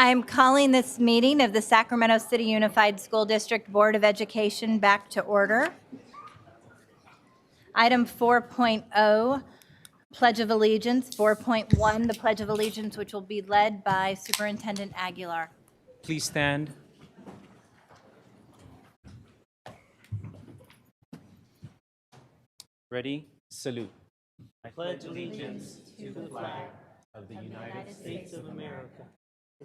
I'm calling this meeting of the Sacramento City Unified School District Board of Education back to order. Item 4.0, Pledge of Allegiance. 4.1, the Pledge of Allegiance, which will be led by Superintendent Aguilar. Please stand. Ready? Salute. I pledge allegiance to the flag of the United States of America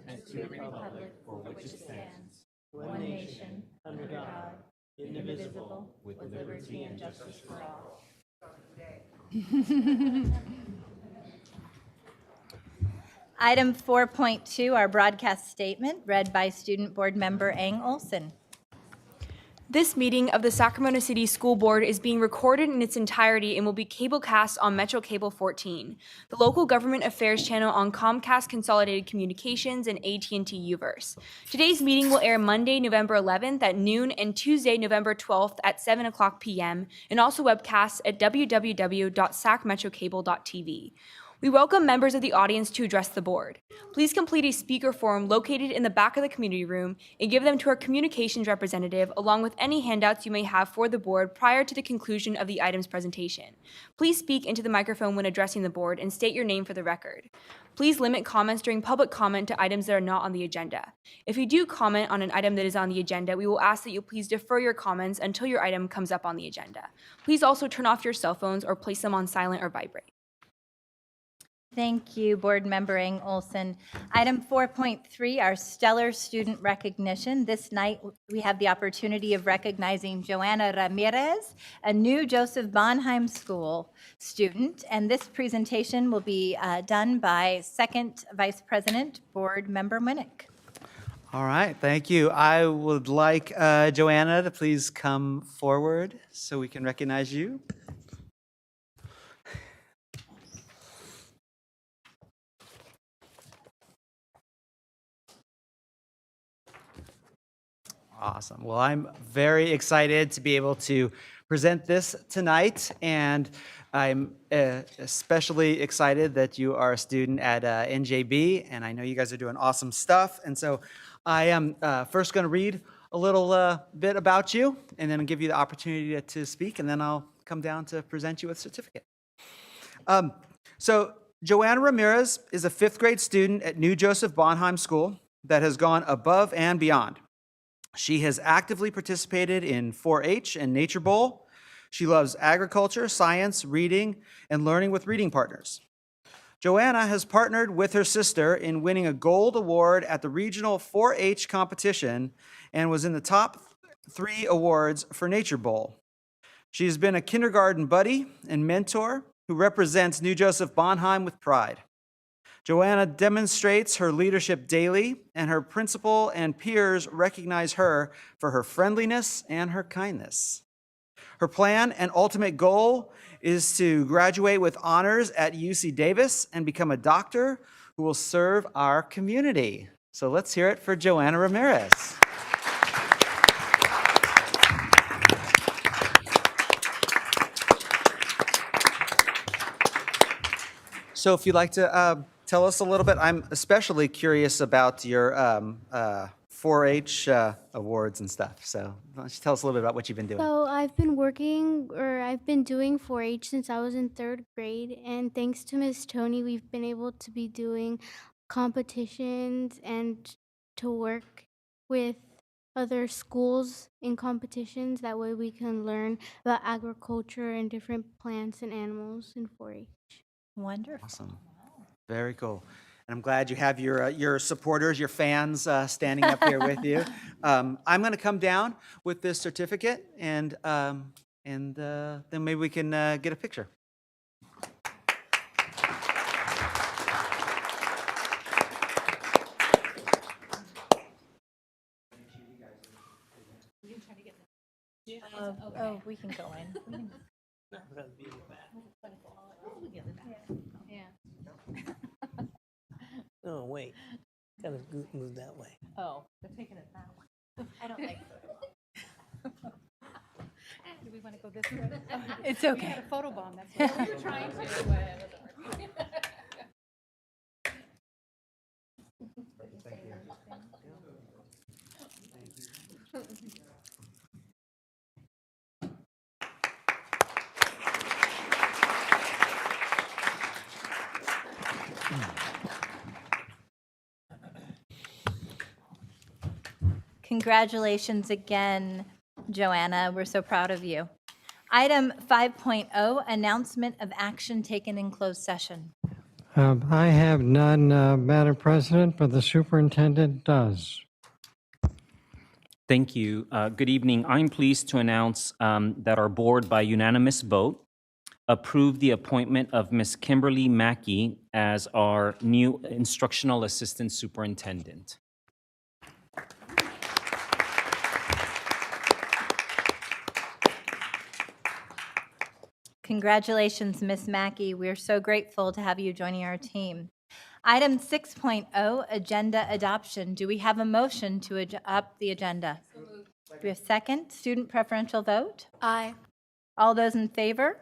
and to the republic for which it stands, one nation, under God, indivisible, with liberty and justice for all. Item 4.2, our broadcast statement, read by Student Board Member Ang Olson. This meeting of the Sacramento City School Board is being recorded in its entirety and will be cablecast on Metro Cable 14, the local government affairs channel on Comcast Consolidated Communications and AT&T Uverse. Today's meeting will air Monday, November 11th at noon and Tuesday, November 12th at 7 o'clock p.m. and also webcast at www.sacmetrocable.tv. We welcome members of the audience to address the board. Please complete a speaker form located in the back of the community room and give them to our communications representative along with any handouts you may have for the board prior to the conclusion of the item's presentation. Please speak into the microphone when addressing the board and state your name for the record. Please limit comments during public comment to items that are not on the agenda. If you do comment on an item that is on the agenda, we will ask that you please defer your comments until your item comes up on the agenda. Please also turn off your cell phones or place them on silent or vibrate. Thank you, Board Member Ang Olson. Item 4.3, our stellar student recognition. This night, we have the opportunity of recognizing Joanna Ramirez, a new Joseph Bonheim School student, and this presentation will be done by Second Vice President, Board Member Winnick. All right, thank you. I would like Joanna to please come forward so we can recognize you. Awesome. Well, I'm very excited to be able to present this tonight, and I'm especially excited that you are a student at NJB, and I know you guys are doing awesome stuff. And so I am first going to read a little bit about you, and then I'll give you the opportunity to speak, and then I'll come down to present you with a certificate. So Joanna Ramirez is a 5th grade student at New Joseph Bonheim School that has gone above and beyond. She has actively participated in 4-H and Nature Bowl. She loves agriculture, science, reading, and learning with reading partners. Joanna has partnered with her sister in winning a gold award at the regional 4-H competition and was in the top 3 awards for Nature Bowl. She has been a kindergarten buddy and mentor who represents New Joseph Bonheim with pride. Joanna demonstrates her leadership daily, and her principal and peers recognize her for her friendliness and her kindness. Her plan and ultimate goal is to graduate with honors at UC Davis and become a doctor who will serve our community. So let's hear it for Joanna Ramirez. So if you'd like to tell us a little bit. I'm especially curious about your 4-H awards and stuff. So why don't you tell us a little bit about what you've been doing? So I've been doing 4-H since I was in 3rd grade. And thanks to Miss Tony, we've been able to be doing competitions and to work with other schools in competitions. That way we can learn about agriculture and different plants and animals in 4-H. Wonderful. Awesome. Very cool. And I'm glad you have your supporters, your fans standing up here with you. I'm going to come down with this certificate, and then maybe we can get a picture. Oh, we can go in. Oh, wait. Gotta move that way. Oh, they're taking it that way. I don't like that. Do we want to go this way? It's okay. A photobomb, that's what we were trying to. Congratulations again, Joanna. We're so proud of you. Item 5.0, announcement of action taken in closed session. I have none, Madam President, but the superintendent does. Thank you. Good evening. I'm pleased to announce that our board, by unanimous vote, approved the appointment of Ms. Kimberly Mackey as our new instructional assistant superintendent. Congratulations, Ms. Mackey. We're so grateful to have you joining our team. Item 6.0, agenda adoption. Do we have a motion to adopt the agenda? Do we have a second? Student preferential vote? Aye. All those in favor?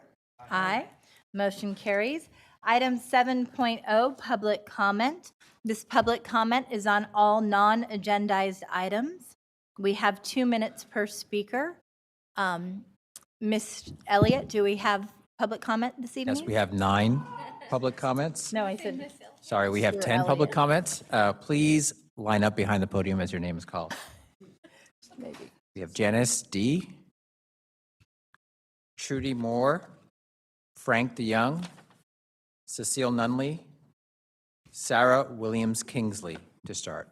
Aye. Motion carries. Item 7.0, public comment. This public comment is on all non-agendized items. We have 2 minutes per speaker. Ms. Elliott, do we have public comment this evening? Yes, we have 9 public comments. No, I said, Sorry, we have Mr. 10 public Elliott. comments. Please line up behind the podium as your name is called. We have Janice D., Trudy Moore, Frank DeYoung, Cecile Nunley, Sarah Williams Kingsley to start.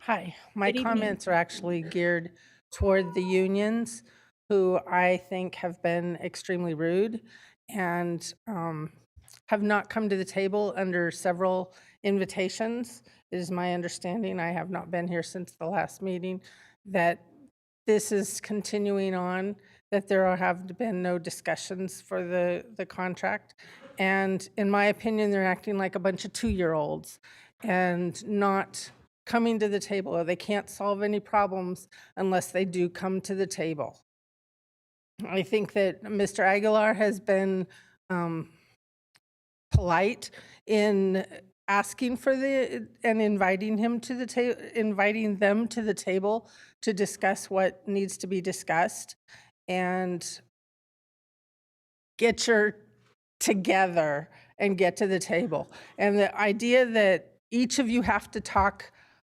Hi, my Good evening. comments are actually geared toward the unions, who I think have been extremely rude and have not come to the table under several invitations. It is my understanding, I have not been here since the last meeting, that this is continuing on, that there have been no discussions for the contract. And in my opinion, they're acting like a bunch of 2-year-olds and not coming to the table, or they can't solve any problems unless they do come to the table. I think that Mr. Aguilar has been polite in asking for and inviting him to the inviting them to the table to discuss what needs to be discussed, and get your together and get to the table. And the idea that each of you have to talk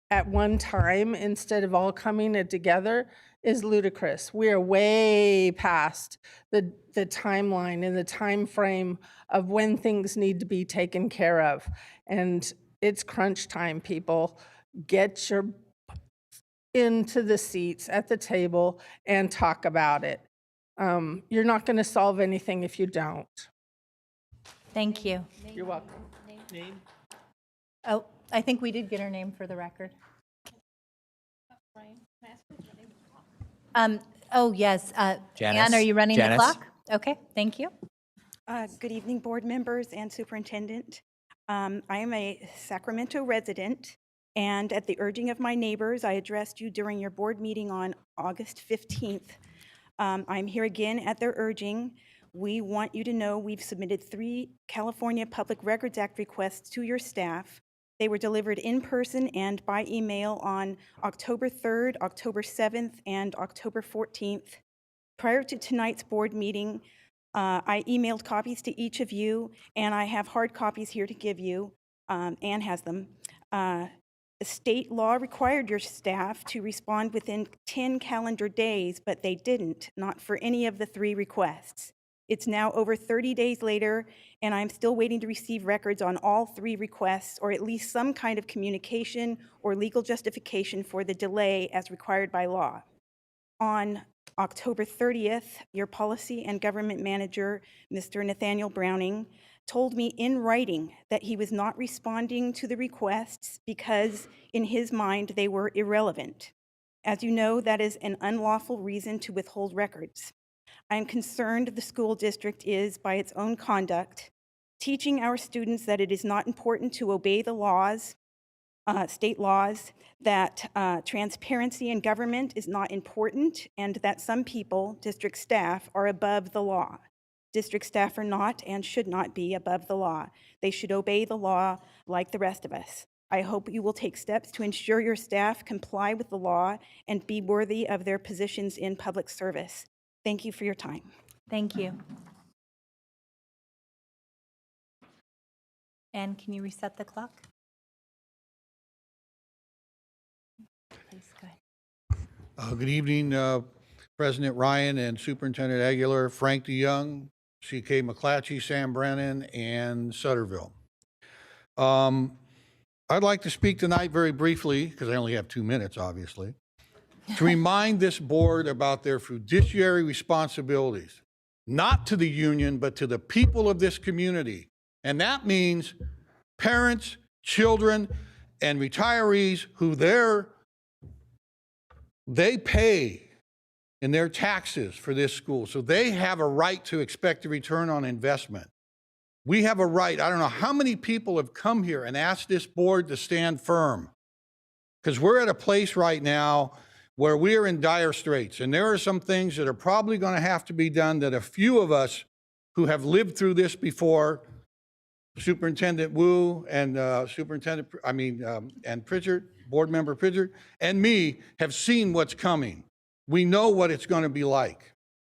at one time instead of all coming together is ludicrous. We are way past the timeline and the time frame of when things need to be taken care of. And it's crunch time, people. Get your into the seats at the table and talk about it. You're not going to solve anything if you don't. Thank you. You're welcome. Name? Oh, I think we did get her name for the record. Oh, yes. Janice. Ann, are you running the Janice. clock? Okay, thank you. Good evening, board members and superintendent. I am a Sacramento resident, and at the urging of my neighbors, I addressed you during your board meeting on August 15th. I'm here again at their urging. We want you to know we've submitted 3 California Public Records Act requests to your staff. They were delivered in person and by email on October 3rd, October 7th, and October 14th. Prior to tonight's board meeting, I emailed copies to each of you, and I have hard copies here to give you. Ann has them. The state law required your staff to respond within 10 calendar days, but they didn't, not for any of the 3 requests. It's now over 30 days later, and I'm still waiting to receive records on all 3 requests, or at least some kind of communication or legal justification for the delay as required by law. On October 30th, your policy and government manager, Mr. Nathaniel Browning, told me in writing that he was not responding to the requests because, in his mind, they were irrelevant. As you know, that is an unlawful reason to withhold records. I am concerned the school district is, by its own conduct, teaching our students that it is not important to obey the laws, state laws, that transparency in government is not important, and that some people, district staff, are above the law. District staff are not and should not be above the law. They should obey the law like the rest of us. I hope you will take steps to ensure your staff comply with the law and be worthy of their positions in public service. Thank you for your time. Thank you. And can you reset the clock? Please, go ahead. Good evening, President Ryan and Superintendent Aguilar, Frank DeYoung, C.K. McClatchy, Sam Brennan, and Sutterville. I'd like to speak tonight very briefly, because I only have 2 minutes, obviously, to remind this board about their fiduciary responsibilities, not to the union, but to the people of this community. And that means parents, children, and retirees who they pay in their taxes for this school. So they have a right to expect a return on investment. We have a right. I don't know how many people have come here and asked this board to stand firm, because we're at a place right now where we are in dire straits. And there are some things that are probably going to have to be done that a few of us who have lived through this before, Superintendent Wu and and Pritchard, Board Member Pritchard, and me have seen what's coming. We know what it's going to be like.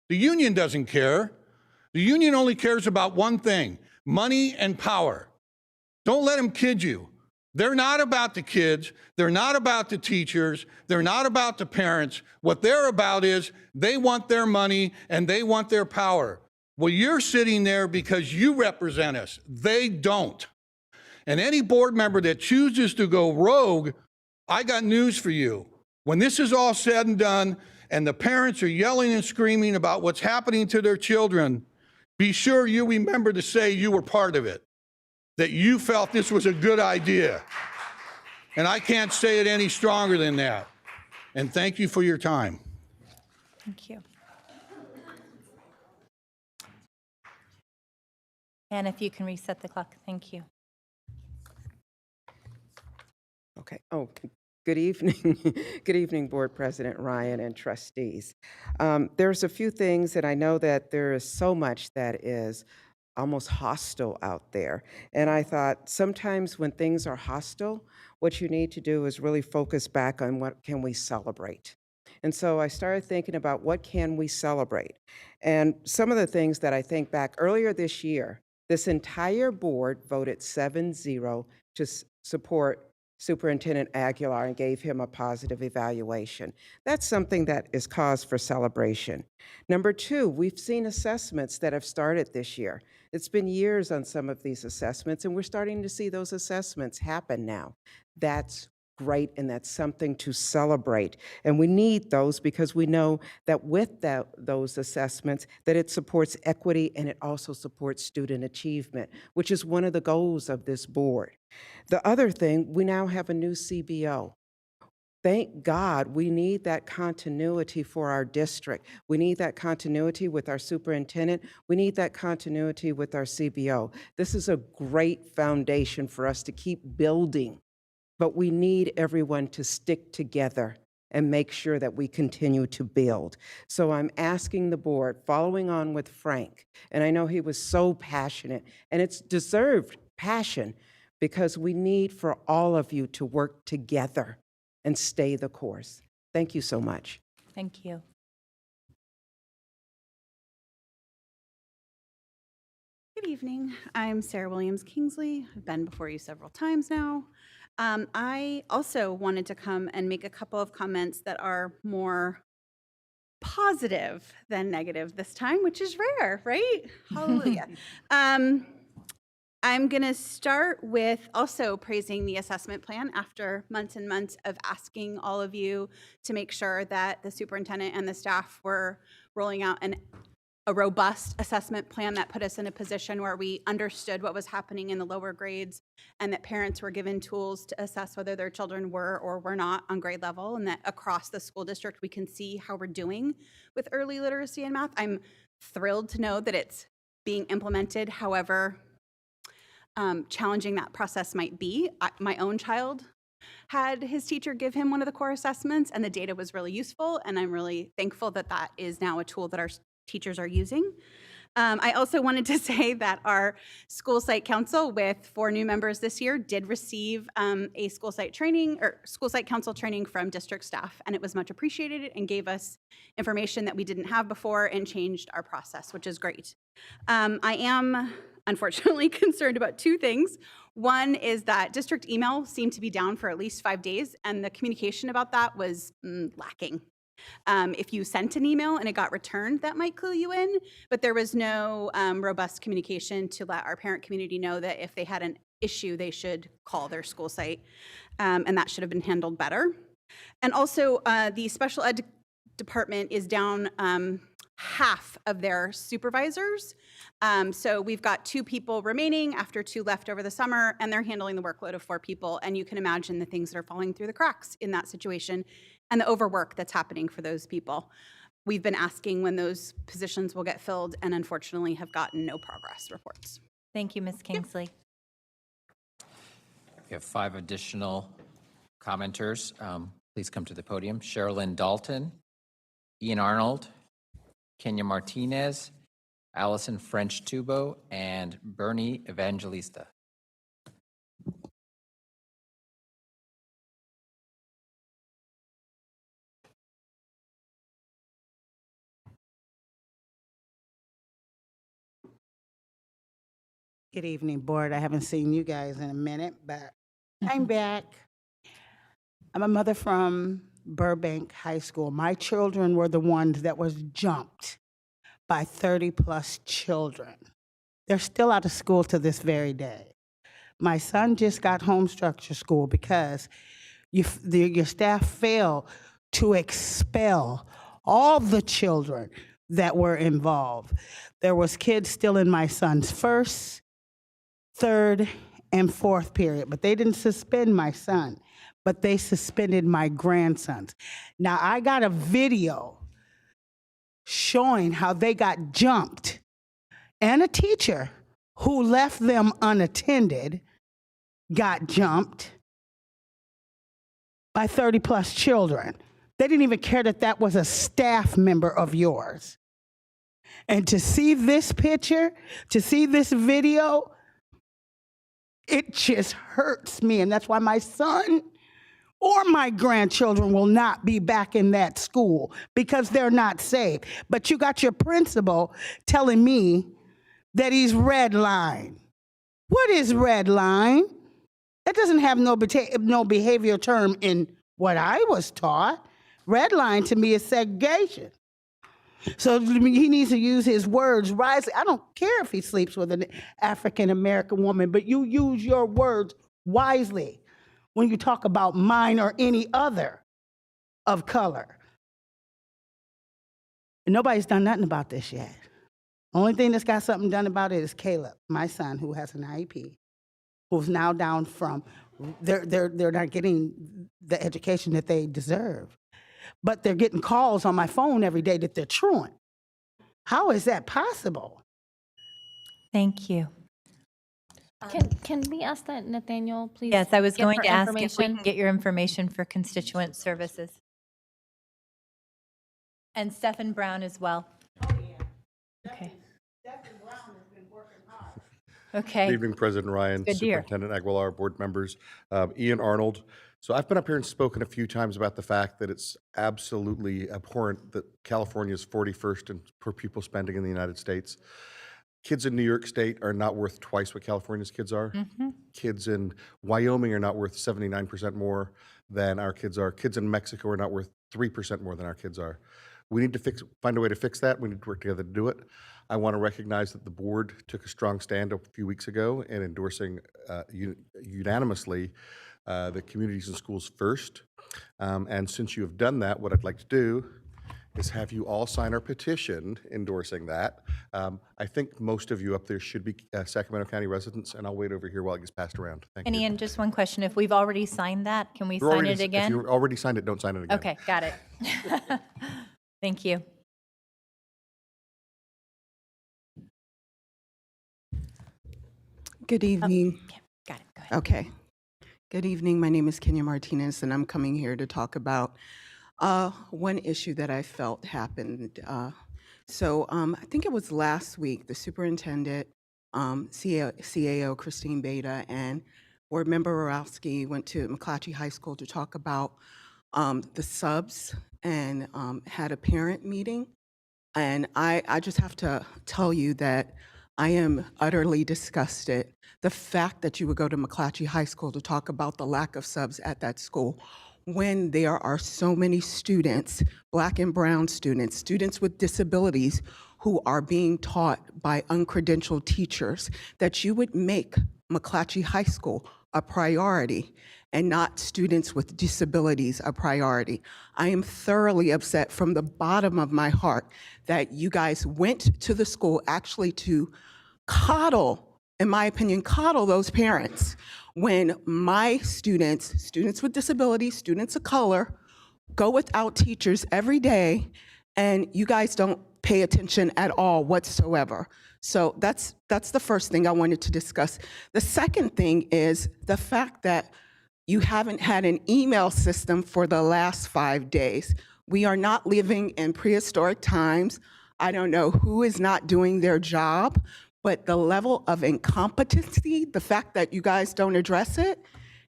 The union doesn't care. The union only cares about one thing: money and power. Don't let them kid you. They're not about the kids. They're not about the teachers. They're not about the parents. What they're about is they want their money and they want their power. Well, you're sitting there because you represent us. They don't. And any board member that chooses to go rogue, I got news for you. When this is all said and done and the parents are yelling and screaming about what's happening to their children, be sure you remember to say you were part of it, that you felt this was a good idea. And I can't say it any stronger than that. And thank you for your time. Thank you. And if you can reset the clock, thank you. Okay. Oh, good evening. Good evening, Board President Ryan and trustees. There's a few things, and I know that there is so much that is almost hostile out there. And I thought sometimes when things are hostile, what you need to do is really focus back on what can we celebrate. And so I started thinking about what can we celebrate. And some of the things that I think back earlier this year, this entire board voted 7-0 to support Superintendent Aguilar and gave him a positive evaluation. That's something that is cause for celebration. Number two, we've seen assessments that have started this year. It's been years on some of these assessments, and we're starting to see those assessments happen now. That's great, and that's something to celebrate. And we need those because we know that with those assessments, that it supports equity and it also supports student achievement, which is one of the goals of this board. The other thing, we now have a new CBO. Thank God, we need that continuity for our district. We need that continuity with our superintendent. We need that continuity with our CBO. This is a great foundation for us to keep building, but we need everyone to stick together and make sure that we continue to build. So I'm asking the board, following on with Frank, and I know he was so passionate, and it's deserved passion, because we need for all of you to work together and stay the course. Thank you so much. Thank you. Good evening. I'm Sarah Williams Kingsley. I've been before you several times now. I also wanted to come and make a couple of comments that are more positive than negative this time, which is rare, right? Hallelujah. I'm going to start with also praising the assessment plan after months and months of asking all of you to make sure that the superintendent and the staff were rolling out a robust assessment plan that put us in a position where we understood what was happening in the lower grades and that parents were given tools to assess whether their children were or were not on grade level, and that across the school district we can see how we're doing with early literacy and math. I'm thrilled to know that it's being implemented, however challenging that process might be. My own child had his teacher give him one of the core assessments, and the data was really useful, and I'm really thankful that that is now a tool that our teachers are using. I also wanted to say that our school site council, with 4 new members this year, did receive a school site training or school site council training from district staff, and it was much appreciated and gave us information that we didn't have before and changed our process, which is great. I am unfortunately concerned about 2 things. One is that district email seemed to be down for at least 5 days, and the communication about that was lacking. If you sent an email and it got returned, that might clue you in, but there was no robust communication to let our parent community know that if they had an issue, they should call their school site, and that should have been handled better. And also, the special ed department is down half of their supervisors. So we've got 2 people remaining after 2 left over the summer, and they're handling the workload of 4 people. And you can imagine the things that are falling through the cracks in that situation and the overwork that's happening for those people. We've been asking when those positions will get filled and unfortunately have gotten no progress reports. Thank you, Ms. Kingsley. We have 5 additional commenters. Please come to the podium. Sherilyn Dalton, Ian Arnold, Kenya Martinez, Allison French-Tubo, and Bernie Evangelista. Good evening, board. I haven't seen you guys in a minute, but I'm back. I'm a mother from Burbank High School. My children were the ones that was jumped by 30+ children. They're still out of school to this very day. My son just got home structure school because your staff failed to expel all the children that were involved. There was kids still in my son's first, third, and fourth period, but they didn't suspend my son, but they suspended my grandsons. Now, I got a video showing how they got jumped, and a teacher who left them unattended got jumped by 30+ children. They didn't even care that that was a staff member of yours. And to see this picture, to see this video, it just hurts me. And that's why my son or my grandchildren will not be back in that school because they're not safe. But you got your principal telling me that he's red line. What is red line? That doesn't have no behavioral term in what I was taught. Red line to me is segregation. So he needs to use his words wisely. I don't care if he sleeps with an African-American woman, but you use your words wisely when you talk about mine or any other of color. And nobody's done nothing about this yet. Only thing that's got something done about it is Caleb, my son, who has an IEP, who's now down from, they're not getting the education that they deserve. But they're getting calls on my phone every day that they're truant. How is that possible? Thank you. Can we ask that Nathaniel, please? Yes, I was get going her to ask if we information? can get your information for constituent services. And Stephen Brown as well. Oh, yeah. Okay. Stephen Brown has been working hard. Okay. Good evening, President Ryan, Good to hear. Superintendent Aguilar, board members, Ian Arnold. So I've been up here and spoken a few times about the fact that it's absolutely abhorrent that California is 41st in per pupil spending in the United States. Kids in New York State are not worth twice what California's kids are. Kids in Wyoming are not worth 79% more than our kids are. Kids in Mexico are not worth 3% more than our kids are. We need to find a way to fix that. We need to work together to do it. I want to recognize that the board took a strong stand a few weeks ago in endorsing unanimously the communities and schools first. And since you have done that, what I'd like to do is have you all sign our petition endorsing that. I think most of you up there should be Sacramento County residents, and I'll wait over here while it gets passed around. Thank And you. Ian, just one question. If we've already signed that, can we You're sign already- it again? If you already signed it, don't sign it again. Okay, got it. Thank you. Good evening. Got it. Go ahead. Okay. Good evening. My name is Kenya Martinez, and I'm coming here to talk about one issue that I felt happened So I think it was last week, the superintendent, CAO Christine Beta, and board member Borowski went to McClatchy High School to talk about the subs and had a parent meeting. And I just have to tell you that I am utterly disgusted. The fact that you would go to McClatchy High School to talk about the lack of subs at that school when there are so many students, Black and brown students, students with disabilities who are being taught by uncredentialed teachers, that you would make McClatchy High School a priority and not students with disabilities a priority. I am thoroughly upset from the bottom of my heart that you guys went to the school actually to coddle, in my opinion, coddle those parents when my students, students with disabilities, students of color, go without teachers every day, and you guys don't pay attention at all whatsoever. So that's the first thing I wanted to discuss. The second thing is the fact that you haven't had an email system for the last 5 days. We are not living in prehistoric times. I don't know who is not doing their job, but the level of incompetency, the fact that you guys don't address it,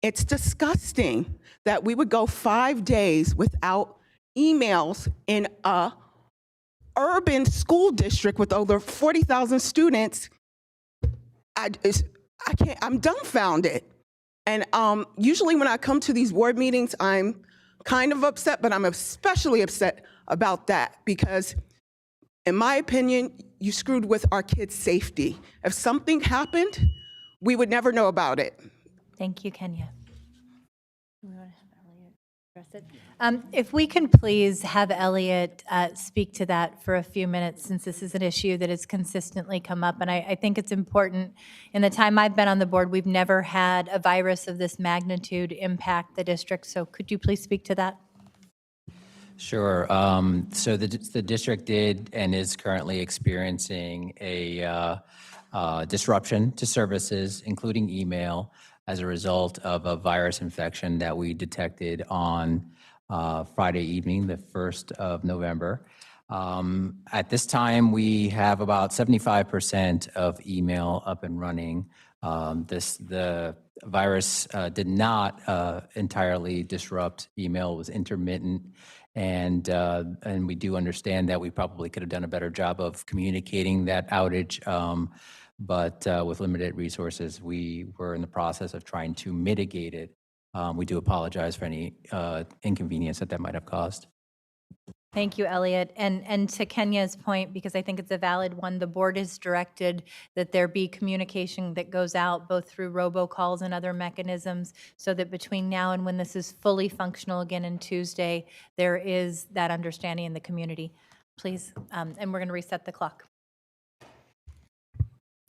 it's disgusting that we would go 5 days without emails in a urban school district with over 40,000 students. I'm dumbfounded. And usually when I come to these board meetings, I'm kind of upset, but I'm especially upset about that because, in my opinion, you screwed with our kids' safety. If something happened, we would never know about it. Thank you, Kenya. We want to have Elliot address it. If we can please have Elliot speak to that for a few minutes, since this is an issue that has consistently come up. And I think it's important. In the time I've been on the board, we've never had a virus of this magnitude impact the district. So could you please speak to that? Sure. So the district did and is currently experiencing a disruption to services, including email, as a result of a virus infection that we detected on Friday evening, the 1st of November. At this time, we have about 75% of email up and running. The virus did not entirely disrupt email. It was intermittent. And we do understand that we probably could have done a better job of communicating that outage, but with limited resources, we were in the process of trying to mitigate it. We do apologize for any inconvenience that might have caused. Thank you, Elliot. And to Kenya's point, because I think it's a valid one, the board has directed that there be communication that goes out both through robocalls and other mechanisms so that between now and when this is fully functional again on Tuesday, there is that understanding in the community. Please, and we're going to reset the clock.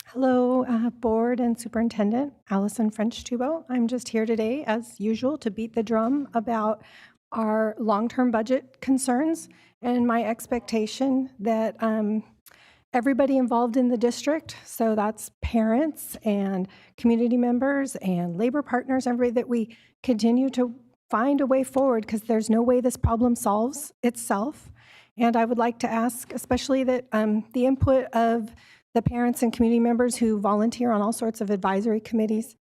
Hello, board and superintendent, Allison French-Tubo. I'm just here today, as usual, to beat the drum about our long-term budget concerns and my expectation that everybody involved in the district, so that's parents and community members and labor partners, everybody, that we continue to find a way forward because there's no way this problem solves itself. And I would like to ask especially that the input of the parents and community members who volunteer on all sorts of advisory committees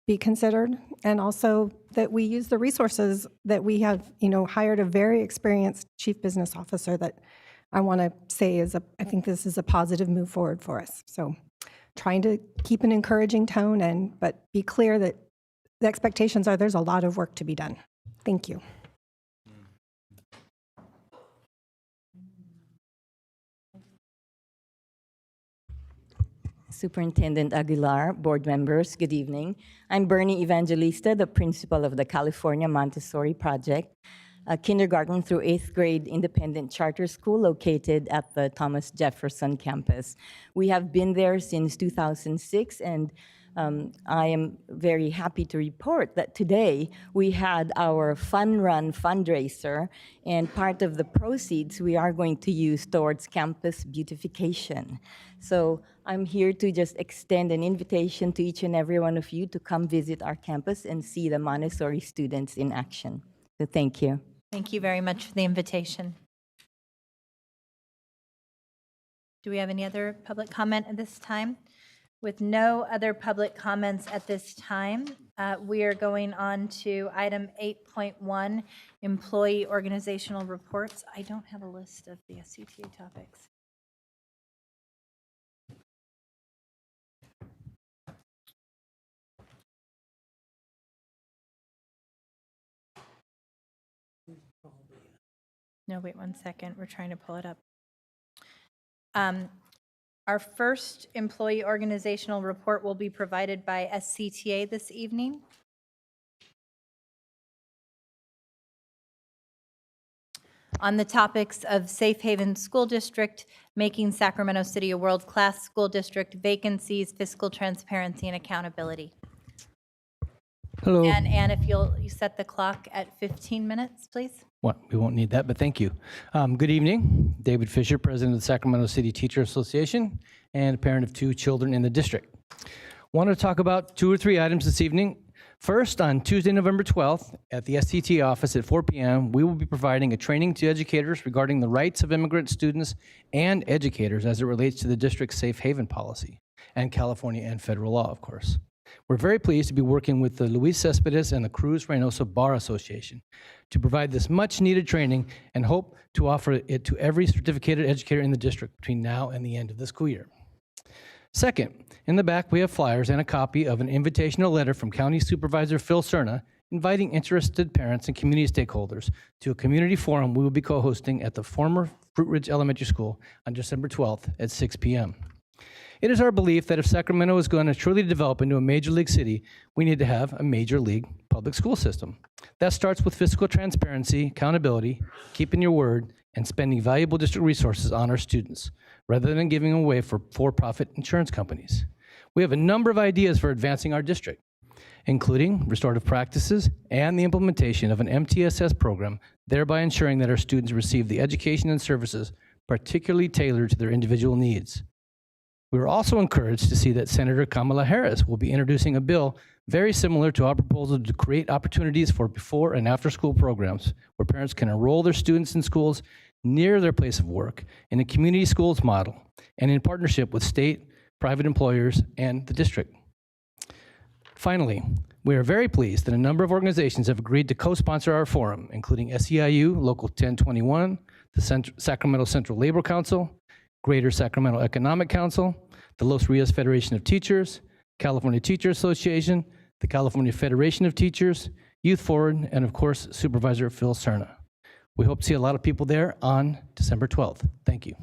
be considered, and also that we use the resources that we have, hired a very experienced chief business officer that I want to say I think this is a positive move forward for us. So trying to keep an encouraging tone but be clear that the expectations are there's a lot of work to be done. Thank you. Superintendent Aguilar, board members, good evening. I'm Bernie Evangelista, the principal of the California Montessori Project, a kindergarten through 8th grade independent charter school located at the Thomas Jefferson campus. We have been there since 2006, and I am very happy to report that today we had our Fun Run fundraiser, and part of the proceeds we are going to use towards campus beautification. So I'm here to just extend an invitation to each and every one of you to come visit our campus and see the Montessori students in action. So thank you. Thank you very much for the invitation. Do we have any other public comment at this time? With no other public comments at this time, we are going on to item 8.1, employee organizational reports. I don't have a list of the SCTA topics. No, wait 1 second. We're trying to pull it up. Our first employee organizational report will be provided by SCTA this evening. On the topics of Safe Haven School District, making Sacramento City a world-class school district, vacancies, fiscal transparency, and accountability. Hello. And if you set the clock at 15 minutes, please. We won't need that, but thank you. Good evening. David Fisher, President of the Sacramento City Teacher Association and a parent of 2 children in the district. Want to talk about 2 or 3 items this evening. First, on Tuesday, November 12th, at the SCT office at 4 p.m., we will be providing a training to educators regarding the rights of immigrant students and educators as it relates to the district's safe haven policy and California and federal law, of course. We're very pleased to be working with the Luis Cespedes and the Cruz Reynoso Bar Association to provide this much-needed training and hope to offer it to every certificated educator in the district between now and the end of the school year. Second, in the back, we have flyers and a copy of an invitational letter from County Supervisor Phil Cerna inviting interested parents and community stakeholders to a community forum we will be co-hosting at the former Fruit Ridge Elementary School on December 12th at 6 p.m. It is our belief that if Sacramento is going to truly develop into a major league city, we need to have a major league public school system. That starts with fiscal transparency, accountability, keeping your word, and spending valuable district resources on our students, rather than giving them away for for-profit insurance companies. We have a number of ideas for advancing our district, including restorative practices and the implementation of an MTSS program, thereby ensuring that our students receive the education and services particularly tailored to their individual needs. We were also encouraged to see that Senator Kamala Harris will be introducing a bill very similar to our proposal to create opportunities for before and after school programs where parents can enroll their students in schools near their place of work in a community schools model and in partnership with state, private employers, and the district. Finally, we are very pleased that a number of organizations have agreed to co-sponsor our forum, including SEIU, Local 1021, the Sacramento Central Labor Council, Greater Sacramento Economic Council, the Los Rios Federation of Teachers, California Teacher Association, the California Federation of Teachers, Youth Forward, and of course, Supervisor Phil Cerna. We hope to see a lot of people there on December 12th. Thank you.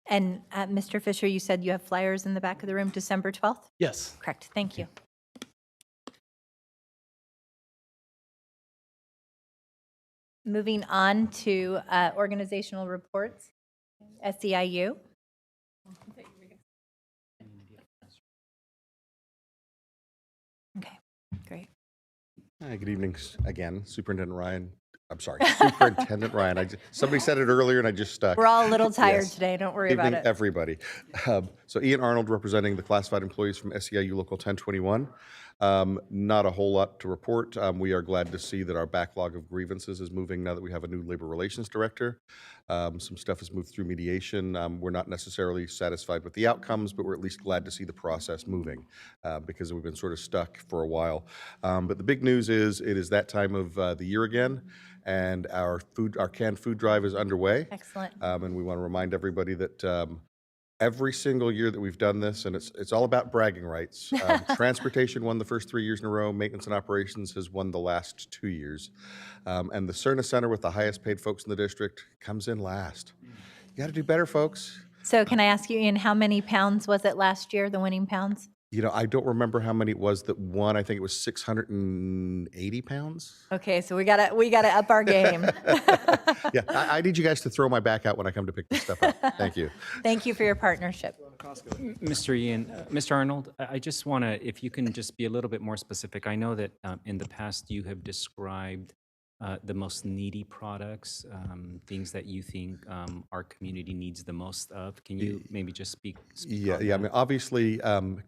And Mr. Fisher, you said you have flyers in the back of the room, December 12th? Yes. Correct. Thank you. Moving on to organizational reports, SEIU. Okay, great. Hi, good evening again, Superintendent Ryan. I'm sorry, Superintendent Ryan. Somebody said it earlier and I just stuck. We're all a little tired Yes. today. Don't worry Evening, about it. everybody. So Ian Arnold representing the classified employees from SEIU Local 1021. Not a whole lot to report. We are glad to see that our backlog of grievances is moving now that we have a new labor relations director. Some stuff has moved through mediation. We're not necessarily satisfied with the outcomes, but we're at least glad to see the process moving because we've been sort of stuck for a while. But the big news is it is that time of the year again, and our canned food drive is underway. Excellent. And we want to remind everybody that every single year that we've done this, and it's all about bragging rights. Transportation won the first 3 years in a row. Maintenance and operations has won the last 2 years. And the Cerna Center with the highest paid folks in the district comes in last. You got to do better, folks. So can I ask you, Ian, how many pounds was it last year, the winning pounds? You know, I don't remember how many it was that won. I think it was 680 pounds. Okay, so we gotta up our game. Yeah, I need you guys to throw my back out when I come to pick this stuff up. Thank you. Thank you for your partnership. Mr. Ian, Mr. Arnold, I just want to, if you can just be a little bit more specific. I know that in the past you have described the most needy products, things that you think our community needs the most of. Can you maybe just speak Yeah, on yeah. I that? mean, obviously,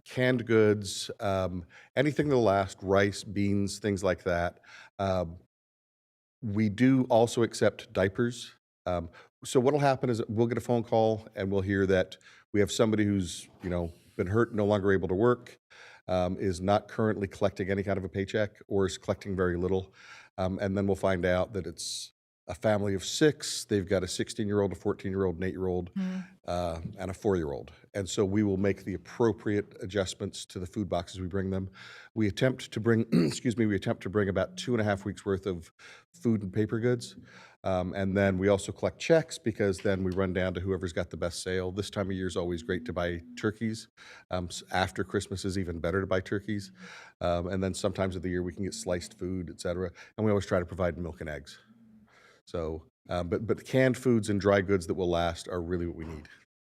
canned goods, anything that'll last, rice, beans, things like that. We do also accept diapers. So what'll happen is we'll get a phone call and we'll hear that we have somebody who's, been hurt, no longer able to work, is not currently collecting any kind of a paycheck or is collecting very little. And then we'll find out that it's a family of 6. They've got a 16-year-old, a 14-year-old, an 8-year-old, and a 4-year-old. And so we will make the appropriate adjustments to the food boxes we bring them. We attempt to bring, we attempt to bring about 2.5 weeks worth of food and paper goods. And then we also collect checks because then we run down to whoever's got the best sale. This time of year is always great to buy turkeys. After Christmas is even better to buy turkeys. And then sometimes of the year we can get sliced food, et cetera. And we always try to provide milk and eggs. So, but canned foods and dry goods that will last are really what we need.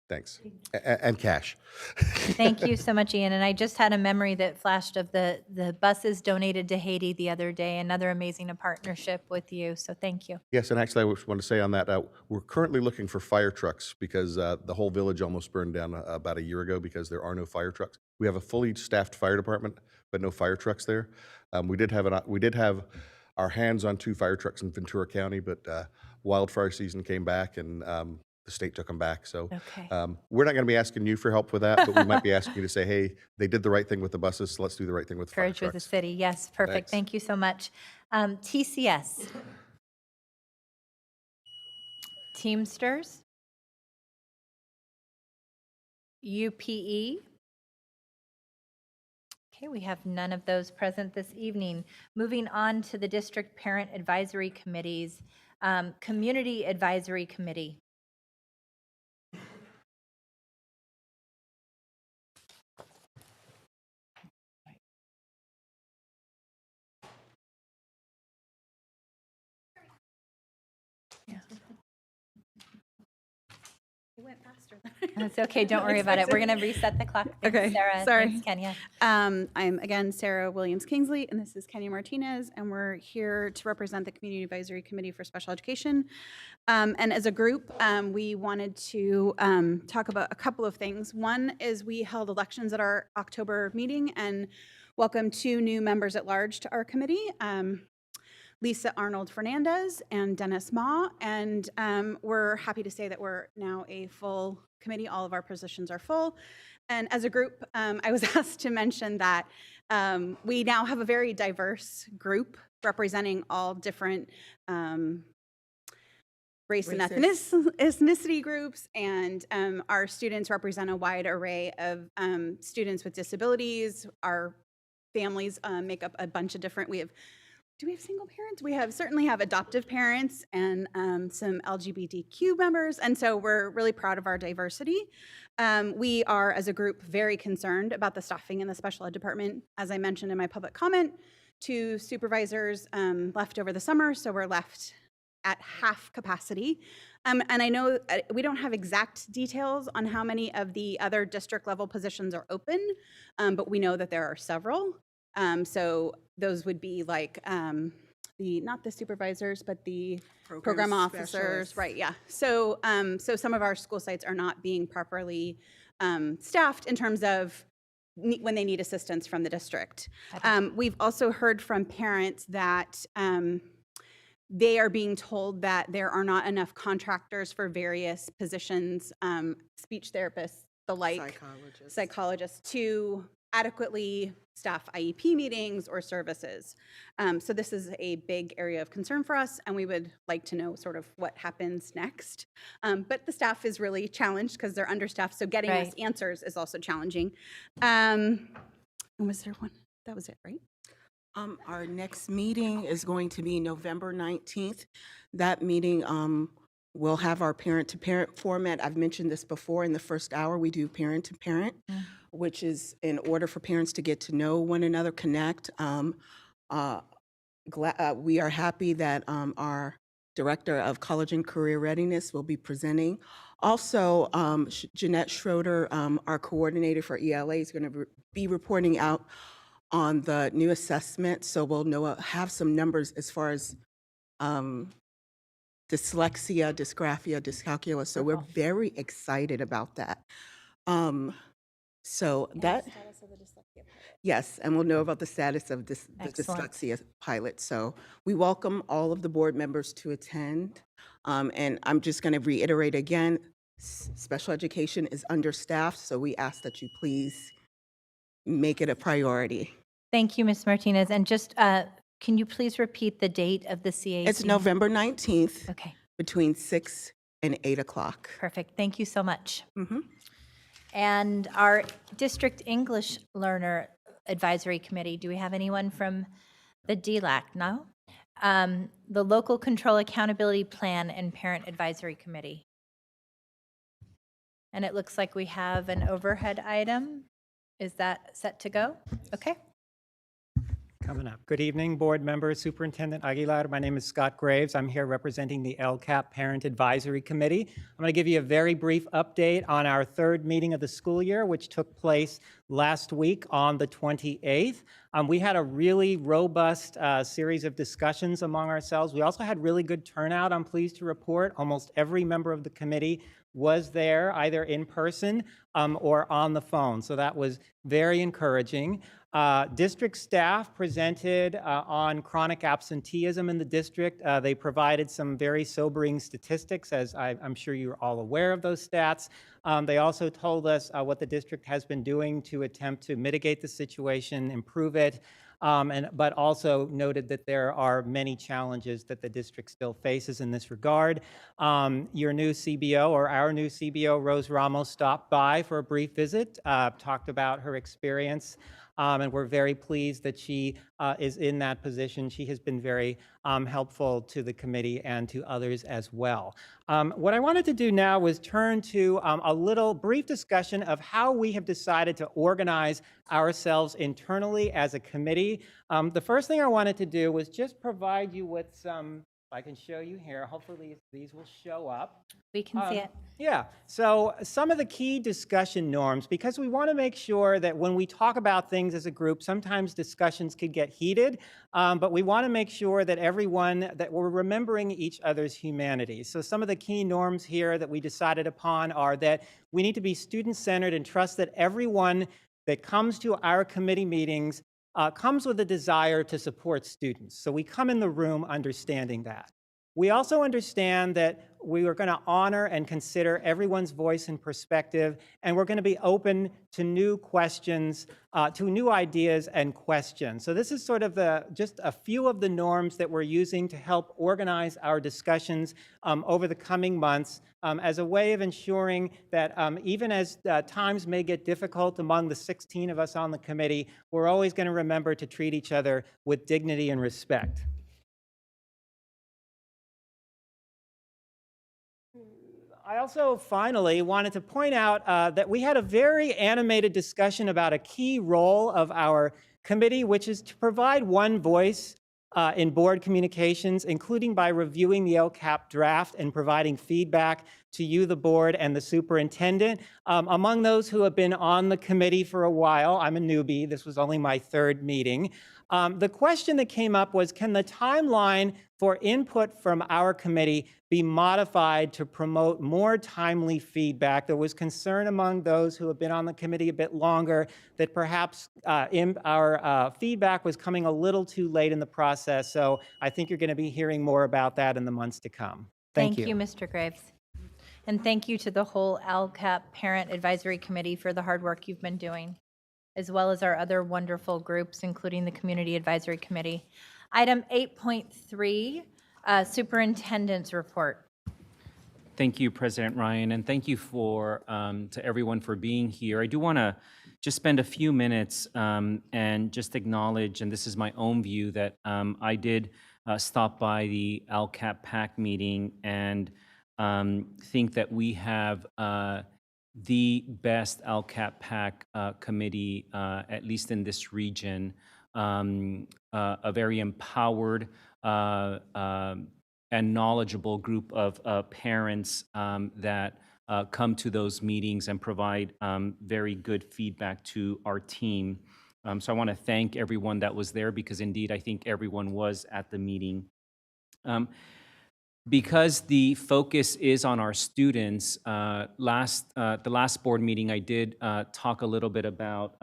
Thanks. And cash. Thank you so much, Ian. And I just had a memory that flashed of the buses donated to Haiti the other day, another amazing partnership with you. So thank you. Yes, and actually I want to say on that, we're currently looking for fire trucks because the whole village almost burned down about a year ago because there are no fire trucks. We have a fully staffed fire department, but no fire trucks there. We did have our hands on 2 fire trucks in Ventura County, but wildfire season came back and the state took them back. So Okay. we're not going to be asking you for help with that, but we might be asking you to say, hey, they did the right thing with the buses, so let's do the right thing with fire Courage with the trucks. city. Yes, perfect. Thanks. Thank you so much. TCS. Teamsters. UPE. Okay, we have none of those present this evening. Moving on to the District Parent Advisory Committees. Community Advisory Committee. It went faster. It's okay, don't worry about it. We're going to reset the clock. Thanks, Okay, Sarah. sorry. Thanks, Kenya. I'm again Sarah Williams-Kingsley, and this is Kenya Martinez, and we're here to represent the Community Advisory Committee for Special Education. And as a group, we wanted to talk about a couple of things. One is we held elections at our October meeting and welcomed 2 new members at large to our committee. Lisa Arnold Fernandez and Dennis Ma, and we're happy to say that we're now a full committee. All of our positions are full. And as a group, I was asked to mention that we now have a very diverse group representing all different race and ethnicity groups, and our students represent a wide array of students with disabilities. Our families make up a bunch of different, do we have single parents? We certainly have adoptive parents and some LGBTQ members, and so we're really proud of our diversity. We are, as a group, very concerned about the staffing in the special ed department. As I mentioned in my public comment, 2 supervisors left over the summer, so we're left at half capacity. And I know we don't have exact details on how many of the other district level positions are open, but we know that there are several. So those would be like not the supervisors, but the program officers, specialists. right? Yeah. So so some of our school sites are not being properly staffed in terms of when they need assistance from the district. We've also heard from parents that they are being told that there are not enough contractors for various positions, speech therapists, the like, psychologists to adequately staff IEP meetings or services. So this is a big area of concern for us, and we would like to know sort of what happens next. But the staff is really challenged because they're understaffed, so getting us answers is also challenging. Was there one? That was it, right? Our next meeting is going to be November 19th. That meeting will have our parent-to-parent format. I've mentioned this before. In the first hour, we do parent-to-parent, which is in order for parents to get to know one another, connect. We are happy that our Director of College and Career Readiness will be presenting. Also, Jeanette Schroeder, our coordinator for ELA, is going to be reporting out on the new assessment, so we'll have some numbers as far as dyslexia, dysgraphia, dyscalculia. So we're very excited about that. Yes, and we'll know about the status of the dyslexia pilot. So we welcome all of the board members to attend. And I'm just going to reiterate again, special education is understaffed, so we ask that you please make it a priority. Thank you, Ms. Martinez. And just, can you please repeat the date of the CAC? It's November 19th. Okay. Between 6 and 8 o'clock. Perfect. Thank you so much. Mhm. And our District English Learner Advisory Committee, do we have anyone from the DLAC? No? The Local Control Accountability Plan and Parent Advisory Committee. And it looks like we have an overhead item. Is that set to go? Okay. Coming up. Good evening, board members, Superintendent Aguilar. My name is Scott Graves. I'm here representing the LCAP Parent Advisory Committee. I'm going to give you a very brief update on our third meeting of the school year, which took place last week on the 28th. We had a really robust series of discussions among ourselves. We also had really good turnout, I'm pleased to report. Almost every member of the committee was there, either in person or on the phone. So that was very encouraging. District staff presented on chronic absenteeism in the district. They provided some very sobering statistics, as I'm sure you're all aware of those stats. They also told us what the district has been doing to attempt to mitigate the situation, improve it, but also noted that there are many challenges that the district still faces in this regard. Your new CBO, or our new CBO, Rose Ramos, stopped by for a brief visit, talked about her experience. And we're very pleased that she is in that position. She has been very helpful to the committee and to others as well. What I wanted to do now was turn to a little brief discussion of how we have decided to organize ourselves internally as a committee. The first thing I wanted to do was just provide you with some, if I can show you here, hopefully these will show up. We can see it. Yeah, so some of the key discussion norms, because we want to make sure that when we talk about things as a group, sometimes discussions could get heated, but we want to make sure that that we're remembering each other's humanity. So some of the key norms here that we decided upon are that we need to be student-centered and trust that everyone that comes to our committee meetings comes with a desire to support students. So we come in the room understanding that. We also understand that we are going to honor and consider everyone's voice and perspective, and we're going to be open to new questions, to new ideas and questions. So this is sort of just a few of the norms that we're using to help organize our discussions over the coming months as a way of ensuring that even as times may get difficult among the 16 of us on the committee, we're always going to remember to treat each other with dignity and respect. I also finally wanted to point out that we had a very animated discussion about a key role of our committee, which is to provide one voice in board communications, including by reviewing the LCAP draft and providing feedback to you, the board, and the superintendent. Among those who have been on the committee for a while, I'm a newbie, this was only my third meeting. The question that came up was, can the timeline for input from our committee be modified to promote more timely feedback? There was concern among those who have been on the committee a bit longer that perhaps our feedback was coming a little too late in the process. So I think you're going to be hearing more about that in the months to come. Thank you. Thank you, Mr. Graves. And thank you to the whole LCAP Parent Advisory Committee for the hard work you've been doing, as well as our other wonderful groups, including the Community Advisory Committee. Item 8.3, Superintendent's Report. Thank you, President Ryan, and thank you to everyone for being here. I do want to just spend a few minutes and just acknowledge, and this is my own view, that I did stop by the LCAP PAC meeting and think that we have the best LCAP PAC committee, at least in this region, a very empowered and knowledgeable group of parents that come to those meetings and provide very good feedback to our team. So I want to thank everyone that was there, because indeed I think everyone was at the meeting. Because the focus is on our students, the last board meeting I did talk a little bit about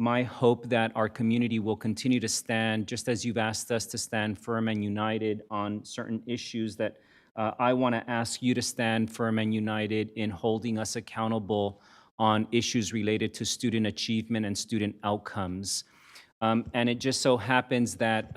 my hope that our community will continue to stand, just as you've asked us to stand firm and united on certain issues that I want to ask you to stand firm and united in holding us accountable on issues related to student achievement and student outcomes. And it just so happens that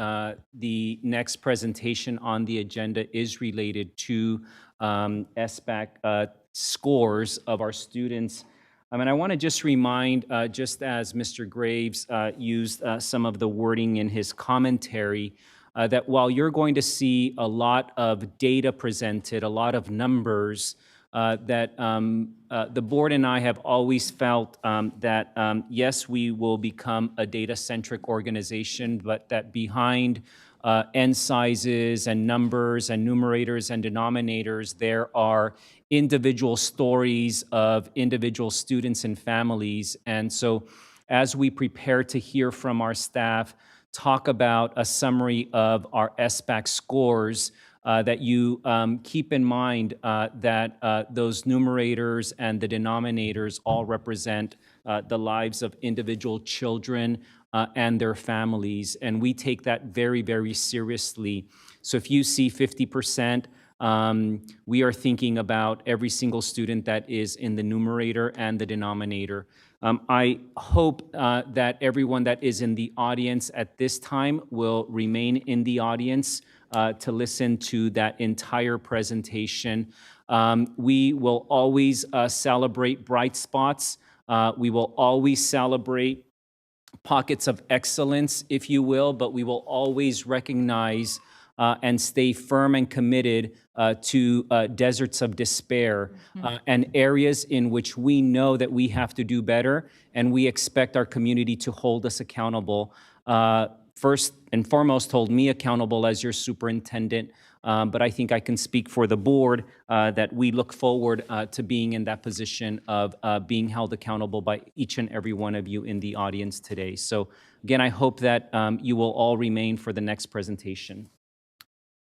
the next presentation on the agenda is related to SBAC scores of our students. And I want to just remind, just as Mr. Graves used some of the wording in his commentary, that while you're going to see a lot of data presented, a lot of numbers, that the board and I have always felt that, yes, we will become a data-centric organization, but that behind n sizes and numbers and numerators and denominators, there are individual stories of individual students and families. And so as we prepare to hear from our staff, talk about a summary of our SBAC scores, that you keep in mind that those numerators and the denominators all represent the lives of individual children and their families. And we take that very, very seriously. So if you see 50%, we are thinking about every single student that is in the numerator and the denominator. I hope that everyone that is in the audience at this time will remain in the audience to listen to that entire presentation. We will always celebrate bright spots. We will always celebrate pockets of excellence, if you will, but we will always recognize and stay firm and committed to deserts of despair and areas in which we know that we have to do better, and we expect our community to hold us accountable. First and foremost, hold me accountable as your superintendent, but I think I can speak for the board that we look forward to being in that position of being held accountable by each and every one of you in the audience today. So again, I hope that you will all remain for the next presentation.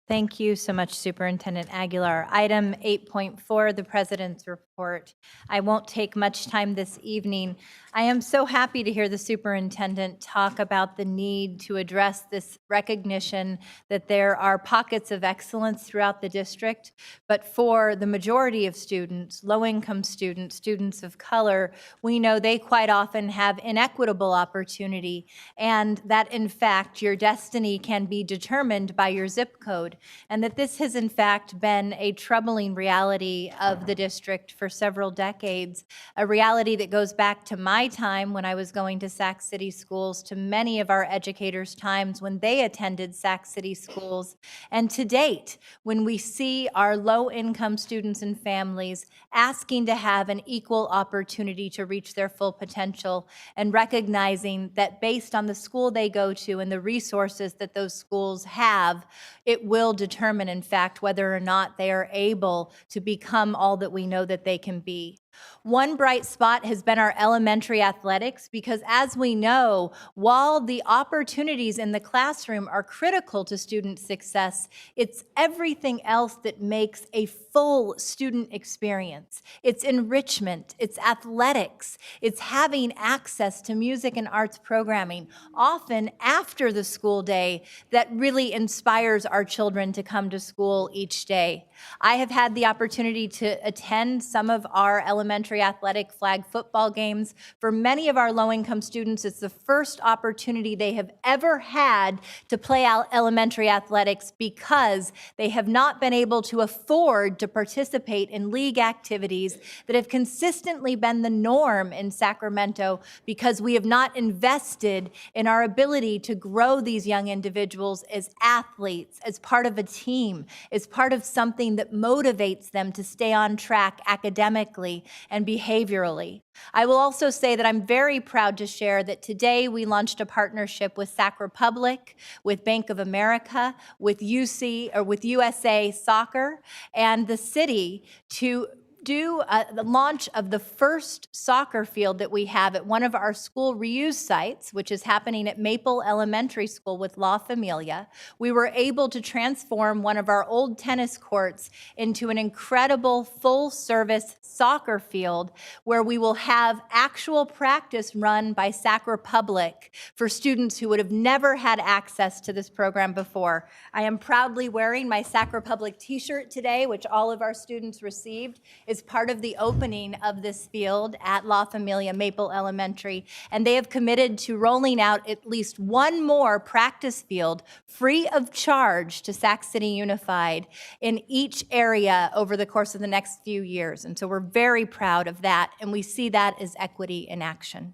Thank you so much, Superintendent Aguilar. Item 8.4, the President's Report. I won't take much time this evening. I am so happy to hear the Superintendent talk about the need to address this recognition that there are pockets of excellence throughout the district, but for the majority of students, low-income students, students of color, we know they quite often have inequitable opportunity, and that in fact your destiny can be determined by your zip code. And that this has in fact been a troubling reality of the district for several decades, a reality that goes back to my time when I was going to Sac City schools, to many of our educators' times when they attended Sac City schools, and to date, when we see our low-income students and families asking to have an equal opportunity to reach their full potential, and recognizing that based on the school they go to and the resources that those schools have, it will determine, in fact, whether or not they are able to become all that we know that they can be. One bright spot has been our elementary athletics, because as we know, while the opportunities in the classroom are critical to student success, it's everything else that makes a full student experience. It's enrichment, it's athletics, it's having access to music and arts programming, often after the school day, that really inspires our children to come to school each day. I have had the opportunity to attend some of our elementary athletic flag football games. For many of our low-income students, it's the first opportunity they have ever had to play elementary athletics, because they have not been able to afford to participate in league activities that have consistently been the norm in Sacramento, because we have not invested in our ability to grow these young individuals as athletes, as part of a team, as part of something that motivates them to stay on track academically and behaviorally. I will also say that I'm very proud to share that today we launched a partnership with Sac Republic, with Bank of America, with USA Soccer, and the city to do the launch of the first soccer field that we have at one of our school reuse sites, which is happening at Maple Elementary School with La Familia. We were able to transform one of our old tennis courts into an incredible full-service soccer field where we will have actual practice run by Sac Republic for students who would have never had access to this program before. I am proudly wearing my Sac Republic t-shirt today, which all of our students received, is part of the opening of this field at La Familia Maple Elementary. And they have committed to rolling out at least one more practice field free of charge to Sac City Unified in each area over the course of the next few years. And so we're very proud of that, and we see that as equity in action.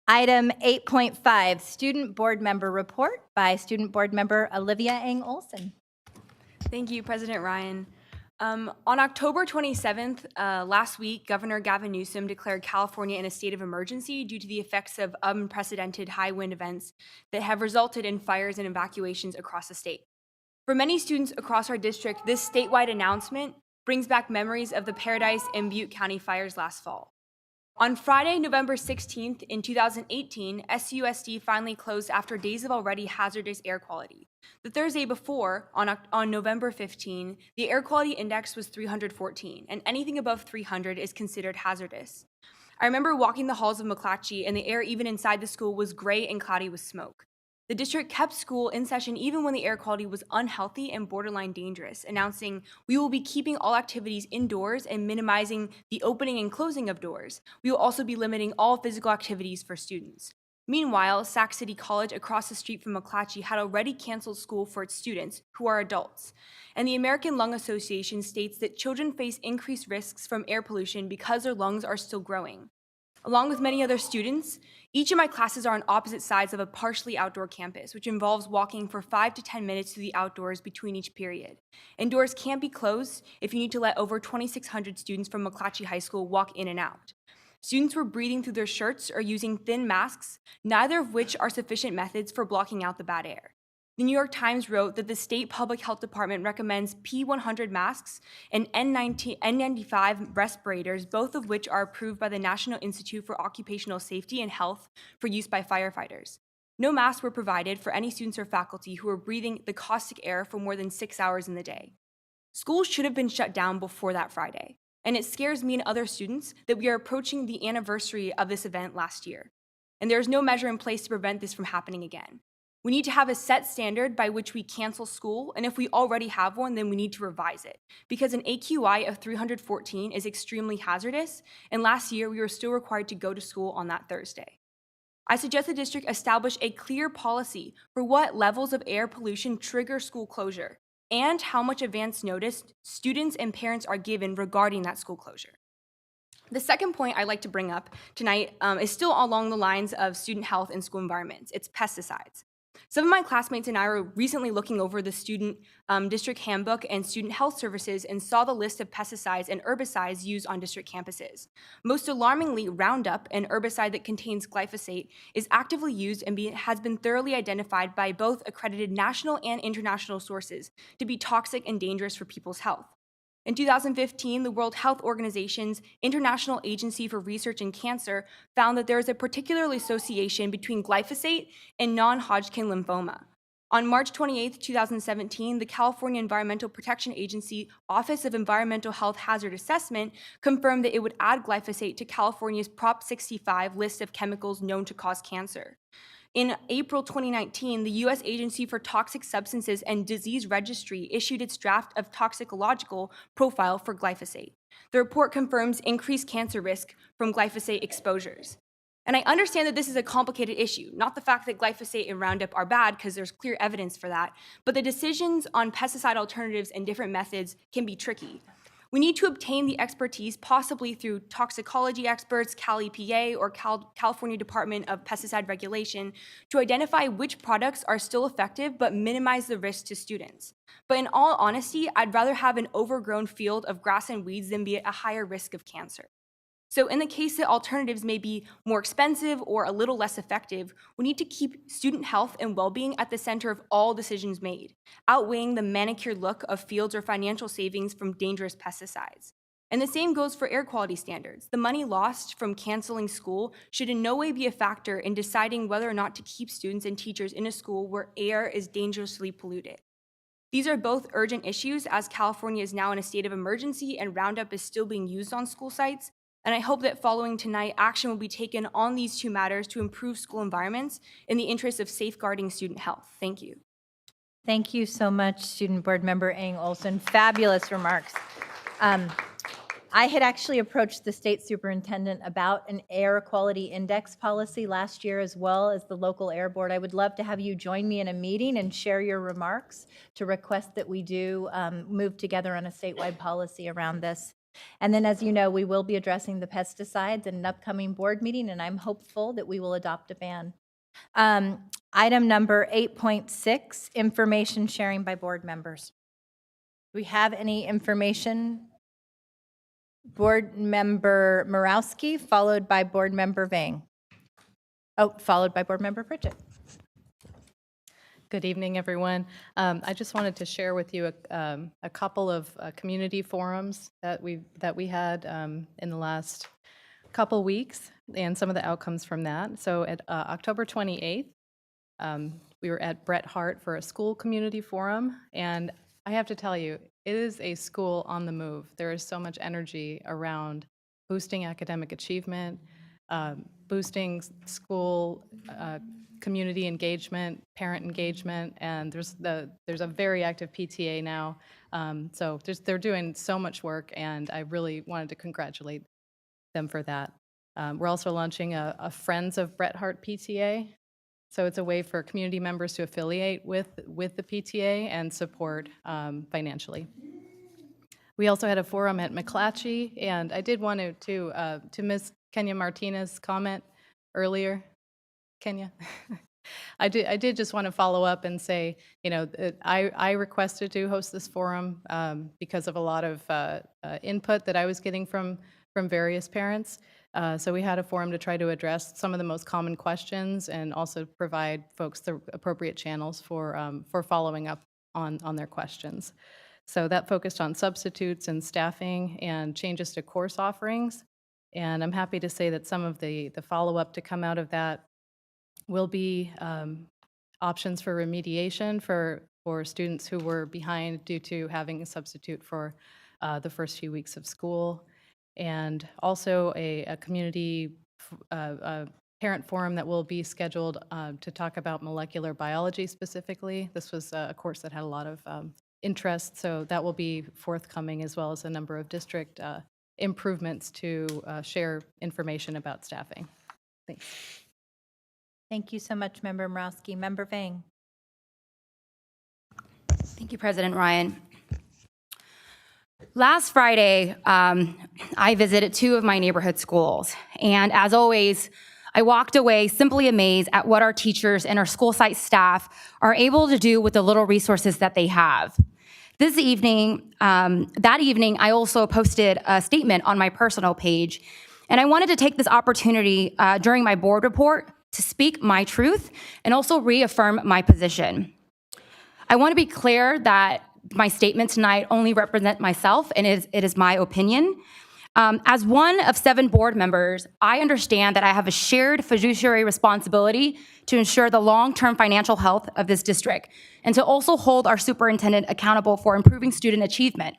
Item 8.5, Student Board Member Report by Student Board Member Olivia Ng Olson. Thank you, President Ryan. On October 27th, last week, Governor Gavin Newsom declared California in a state of emergency due to the effects of unprecedented high wind events that have resulted in fires and evacuations across the state. For many students across our district, this statewide announcement brings back memories of the Paradise and Butte County fires last fall. On Friday, November 16th in 2018, SUSD finally closed after days of already hazardous air quality. The Thursday before, on November 15, the air quality index was 314, and anything above 300 is considered hazardous. I remember walking the halls of McClatchy, and the air even inside the school was gray and cloudy with smoke. The district kept school in session even when the air quality was unhealthy and borderline dangerous, announcing, "We will be keeping all activities indoors and minimizing the opening and closing of doors. We will also be limiting all physical activities for students." Meanwhile, Sac City College across the street from McClatchy had already canceled school for its students, who are adults. And the American Lung Association states that children face increased risks from air pollution because their lungs are still growing. Along with many other students, each of my classes are on opposite sides of a partially outdoor campus, which involves walking for 5 to 10 minutes to the outdoors between each period. And doors can't be closed if you need to let over 2,600 students from McClatchy High School walk in and out. Students were breathing through their shirts or using thin masks, neither of which are sufficient methods for blocking out the bad air. The New York Times wrote that the state public health department recommends P100 masks and N95 respirators, both of which are approved by the National Institute for Occupational Safety and Health for use by firefighters. No masks were provided for any students or faculty who were breathing the caustic air for more than 6 hours in the day. Schools should have been shut down before that Friday, and it scares me and other students that we are approaching the anniversary of this event last year, and there is no measure in place to prevent this from happening again. We need to have a set standard by which we cancel school, and if we already have one, then we need to revise it, because an AQI of 314 is extremely hazardous, and last year we were still required to go to school on that Thursday. I suggest the district establish a clear policy for what levels of air pollution trigger school closure, and how much advance notice students and parents are given regarding that school closure. The second point I'd like to bring up tonight is still along the lines of student health and school environments. It's pesticides. Some of my classmates and I were recently looking over the student district handbook and student health services and saw the list of pesticides and herbicides used on district campuses. Most alarmingly, Roundup, an herbicide that contains glyphosate, is actively used and has been thoroughly identified by both accredited national and international sources to be toxic and dangerous for people's health. In 2015, the World Health Organization's International Agency for Research in Cancer found that there is a particular association between glyphosate and non-Hodgkin lymphoma. On March 28, 2017, the California Environmental Protection Agency Office of Environmental Health Hazard Assessment confirmed that it would add glyphosate to California's Prop 65 list of chemicals known to cause cancer. In April 2019, the U.S. Agency for Toxic Substances and Disease Registry issued its draft of toxicological profile for glyphosate. The report confirms increased cancer risk from glyphosate exposures. And I understand that this is a complicated issue, not the fact that glyphosate and Roundup are bad, because there's clear evidence for that, but the decisions on pesticide alternatives and different methods can be tricky. We need to obtain the expertise, possibly through toxicology experts, Cal EPA, or California Department of Pesticide Regulation, to identify which products are still effective but minimize the risk to students. But in all honesty, I'd rather have an overgrown field of grass and weeds than be at a higher risk of cancer. So in the case that alternatives may be more expensive or a little less effective, we need to keep student health and well-being at the center of all decisions made, outweighing the manicured look of fields or financial savings from dangerous pesticides. And the same goes for air quality standards. The money lost from canceling school should in no way be a factor in deciding whether or not to keep students and teachers in a school where air is dangerously polluted. These are both urgent issues as California is now in a state of emergency and Roundup is still being used on school sites. And I hope that following tonight, action will be taken on these two matters to improve school environments in the interest of safeguarding student health. Thank you. Thank you so much, Student Board Member Ang Olson. Fabulous remarks. I had actually approached the state superintendent about an air quality index policy last year as well as the local air board. I would love to have you join me in a meeting and share your remarks to request that we do move together on a statewide policy around this. And then, as you know, we will be addressing the pesticides in an upcoming board meeting, and I'm hopeful that we will adopt a ban. Item number 8.6, information sharing by board members. Do we have any information? Board Member Morawski, followed by Board Member Vang. Oh, followed by Board Member Pritchett. Good evening, everyone. I just wanted to share with you a couple of community forums that we had in the last couple weeks and some of the outcomes from that. So at October 28th, we were at Bret Harte for a school community forum, and I have to tell you, it is a school on the move. There is so much energy around boosting academic achievement, boosting school community engagement, parent engagement, and there's a very active PTA now. So they're doing so much work, and I really wanted to congratulate them for that. We're also launching a Friends of Bret Harte PTA. So it's a way for community members to affiliate with the PTA and support financially. We also had a forum at McClatchy, and I did want to Ms. Kenya Martinez's comment earlier. Kenya? I did just want to follow up and say, you know, I requested to host this forum because of a lot of input that I was getting from various parents. So we had a forum to try to address some of the most common questions and also provide folks the appropriate channels for following up on their questions. So that focused on substitutes and staffing and changes to course offerings. And I'm happy to say that some of the follow-up to come out of that will be options for remediation for students who were behind due to having a substitute for the first few weeks of school. And also a community parent forum that will be scheduled to talk about molecular biology specifically. This was a course that had a lot of interest, so that will be forthcoming, as well as a number of district improvements to share information about staffing. Thanks. Thank you so much, Member Morawski. Member Vang. Thank you, President Ryan. Last Friday, I visited two of my neighborhood schools, and as always, I walked away simply amazed at what our teachers and our school site staff are able to do with the little resources that they have. This evening, that evening, I also posted a statement on my personal page, and I wanted to take this opportunity during my board report to speak my truth and also reaffirm my position. I want to be clear that my statement tonight only represents myself, and it is my opinion. As one of 7 board members, I understand that I have a shared fiduciary responsibility to ensure the long-term financial health of this district and to also hold our superintendent accountable for improving student achievement.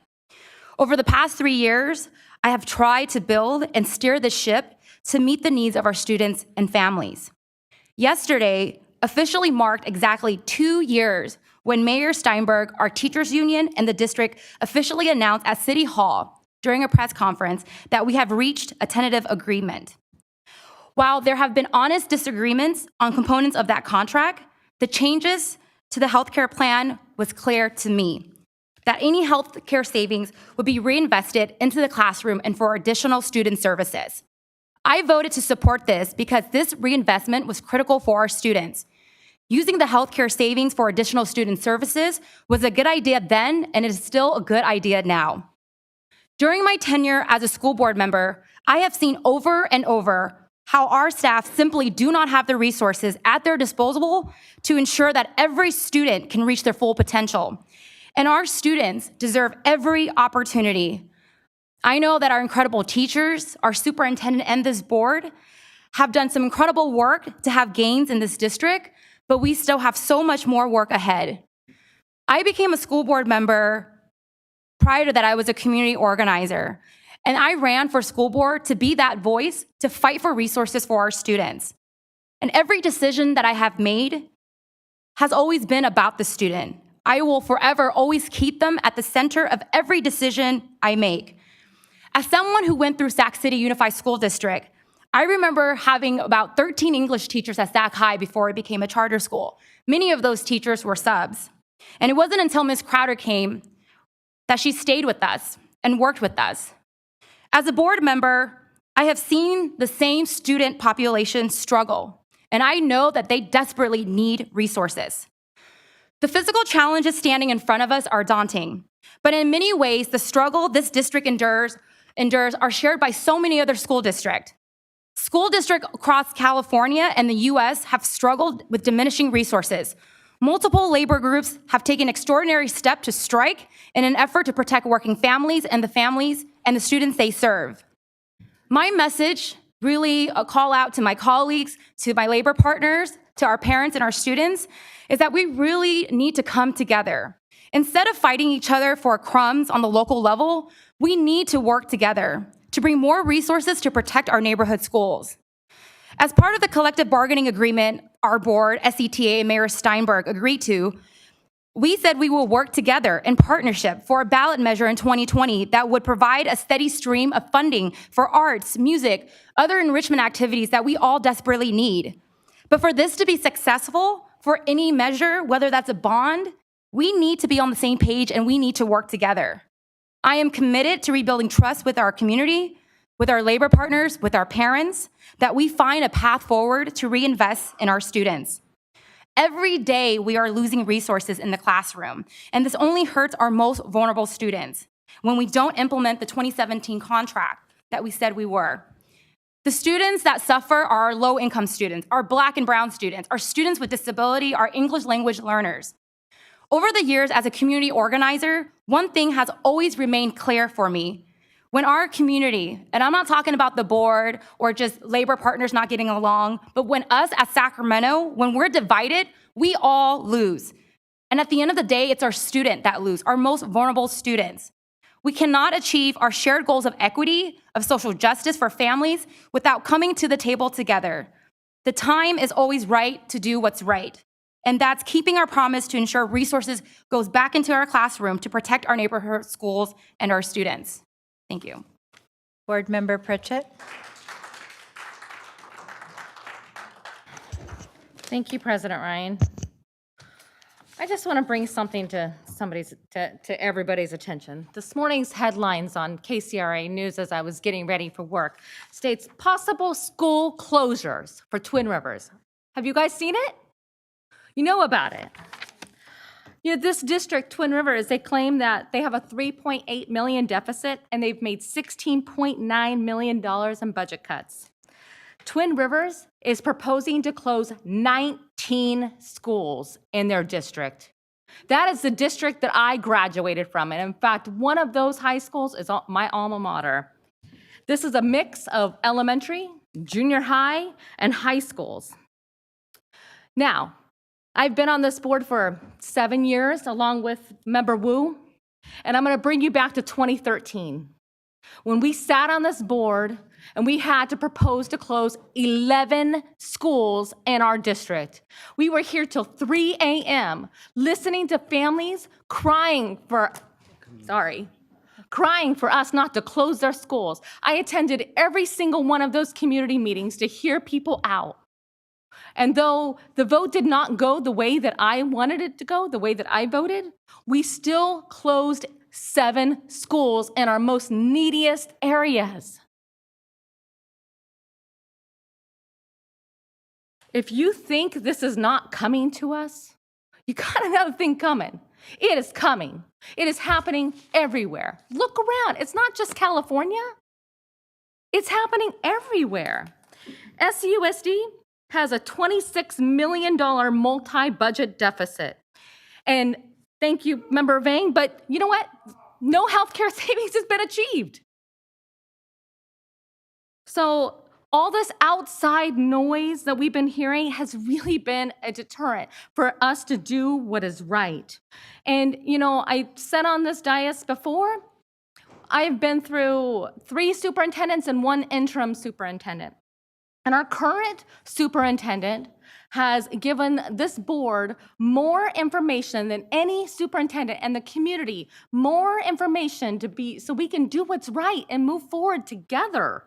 Over the past 3 years, I have tried to build and steer the ship to meet the needs of our students and families. Yesterday officially marked exactly 2 years when Mayor Steinberg, our teachers union, and the district officially announced at City Hall during a press conference that we have reached a tentative agreement. While there have been honest disagreements on components of that contract, the changes to the healthcare plan was clear to me that any healthcare savings would be reinvested into the classroom and for additional student services. I voted to support this because this reinvestment was critical for our students. Using the healthcare savings for additional student services was a good idea then, and it is still a good idea now. During my tenure as a school board member, I have seen over and over how our staff simply do not have the resources at their disposal to ensure that every student can reach their full potential. And our students deserve every opportunity. I know that our incredible teachers, our superintendent, and this board have done some incredible work to have gains in this district, but we still have so much more work ahead. I became a school board member. Prior to that, I was a community organizer, and I ran for school board to be that voice to fight for resources for our students. And every decision that I have made has always been about the student. I will forever always keep them at the center of every decision I make. As someone who went through Sac City Unified School District, I remember having about 13 English teachers at Sac High before it became a charter school. Many of those teachers were subs. And it wasn't until Ms. Crowder came that she stayed with us and worked with us. As a board member, I have seen the same student population struggle, and I know that they desperately need resources. The physical challenges standing in front of us are daunting, but in many ways, the struggle this district endures are shared by so many other school districts. School districts across California and the US have struggled with diminishing resources. Multiple labor groups have taken extraordinary steps to strike in an effort to protect working families and the students they serve. My message, really a call out to my colleagues, to my labor partners, to our parents and our students, is that we really need to come together. Instead of fighting each other for crumbs on the local level, we need to work together to bring more resources to protect our neighborhood schools. As part of the collective bargaining agreement our board, SETA, and Mayor Steinberg agreed to, we said we will work together in partnership for a ballot measure in 2020 that would provide a steady stream of funding for arts, music, other enrichment activities that we all desperately need. But for this to be successful, for any measure, whether that's a bond, we need to be on the same page and we need to work together. I am committed to rebuilding trust with our community, with our labor partners, with our parents, that we find a path forward to reinvest in our students. Every day, we are losing resources in the classroom, and this only hurts our most vulnerable students when we don't implement the 2017 contract that we said we were. The students that suffer are our low-income students, our Black and brown students, our students with disability, our English language learners. Over the years as a community organizer, one thing has always remained clear for me. When our community, and I'm not talking about the board or just labor partners not getting along, but when us at Sacramento, when we're divided, we all lose. And at the end of the day, it's our student that lose, our most vulnerable students. We cannot achieve our shared goals of equity, of social justice for families without coming to the table together. The time is always right to do what's right. And that's keeping our promise to ensure resources goes back into our classroom to protect our neighborhood schools and our students. Thank you. Board Member Pritchett. Thank you, President Ryan. I just want to bring something to everybody's attention. This morning's headlines on KCRA News as I was getting ready for work states possible school closures for Twin Rivers. Have you guys seen it? You know about it. You know, this district, Twin Rivers, they claim that they have a $3.8 million deficit and they've made $16.9 million in budget cuts. Twin Rivers is proposing to close 19 schools in their district. That is the district that I graduated from. And in fact, one of those high schools is my alma mater. This is a mix of elementary, junior high, and high schools. Now, I've been on this board for 7 years, along with Member Wu, and I'm going to bring you back to 2013, when we sat on this board and we had to propose to close 11 schools in our district. We were here till 3 a.m. listening to families crying for us not to close their schools. I attended every single one of those community meetings to hear people out. And though the vote did not go the way that I wanted it to go, the way that I voted, we still closed 7 schools in our most neediest areas. If you think this is not coming to us, you got another thing coming. It is coming. It is happening everywhere. Look around. It's not just California. It's happening everywhere. SUSD has a $26 million multi-budget deficit. And thank you, Member Vang, but you know what? No healthcare savings has been achieved. So all this outside noise that we've been hearing has really been a deterrent for us to do what is right. And, you know, I said on this dais before, I've been through 3 superintendents and 1 interim superintendent. And our current superintendent has given this board more information than any superintendent and the community, more information so we can do what's right and move forward together.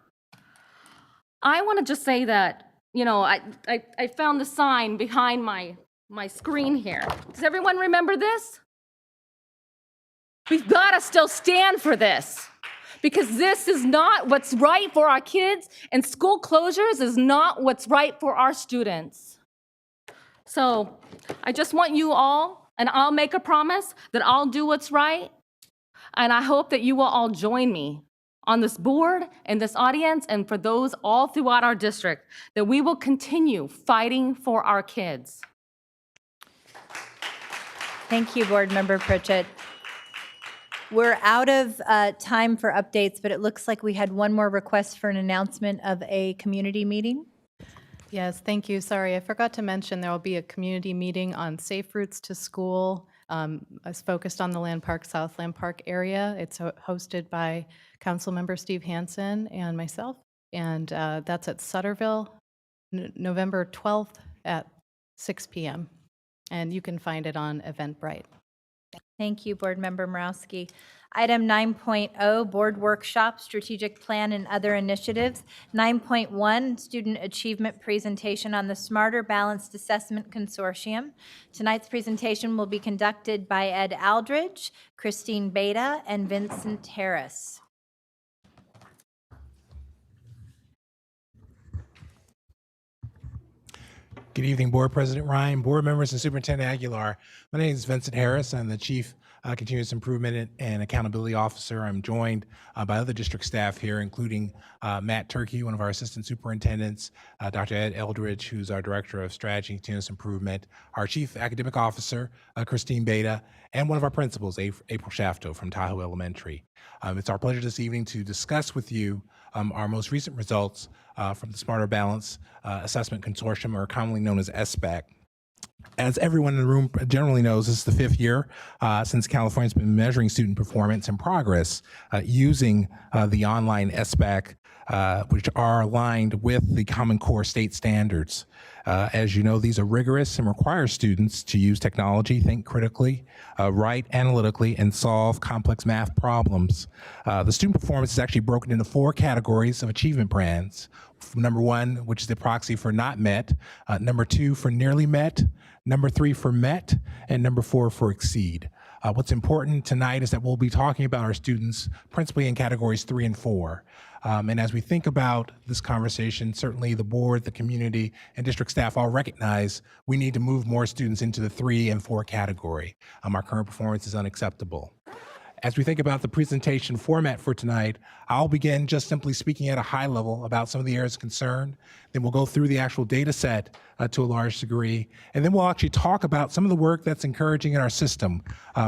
I want to just say that, you know, I found the sign behind my screen here. Does everyone remember this? We've got to still stand for this, because this is not what's right for our kids, and school closures is not what's right for our students. So I just want you all, and I'll make a promise that I'll do what's right, and I hope that you will all join me on this board and this audience, and for those all throughout our district, that we will continue fighting for our kids. Thank you, Board Member Pritchett. We're out of time for updates, but it looks like we had one more request for an announcement of a community meeting. Yes, thank you. Sorry, I forgot to mention there will be a community meeting on safe routes to school. It's focused on the Land Park, South Land Park area. It's hosted by Councilmember Steve Hansen and myself, and that's at Sutterville, November 12th at 6 p.m. And you can find it on Eventbrite. Thank you, Board Member Morowski. Item 9.0, Board Workshop, Strategic Plan and Other Initiatives. 9.1, Student Achievement Presentation on the Smarter Balanced Assessment Consortium. Tonight's presentation will be conducted by Ed Aldridge, Christine Beta, and Vincent Harris. Good evening, Board President Ryan, board members, and Superintendent Aguilar. My name is Vincent Harris. I'm the Chief Continuous Improvement and Accountability Officer. I'm joined by other district staff here, including Matt Turkey, one of our assistant superintendents, Dr. Ed Eldridge, who's our Director of Strategy and Continuous Improvement, our Chief Academic Officer, Christine Beta, and one of our principals, April Shafto from Tahoe Elementary. It's our pleasure this evening to discuss with you our most recent results from the Smarter Balance Assessment Consortium, or commonly known as SBAC. As everyone in the room generally knows, this is the 5th year since California's been measuring student performance and progress using the online SBAC, which are aligned with the Common Core state standards. As you know, these are rigorous and require students to use technology, think critically, write analytically, and solve complex math problems. The student performance is actually broken into 4 categories of achievement brands. Number 1, which is the proxy for not met, number 2 for nearly met, number 3 for met, and number 4 for exceed. What's important tonight is that we'll be talking about our students principally in categories 3 and 4. And as we think about this conversation, certainly the board, the community, and district staff all recognize we need to move more students into the 3 and 4 category. Our current performance is unacceptable. As we think about the presentation format for tonight, I'll begin just simply speaking at a high level about some of the areas of concern. Then we'll go through the actual data set to a large degree. And then we'll actually talk about some of the work that's encouraging in our system.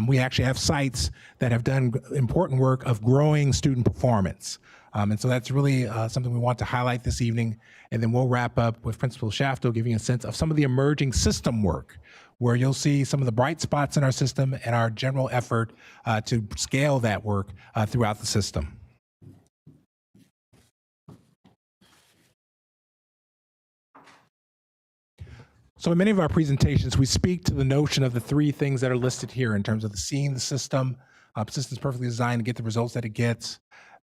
We actually have sites that have done important work of growing student performance. And so that's really something we want to highlight this evening. And then we'll wrap up with Principal Shafto giving a sense of some of the emerging system work, where you'll see some of the bright spots in our system and our general effort to scale that work throughout the system. So in many of our presentations, we speak to the notion of the 3 things that are listed here in terms of seeing the system. System's perfectly designed to get the results that it gets.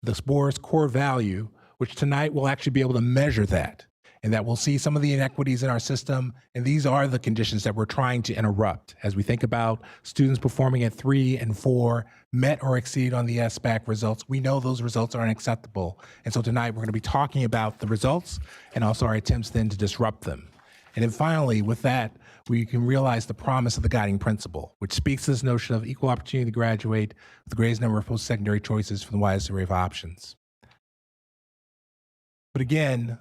The board's core value, which tonight we'll actually be able to measure that, and that we'll see some of the inequities in our system, and these are the conditions that we're trying to interrupt as we think about students performing at 3 and 4, met or exceed on the SBAC results. We know those results are unacceptable, and so tonight we're going to be talking about the results and also our attempts then to disrupt them. And then finally, with that, we can realize the promise of the guiding principle, which speaks to this notion of equal opportunity to graduate with the greatest number of post-secondary choices from the widest array of options. But again,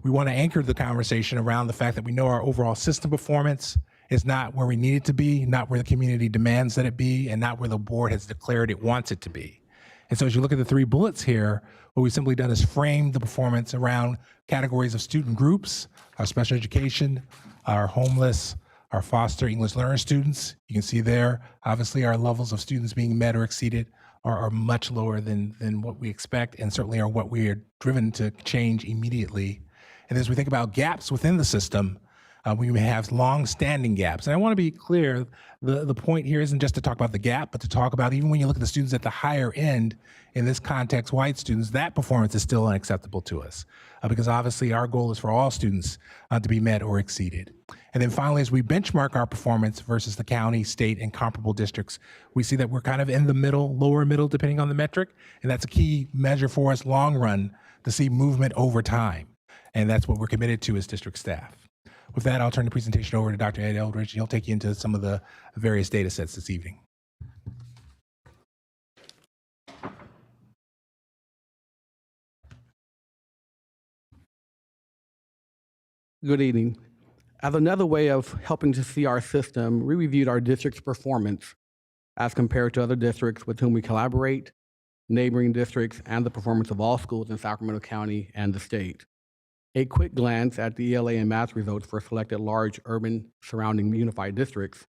we want to anchor the conversation around the fact that we know our overall system performance is not where we need it to be, not where the community demands that it be, and not where the board has declared it wants it to be. And so as you look at the 3 bullets here, what we've simply done is frame the performance around categories of student groups, our special education, our homeless, our foster English learner students. You can see there, obviously our levels of students being met or exceeded are much lower than what we expect, and certainly are what we are driven to change immediately. And as we think about gaps within the system, we may have long-standing gaps. And I want to be clear, the point here isn't just to talk about the gap, but to talk about even when you look at the students at the higher end, in this context, white students, that performance is still unacceptable to us. Because obviously our goal is for all students to be met or exceeded. And then finally, as we benchmark our performance versus the county, state, and comparable districts, we see that we're kind of in the middle, lower middle, depending on the metric. And that's a key measure for us long run to see movement over time. And that's what we're committed to as district staff. With that, I'll turn the presentation over to Dr. Ed Eldridge, and he'll take you into some of the various data sets this evening. Good evening. As another way of helping to see our system, we reviewed our district's performance as compared to other districts with whom we collaborate, neighboring districts, and the performance of all schools in Sacramento County and the state. A quick glance at the ELA and math results for selected large urban surrounding unified districts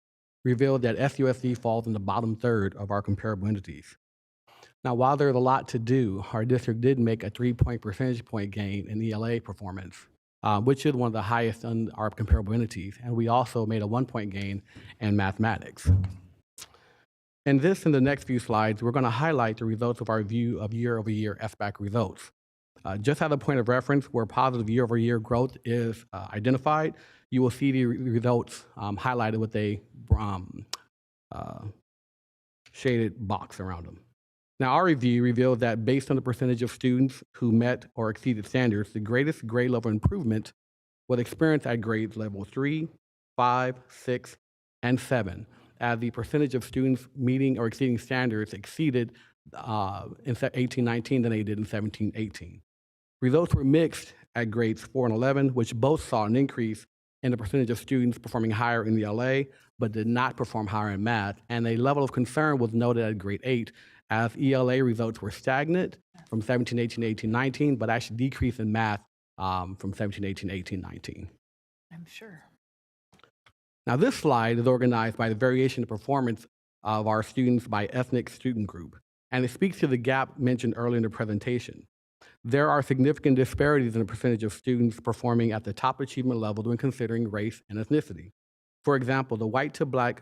revealed that SUSD falls in the bottom third of our comparable entities. Now, while there's a lot to do, our district did make a 3 percentage point gain in ELA performance, which is one of the highest in our comparable entities, and we also made a 1 point gain in mathematics. In this and the next few slides, we're going to highlight the results of our view of year-over-year SBAC results. Just as a point of reference, where positive year-over-year growth is identified, you will see the results highlighted with a shaded box around them. Now, our review revealed that based on the percentage of students who met or exceeded standards, the greatest grade level improvement was experienced at grades level 3, 5, 6, and 7, as the percentage of students meeting or exceeding standards exceeded in 18-19 than they did in 17-18. Results were mixed at grades 4 and 11, which both saw an increase in the percentage of students performing higher in the LA, but did not perform higher in math. And a level of concern was noted at grade 8, as ELA results were stagnant from 17-18 to 18-19, but actually decreased in math from 17-18 to 18-19. I'm sure. Now, this slide is organized by the variation in performance of our students by ethnic student group, and it speaks to the gap mentioned earlier in the presentation. There are significant disparities in the percentage of students performing at the top achievement level when considering race and ethnicity. For example, the white to black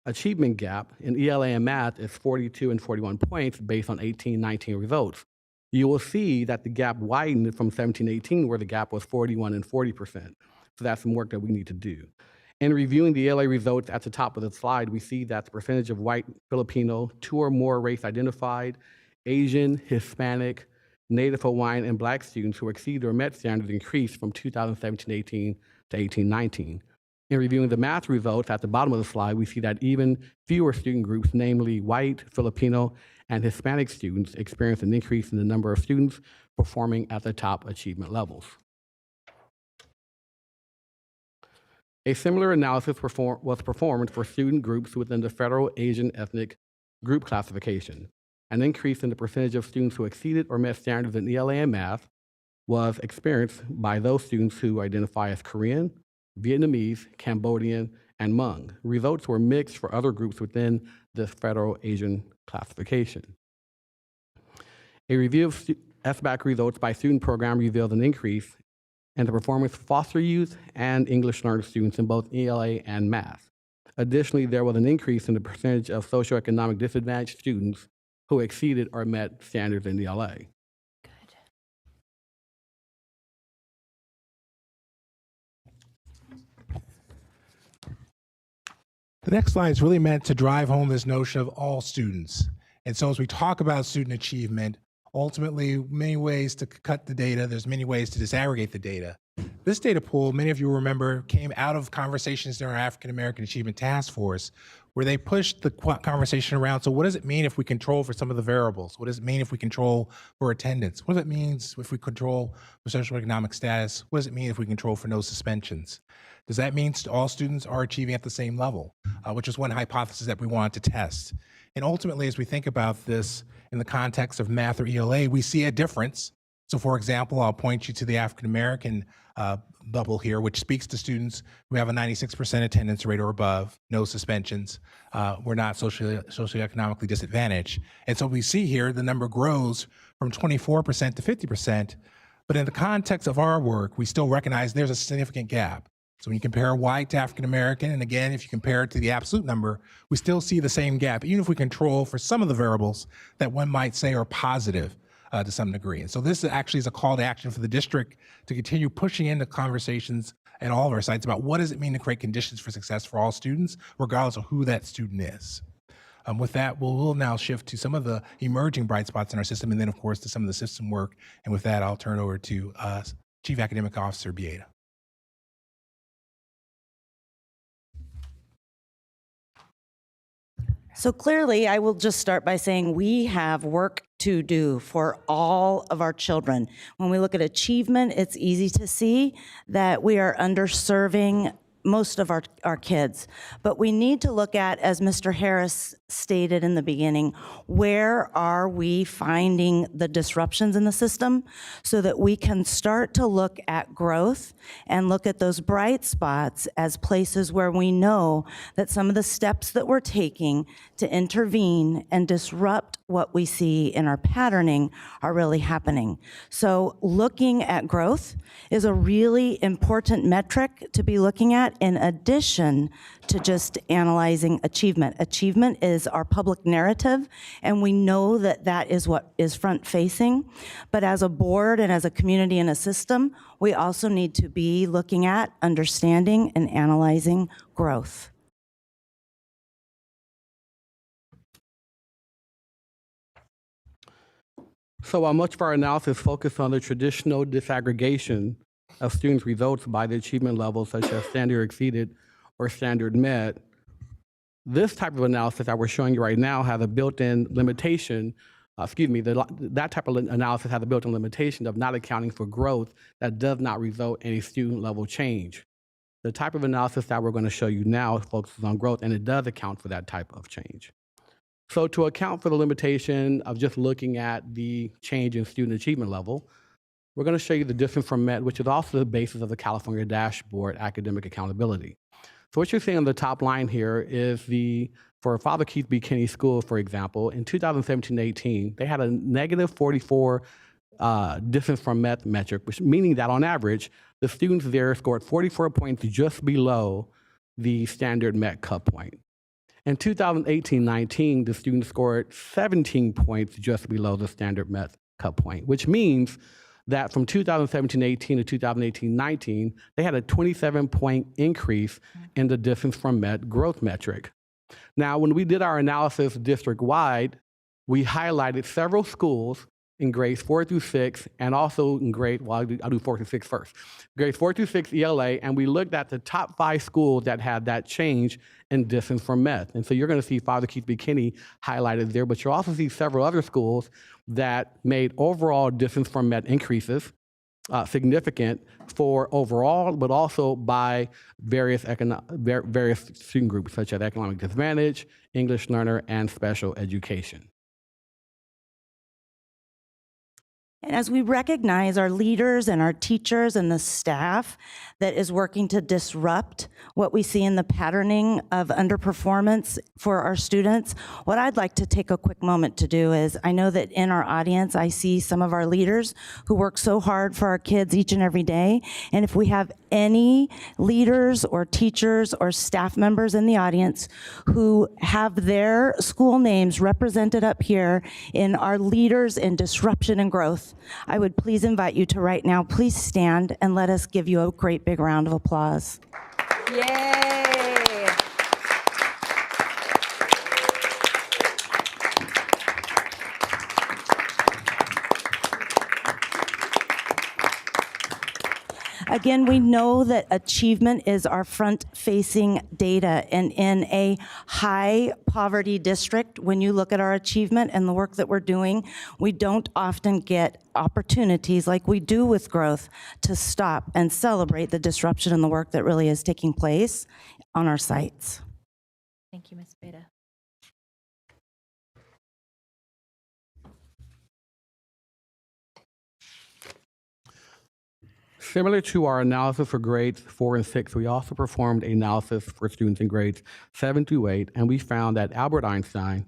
achievement gap in ELA and math is 42 and 41 points based on 18-19 results. You will see that the gap widened from 17-18, where the gap was 41 and 40%. So that's some work that we need to do. In reviewing the ELA results at the top of the slide, we see that the percentage of white, Filipino, 2 or more race identified, Asian, Hispanic, Native Hawaiian, and Black students who exceeded or met standards increased from 2017-18 to 18-19. In reviewing the math results at the bottom of the slide, we see that even fewer student groups, namely white, Filipino, and Hispanic students, experienced an increase in the number of students performing at the top achievement levels. A similar analysis was performed for student groups within the Federal Asian Ethnic Group Classification. An increase in the percentage of students who exceeded or met standards in ELA and math was experienced by those students who identify as Korean, Vietnamese, Cambodian, and Hmong. Results were mixed for other groups within the Federal Asian Classification. A review of SBAC results by student program revealed an increase in the performance of foster youth and English learner students in both ELA and math. Additionally, there was an increase in the percentage of socioeconomic disadvantaged students who exceeded or met standards in ELA. Good. The next slide is really meant to drive home this notion of all students. And so as we talk about student achievement, ultimately, many ways to cut the data, there's many ways to disaggregate the data. This data pool, many of you remember, came out of conversations during our African American Achievement Task Force, where they pushed the conversation around. So what does it mean if we control for some of the variables? What does it mean if we control for attendance? What does it mean if we control for socioeconomic status? What does it mean if we control for no suspensions? Does that mean all students are achieving at the same level, which is one hypothesis that we wanted to test. And ultimately, as we think about this in the context of math or ELA, we see a difference. So for example, I'll point you to the African American bubble here, which speaks to students who have a 96% attendance rate or above, no suspensions. We're not socioeconomically disadvantaged. And so we see here the number grows from 24% to 50%. But in the context of our work, we still recognize there's a significant gap. So when you compare white to African American, and again, if you compare it to the absolute number, we still see the same gap, even if we control for some of the variables that one might say are positive to some degree. And so this actually is a call to action for the district to continue pushing into conversations at all of our sites about what does it mean to create conditions for success for all students, regardless of who that student is. With that, we'll now shift to some of the emerging bright spots in our system, and then of course to some of the system work. And with that, I'll turn over to Chief Academic Officer Bieda. So clearly, I will just start by saying we have work to do for all of our children. When we look at achievement, it's easy to see that we are underserving most of our kids. But we need to look at, as Mr. Harris stated in the beginning, where are we finding the disruptions in the system so that we can start to look at growth and look at those bright spots as places where we know that some of the steps that we're taking to intervene and disrupt what we see in our patterning are really happening. So looking at growth is a really important metric to be looking at in addition to just analyzing achievement. Achievement is our public narrative, and we know that that is what is front-facing. But as a board and as a community and a system, we also need to be looking at, understanding, and analyzing growth. So while much of our analysis focused on the traditional disaggregation of students' results by the achievement levels such as standard exceeded or standard met, this type of analysis that we're showing you right now has a built-in limitation, that type of analysis has a built-in limitation of not accounting for growth that does not result in a student level change. The type of analysis that we're going to show you now focuses on growth, and it does account for that type of change. So to account for the limitation of just looking at the change in student achievement level, we're going to show you the difference from MET, which is also the basis of the California Dashboard Academic Accountability. So what you're seeing on the top line here is for Father Keith B. Kinney School, for example, in 2017-18, they had a negative 44 difference from MET metric, which meaning that on average, the students there scored 44 points just below the standard MET cut point. In 2018-19, the students scored 17 points just below the standard MET cut point, which means that from 2017-18 to 2018-19, they had a 27-point increase in the difference from MET growth metric. Now, when we did our analysis district-wide, we highlighted several schools in grades 4 through 6, and also in I'll do 4 through 6 first. Grades 4 through 6 ELA, and we looked at the top 5 schools that had that change in distance from MET. And so you're going to see Father Keith B. Kinney highlighted there, but you'll also see several other schools that made overall distance from MET increases significant for overall, but also by various student groups, such as economic disadvantage, English learner, and special education. And as we recognize our leaders and our teachers and the staff that is working to disrupt what we see in the patterning of underperformance for our students, what I'd like to take a quick moment to do is, I know that in our audience, I see some of our leaders who work so hard for our kids each and every day. And if we have any leaders or teachers or staff members in the audience who have their school names represented up here in our leaders in disruption and growth, I would please invite you to right now, please stand and let us give you a great big round of applause. Yay! Again, we know that achievement is our front-facing data, and in a high poverty district, when you look at our achievement and the work that we're doing, we don't often get opportunities like we do with growth to stop and celebrate the disruption in the work that really is taking place on our sites. Thank you, Ms. Beta. Similar to our analysis for grades 4 and 6, we also performed an analysis for students in grades 7 through 8, and we found that Albert Einstein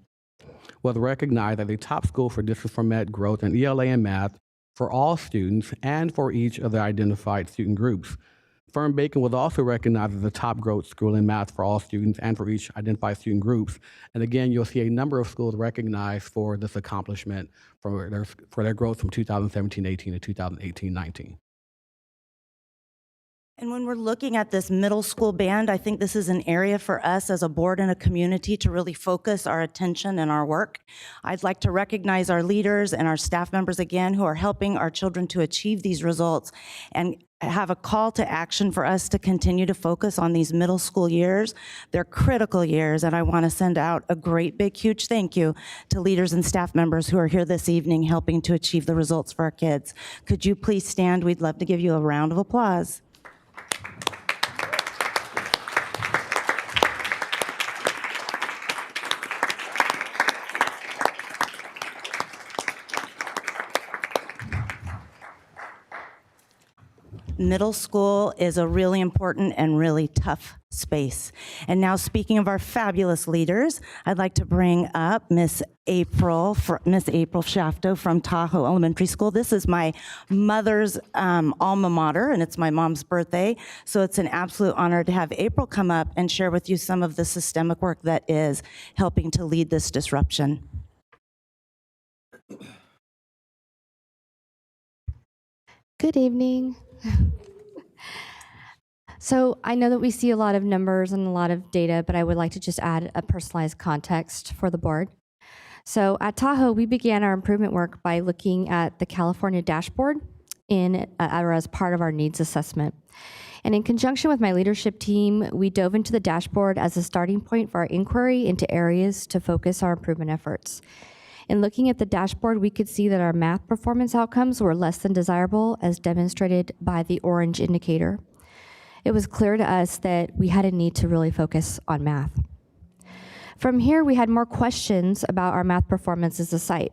was recognized as a top school for distance-from-med growth in ELA and math for all students and for each of the identified student groups. Fern-Bacon was also recognized as the top growth school in math for all students and for each identified student groups. And again, you'll see a number of schools recognized for this accomplishment for their growth from 2017-18 to 2018-19. And when we're looking at this middle school band, I think this is an area for us as a board and a community to really focus our attention and our work. I'd like to recognize our leaders and our staff members again who are helping our children to achieve these results, and have a call to action for us to continue to focus on these middle school years. They're critical years, and I want to send out a great big huge thank you to leaders and staff members who are here this evening helping to achieve the results for our kids. Could you please stand? We'd love to give you a round of applause. Middle school is a really important and really tough space. And now, speaking of our fabulous leaders, I'd like to bring up Miss April Shafto from Tahoe Elementary School. This is my mother's alma mater, and it's my mom's birthday. So it's an absolute honor to have April come up and share with you some of the systemic work that is helping to lead this disruption. Good evening. So I know that we see a lot of numbers and a lot of data, but I would like to just add a personalized context for the board. So at Tahoe, we began our improvement work by looking at the California dashboard as part of our needs assessment. And in conjunction with my leadership team, we dove into the dashboard as a starting point for our inquiry into areas to focus our improvement efforts. In looking at the dashboard, we could see that our math performance outcomes were less than desirable, as demonstrated by the orange indicator. It was clear to us that we had a need to really focus on math. From here, we had more questions about our math performance as a site.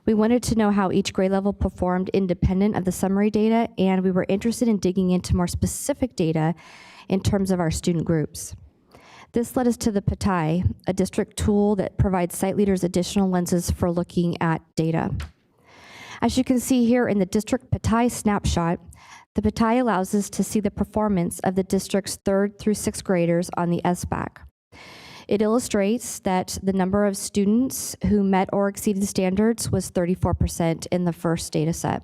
We wanted to know how each grade level performed independent of the summary data, and we were interested in digging into more specific data in terms of our student groups. This led us to the PATI, a district tool that provides site leaders additional lenses for looking at data. As you can see here in the district PATI snapshot, the PATI allows us to see the performance of the district's 3rd through 6th graders on the SBAC. It illustrates that the number of students who met or exceeded standards was 34% in the first data set.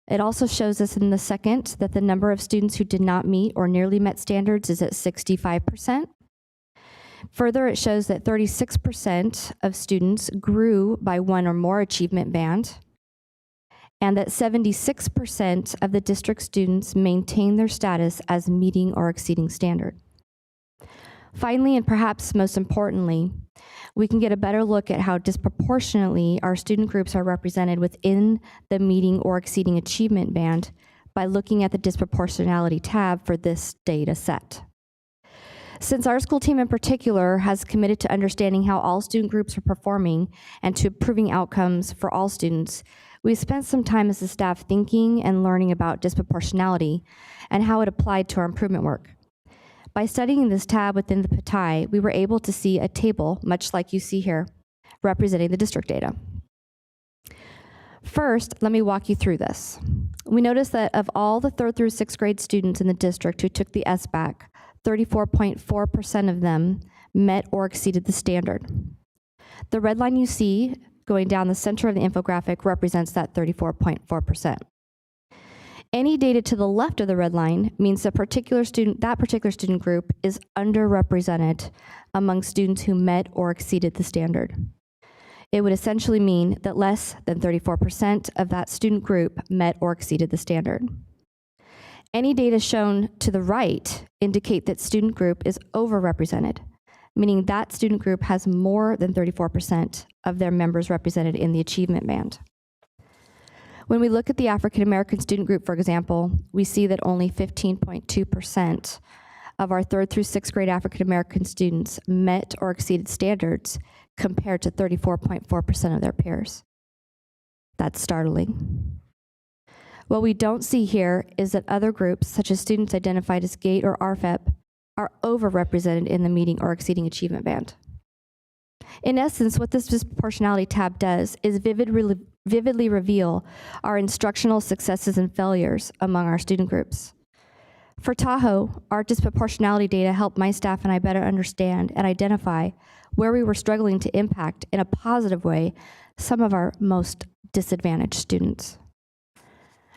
It also shows us in the second that the number of students who did not meet or nearly met standards is at 65%. Further, it shows that 36% of students grew by 1 or more achievement band, and that 76% of the district students maintain their status as meeting or exceeding standard. Finally, and perhaps most importantly, we can get a better look at how disproportionately our student groups are represented within the meeting or exceeding achievement band by looking at the disproportionality tab for this data set. Since our school team in particular has committed to understanding how all student groups are performing and to improving outcomes for all students, we spent some time as a staff thinking and learning about disproportionality and how it applied to our improvement work. By studying this tab within the PATI, we were able to see a table, much like you see here, representing the district data. First, let me walk you through this. We noticed that of all the 3rd through 6th grade students in the district who took the SBAC, 34.4% of them met or exceeded the standard. The red line you see going down the center of the infographic represents that 34.4%. Any data to the left of the red line means that particular student group is underrepresented among students who met or exceeded the standard. It would essentially mean that less than 34% of that student group met or exceeded the standard. Any data shown to the right indicate that student group is overrepresented, meaning that student group has more than 34% of their members represented in the achievement band. When we look at the African American student group, for example, we see that only 15.2% of our 3rd through 6th grade African American students met or exceeded standards compared to 34.4% of their peers. That's startling. What we don't see here is that other groups, such as students identified as GATE or RFEP, are overrepresented in the meeting or exceeding achievement band. In essence, what this disproportionality tab does is vividly reveal our instructional successes and failures among our student groups. For Tahoe, our disproportionality data helped my staff and I better understand and identify where we were struggling to impact in a positive way some of our most disadvantaged students.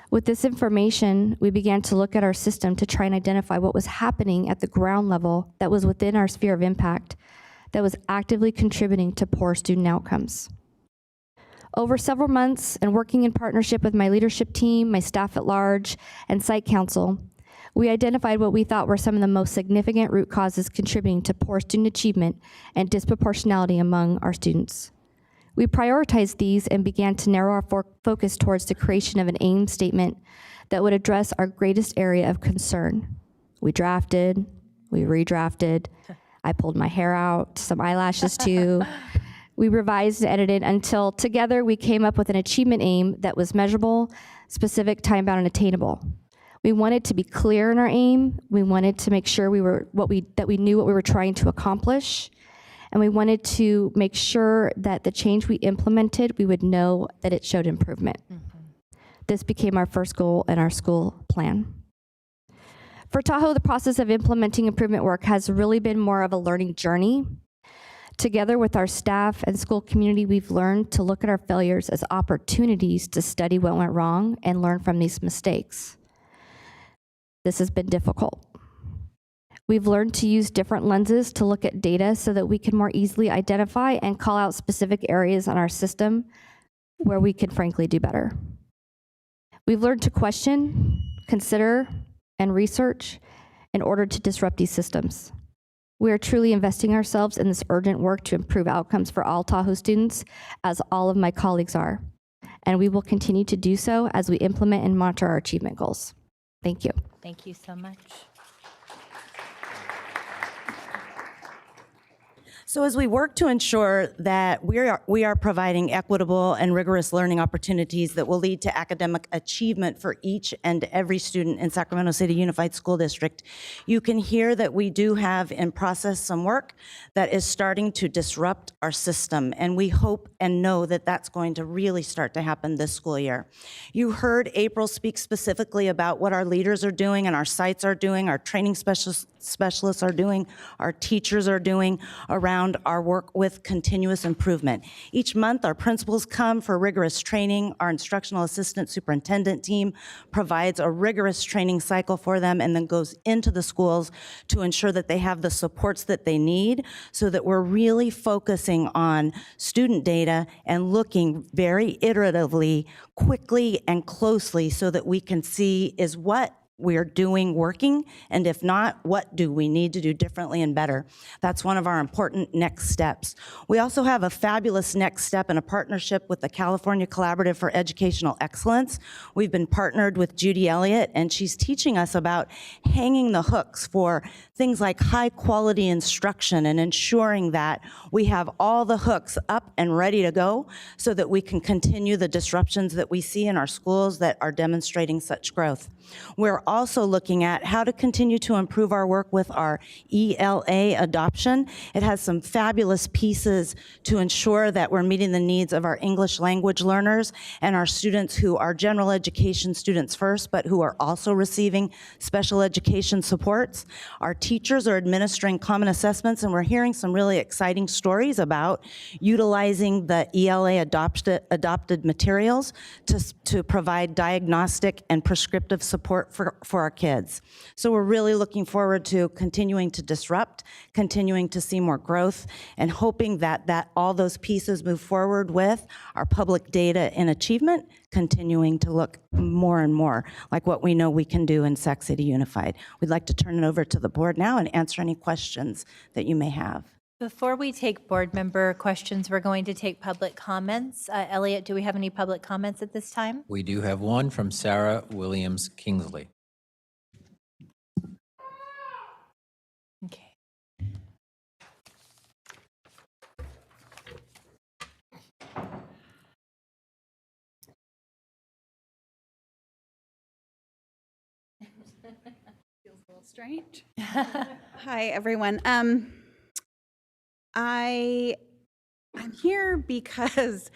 With this information, we began to look at our system to try and identify what was happening at the ground level that was within our sphere of impact that was actively contributing to poor student outcomes. Over several months and working in partnership with my leadership team, my staff at large, and site council, we identified what we thought were some of the most significant root causes contributing to poor student achievement and disproportionality among our students. We prioritized these and began to narrow our focus towards the creation of an aim statement that would address our greatest area of concern. We drafted, we redrafted, I pulled my hair out, some eyelashes too. We revised and edited until together we came up with an achievement aim that was measurable, specific, time-bound, and attainable. We wanted to be clear in our aim. We wanted to make sure that we knew what we were trying to accomplish. And we wanted to make sure that the change we implemented, we would know that it showed improvement. This became our first goal in our school plan. For Tahoe, the process of implementing improvement work has really been more of a learning journey. Together with our staff and school community, we've learned to look at our failures as opportunities to study what went wrong and learn from these mistakes. This has been difficult. We've learned to use different lenses to look at data so that we can more easily identify and call out specific areas on our system where we can frankly do better. We've learned to question, consider, and research in order to disrupt these systems. We are truly investing ourselves in this urgent work to improve outcomes for all Tahoe students, as all of my colleagues are. And we will continue to do so as we implement and monitor our achievement goals. Thank you. Thank you so much. So as we work to ensure that we are providing equitable and rigorous learning opportunities that will lead to academic achievement for each and every student in Sacramento City Unified School District, you can hear that we do have in process some work that is starting to disrupt our system, and we hope and know that that's going to really start to happen this school year. You heard April speak specifically about what our leaders are doing and our sites are doing, our training specialists are doing, our teachers are doing around our work with continuous improvement. Each month, our principals come for rigorous training. Our instructional assistant superintendent team provides a rigorous training cycle for them and then goes into the schools to ensure that they have the supports that they need so that we're really focusing on student data and looking very iteratively, quickly, and closely so that we can see is what we're doing working, and if not, what do we need to do differently and better? That's one of our important next steps. We also have a fabulous next step in a partnership with the California Collaborative for Educational Excellence. We've been partnered with Judy Elliott, and she's teaching us about hanging the hooks for things like high quality instruction and ensuring that we have all the hooks up and ready to go so that we can continue the disruptions that we see in our schools that are demonstrating such growth. We're also looking at how to continue to improve our work with our ELA adoption. It has some fabulous pieces to ensure that we're meeting the needs of our English language learners and our students who are general education students first, but who are also receiving special education supports. Our teachers are administering common assessments, and we're hearing some really exciting stories about utilizing the ELA adopted materials to provide diagnostic and prescriptive support for for our kids. So we're really looking forward to continuing to disrupt, continuing to see more growth, and hoping that all those pieces move forward with our public data and achievement continuing to look more and more like what we know we can do in Sac City Unified. We'd like to turn it over to the board now and answer any questions that you may have. Before we take board member questions, we're going to take public comments. Elliot, do we have any public comments at this time? We do have one from Sarah Williams Kingsley. Okay. Feels a little strange. Hi, everyone. I'm here because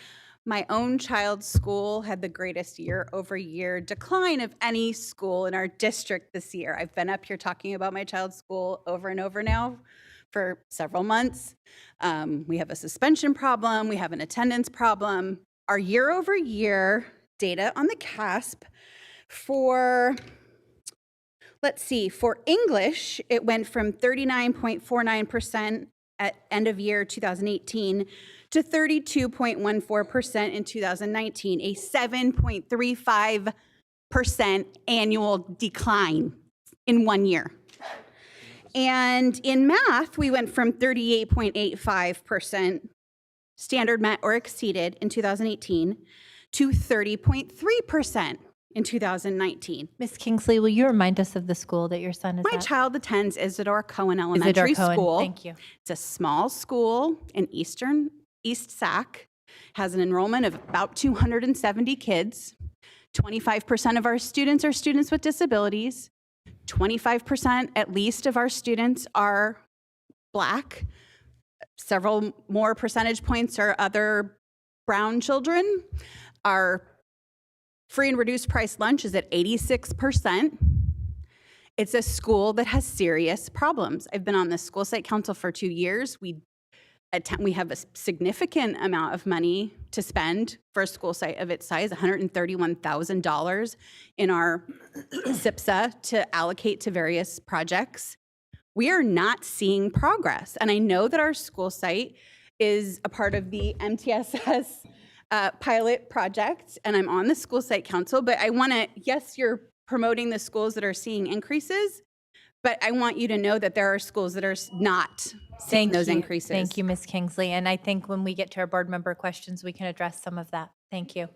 my own child's school had the greatest year-over-year decline of any school in our district this year. I've been up here talking about my child's school over and over now for several months. We have a suspension problem. We have an attendance problem. Our year-over-year data on the CASP for, let's see, for English, it went from 39.49% at end of year 2018 to 32.14% in 2019, a 7.35% annual decline in 1 year. And in math, we went from 38.85% standard met or exceeded in 2018 to 30.3% in 2019. Ms. Kingsley, will you remind us of the school that your son is My at? child attends Isidore Cohen Elementary Cohen, School. thank you. It's a small school in East Sac, has an enrollment of about 270 kids. 25% of our students are students with disabilities. 25% at least of our students are Black. Several more percentage points are other brown children. Our free and reduced price lunch is at 86%. It's a school that has serious problems. I've been on the school site council for 2 years. We have a significant amount of money to spend for a school site of its size, $131,000 in our SIPSA to allocate to various projects. We are not seeing progress. And I know that our school site is a part of the MTSS pilot project, and I'm on the school site council, but I want to, yes, you're promoting the schools that are seeing increases, but I want you to know that there are schools that are not seeing those increases. Thank you, Ms. Kingsley. And I think when we get to our board member questions, we can address some of that. Thank you.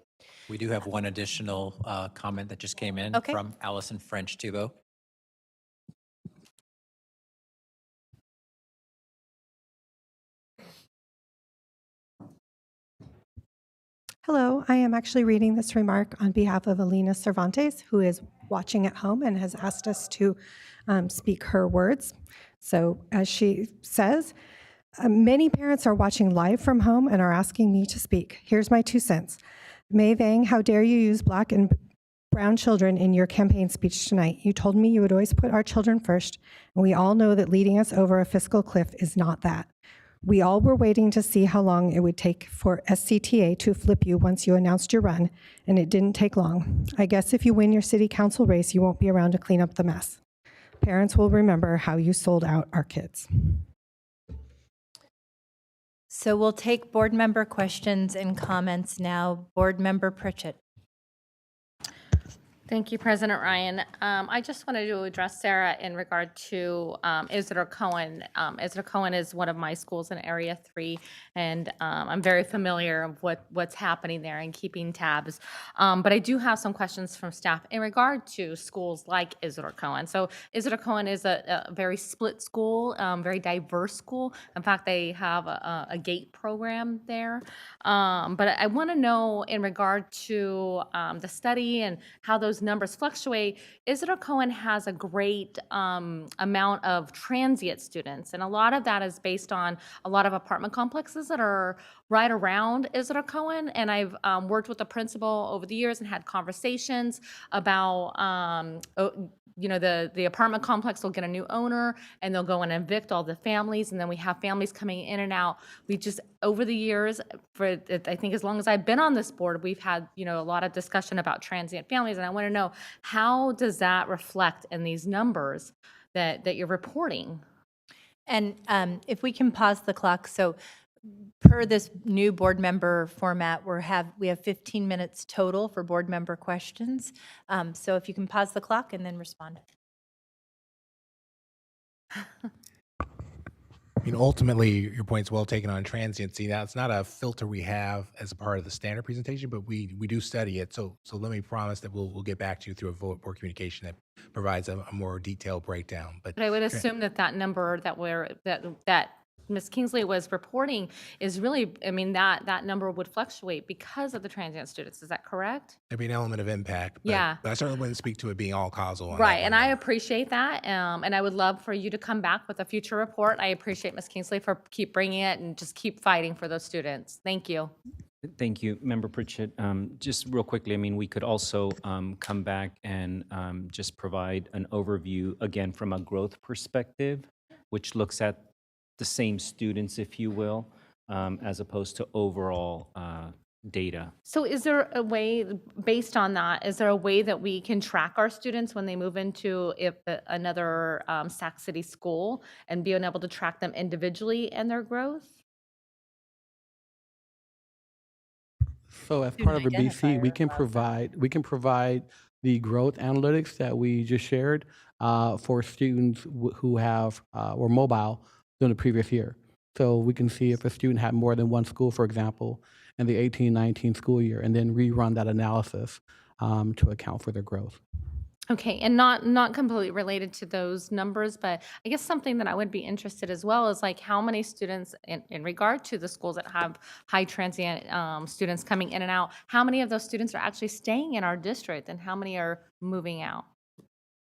We do have one additional comment that just came in from Allison French-Tubo. Hello, I am actually reading this remark on behalf of Alina Cervantes, who is watching at home and has asked us to speak her words. So as she says, many parents are watching live from home and are asking me to speak. Here's my 2 cents. May Vang, how dare you use Black and brown children in your campaign speech tonight? You told me you would always put our children first, and we all know that leading us over a fiscal cliff is not that. We all were waiting to see how long it would take for SCTA to flip you once you announced your run, and it didn't take long. I guess if you win your city council race, you won't be around to clean up the mess. Parents will remember how you sold out our kids. So we'll take board member questions and comments now. Board member Pritchett. Thank you, President Ryan. I just wanted to address Sarah in regard to Isidore Cohen. Isidore Cohen is one of my schools in Area 3, and I'm very familiar with what's happening there and keeping tabs. But I do have some questions from staff in regard to schools like Isidore Cohen. So Isidore Cohen is a very split school, very diverse school. In fact, they have a GATE program there. But I want to know in regard to the study and how those numbers fluctuate. Isidore Cohen has a great amount of transient students, and a lot of that is based on a lot of apartment complexes that are right around Isidore Cohen. And I've worked with the principal over the years and had conversations about the apartment complex will get a new owner, and they'll go and evict all the families, and then we have families coming in and out. We just, over the years, for I think as long as I've been on this board, we've had, a lot of discussion about transient families, and I want to know, how does that reflect in these numbers that you're reporting? And if we can pause the clock, so per this new board member format, we have 15 minutes total for board member questions. So if you can pause the clock and then respond. I mean, ultimately, your point's well taken on transiency. Now, it's not a filter we have as a part of the standard presentation, but we do study it. So let me promise that we'll get back to you through a board communication that provides a more detailed breakdown. But I would assume that number that Ms. Kingsley was reporting is really, that number would fluctuate because of the transient students. Is that correct? there'd be an element of impact. But, Yeah. but I certainly wouldn't speak to it being all causal. On Right, that and one. I appreciate that, and I would love for you to come back with a future report. I appreciate Ms. Kingsley for keep bringing it and just keep fighting for those students. Thank you. Thank you, Member Pritchett. Just real quickly, we could also come back and just provide an overview, again, from a growth perspective, which looks at the same students, if you will, as opposed to overall data. So is there a way, based on that, is there a way that we can track our students when they move into another Sac City school and being able to track them individually and their growth? So as part of our BC, we can provide the growth analytics that we just shared for students who have were mobile during the previous year. So we can see if a student had more than one school, for example, in the 18-19 school year, and then rerun that analysis to account for their growth. Okay, and not completely related to those numbers, but I guess something that I would be interested as well is like how many students, in regard to the schools that have high transient students coming in and out, how many of those students are actually staying in our district and how many are moving out?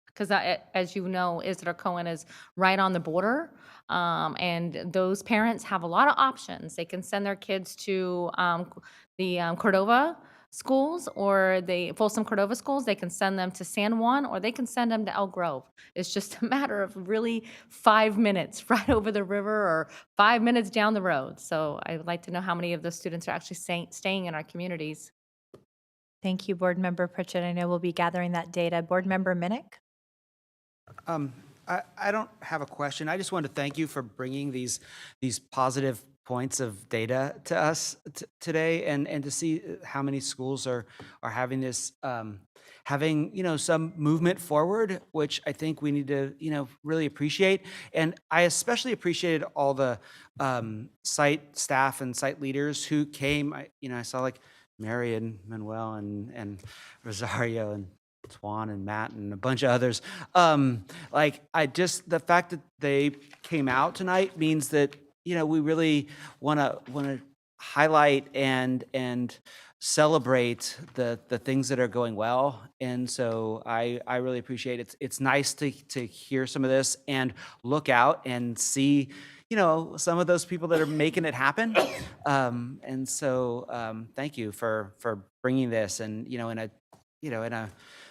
Because as you know, Isidore Cohen is right on the border, and those parents have a lot of options. They can send their kids to the Cordova schools or the Folsom Cordova schools. They can send them to San Juan or they can send them to Elk Grove. It's just a matter of really 5 minutes right over the river or 5 minutes down the road. So I would like to know how many of those students are actually staying in our communities. Thank you, Board Member Pritchett. I know we'll be gathering that data. Board Member Minnick? I don't have a question. I just wanted to thank you for bringing these positive points of data to us today, and to see how many schools are having this having some movement forward, which I think we need to really appreciate. And I especially appreciated all the site staff and site leaders who came. I saw like Mary and Manuel and Rosario and Twan and Matt and a bunch of others. The fact that they came out tonight means that we really want to highlight and celebrate the things that are going well. And so I really appreciate it. It's nice to hear some of this and look out and see some of those people that are making it happen. And so thank you for bringing this, and in a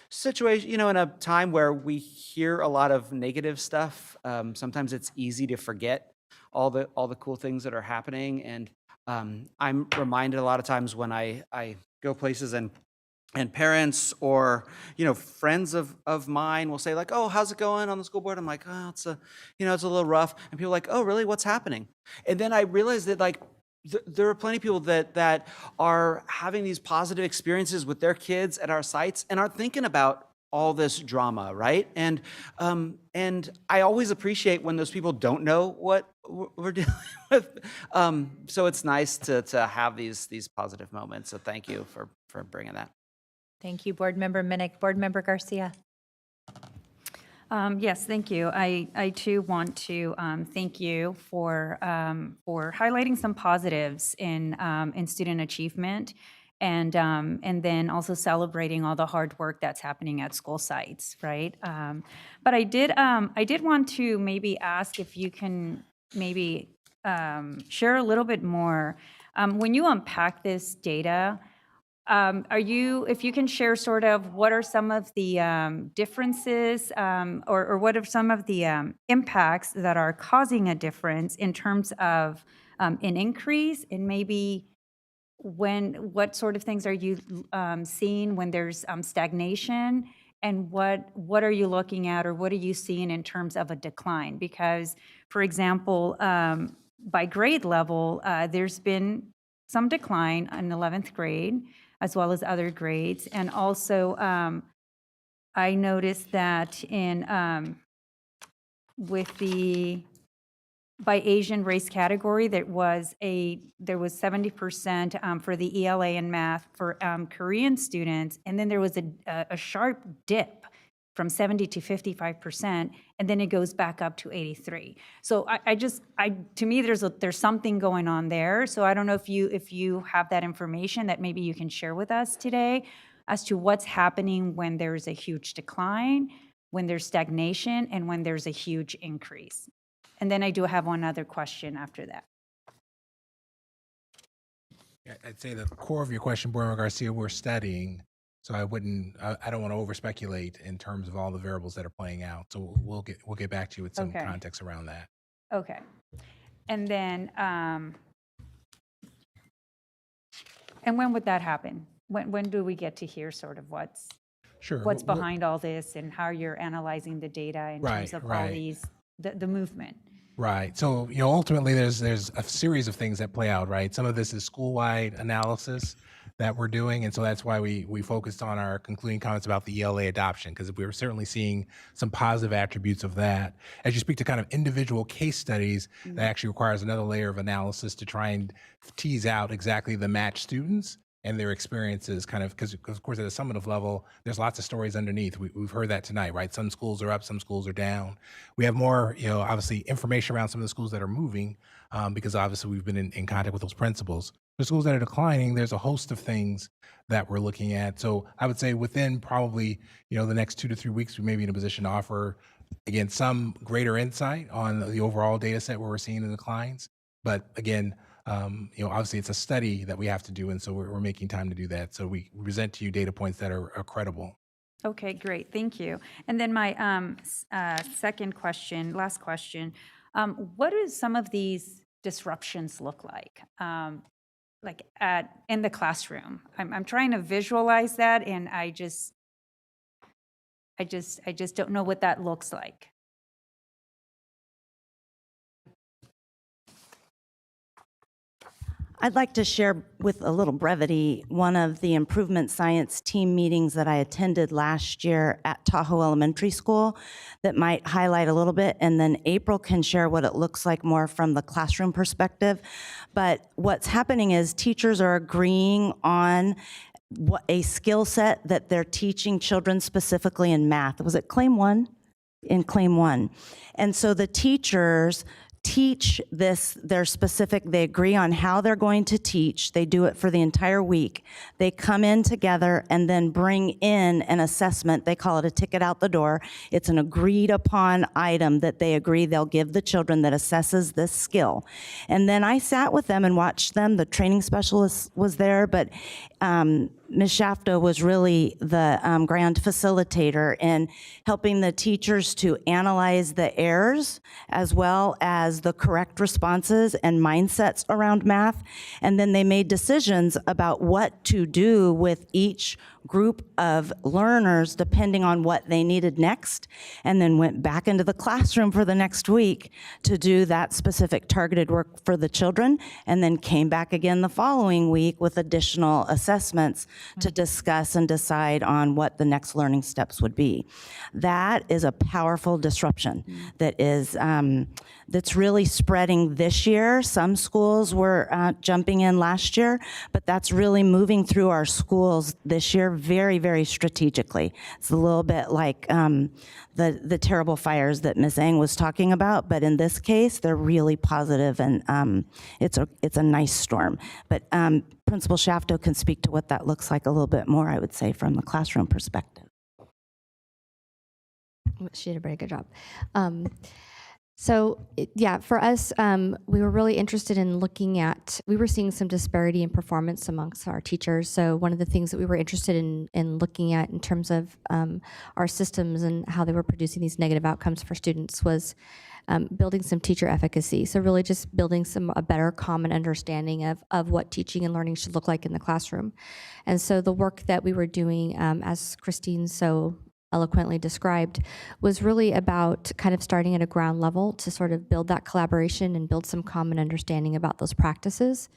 situation, in a time where we hear a lot of negative stuff, sometimes it's easy to forget all the cool things that are happening. And I'm reminded a lot of times when I go places and parents or friends of mine will say like, "Oh, how's it going on the school board?" I'm like, "Oh, it's a little rough." And people are like, "Oh, really? What's happening?" And then I realize that like there are plenty of people that are having these positive experiences with their kids at our sites and aren't thinking about all this drama, right? And I always appreciate when those people don't know what we're dealing with. So it's nice to have these positive moments. So thank you for bringing that. Thank you, Board Member Minnick. Board Member Garcia. Yes, thank you. I too want to thank you for highlighting some positives in student achievement, and then also celebrating all the hard work that's happening at school sites, right? But I did want to maybe ask if you can maybe share a little bit more when you unpack this data. if you can share sort of what are some of the differences or what are some of the impacts that are causing a difference in terms of an increase, and maybe what sort of things are you seeing when there's stagnation, and what are you looking at, or what are you seeing in terms of a decline? Because, for example, by grade level, there's been some decline in 11th grade, as well as other grades. And also, I noticed that with the by Asian race category, there was 70% for the ELA and math for Korean students, and then there was a sharp dip from 70 to 55%, and then it goes back up to 83. So to me, there's something going on there. So I don't know if you have that information that maybe you can share with us today as to what's happening when there's a huge decline, when there's stagnation, and when there's a huge increase. And then I do have one other question after that. Yeah, I'd say the core of your question, Board Member Garcia, we're studying, so I don't want to over speculate in terms of all the variables that are playing out. So we'll get back to you with some Okay. context around that. Okay. And then, and when would that happen? When do we get to hear sort of what's behind all this, and how you're analyzing the data in terms of all these, the movement? Right. So, ultimately there's a series of things that play out, right? Some of this is school-wide analysis that we're doing. And so that's why we focused on our concluding comments about the ELA adoption, because we were certainly seeing some positive attributes of that. As you speak to kind of individual case studies, that actually requires another layer of analysis to try and tease out exactly the matched students and their experiences, kind of, because of course at a summative level, there's lots of stories underneath. We've heard that tonight, right? Some schools are up, some schools are down. We have more, obviously information around some of the schools that are moving, because obviously we've been in contact with those principals. For schools that are declining, there's a host of things that we're looking at. So I would say within probably, the next 2 to 3 weeks, we may be in a position to offer, again, some greater insight on the overall data set where we're seeing the declines. But again, obviously it's a study that we have to do, and so we're making time to do that. So we present to you data points that are credible. Okay, great, thank you. And then my last question, what do some of these disruptions look like in the classroom? I'm trying to visualize that, and I just don't know what that looks like. I'd like to share with a little brevity one of the improvement science team meetings that I attended last year at Tahoe Elementary School that might highlight a little bit, and then April can share what it looks like more from the classroom perspective. But what's happening is teachers are agreeing on a skill set that they're teaching children specifically in math. Was it claim 1? In claim 1. And so the teachers teach this, they agree on how they're going to teach. They do it for the entire week. They come in together and then bring in an assessment. They call it a ticket out the door. It's an agreed upon item that they agree they'll give the children that assesses this skill. And then I sat with them and watched them. The training specialist was there, but Ms. Shafto was really the grand facilitator in helping the teachers to analyze the errors as well as the correct responses and mindsets around math. And then they made decisions about what to do with each group of learners depending on what they needed next, and then went back into the classroom for the next week to do that specific targeted work for the children, and then came back again the following week with additional assessments to discuss and decide on what the next learning steps would be. That is a powerful disruption that is that's really spreading this year. Some schools were jumping in last year, but that's really moving through our schools this year very, very strategically. It's a little bit like the terrible fires that Ms. Eng was talking about, but in this case, they're really positive, and it's a nice storm. But Principal Shafto can speak to what that looks like a little bit more, I would say, from the classroom perspective. She did a very good job. Yeah, for us, we were really interested in looking at, we were seeing some disparity in performance amongst our teachers. So one of the things that we were interested in looking at in terms of our systems and how they were producing these negative outcomes for students was building some teacher efficacy. So really just building a better common understanding of what teaching and learning should look like in the classroom. And so the work that we were doing, as Christine so eloquently described, was really about kind of starting at a ground level to sort of build that collaboration and build some common understanding about those practices.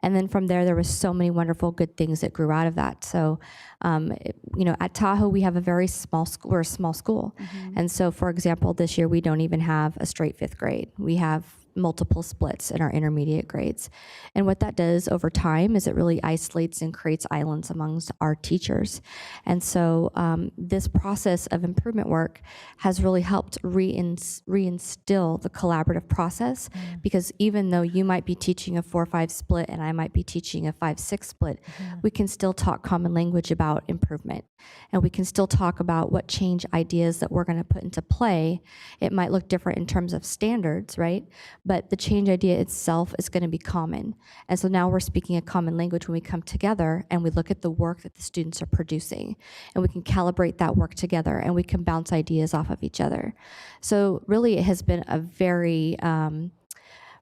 And then from there was so many wonderful good things that grew out of that. So, at Tahoe, we have a very small school. We're a small school. And so, for example, this year we don't even have a straight fifth grade. We have multiple splits in our intermediate grades. And what that does over time is it really isolates and creates islands amongst our teachers. And so this process of improvement work has really helped reinstill the collaborative process, because even though you might be teaching a 4-5 split and I might be teaching a 5-6 split, we can still talk common language about improvement. And we can still talk about what change ideas that we're going to put into play. It might look different in terms of standards, right? But the change idea itself is going to be common. And so now we're speaking a common language when we come together and we look at the work that the students are producing. And we can calibrate that work together and we can bounce ideas off of each other. So really it has been a very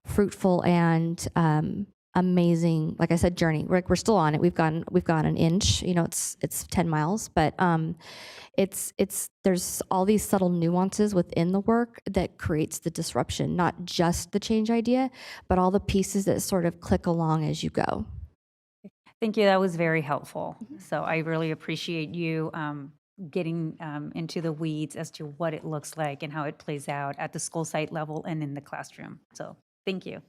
fruitful and amazing, like I said, journey. We're still on it. We've gone an inch. It's 10 miles, but there's all these subtle nuances within the work that creates the disruption. Not just the change idea, but all the pieces that sort of click along as you go. Thank you. That was very helpful. So I really appreciate you getting into the weeds as to what it looks like and how it plays out at the school site level and in the classroom. So thank you.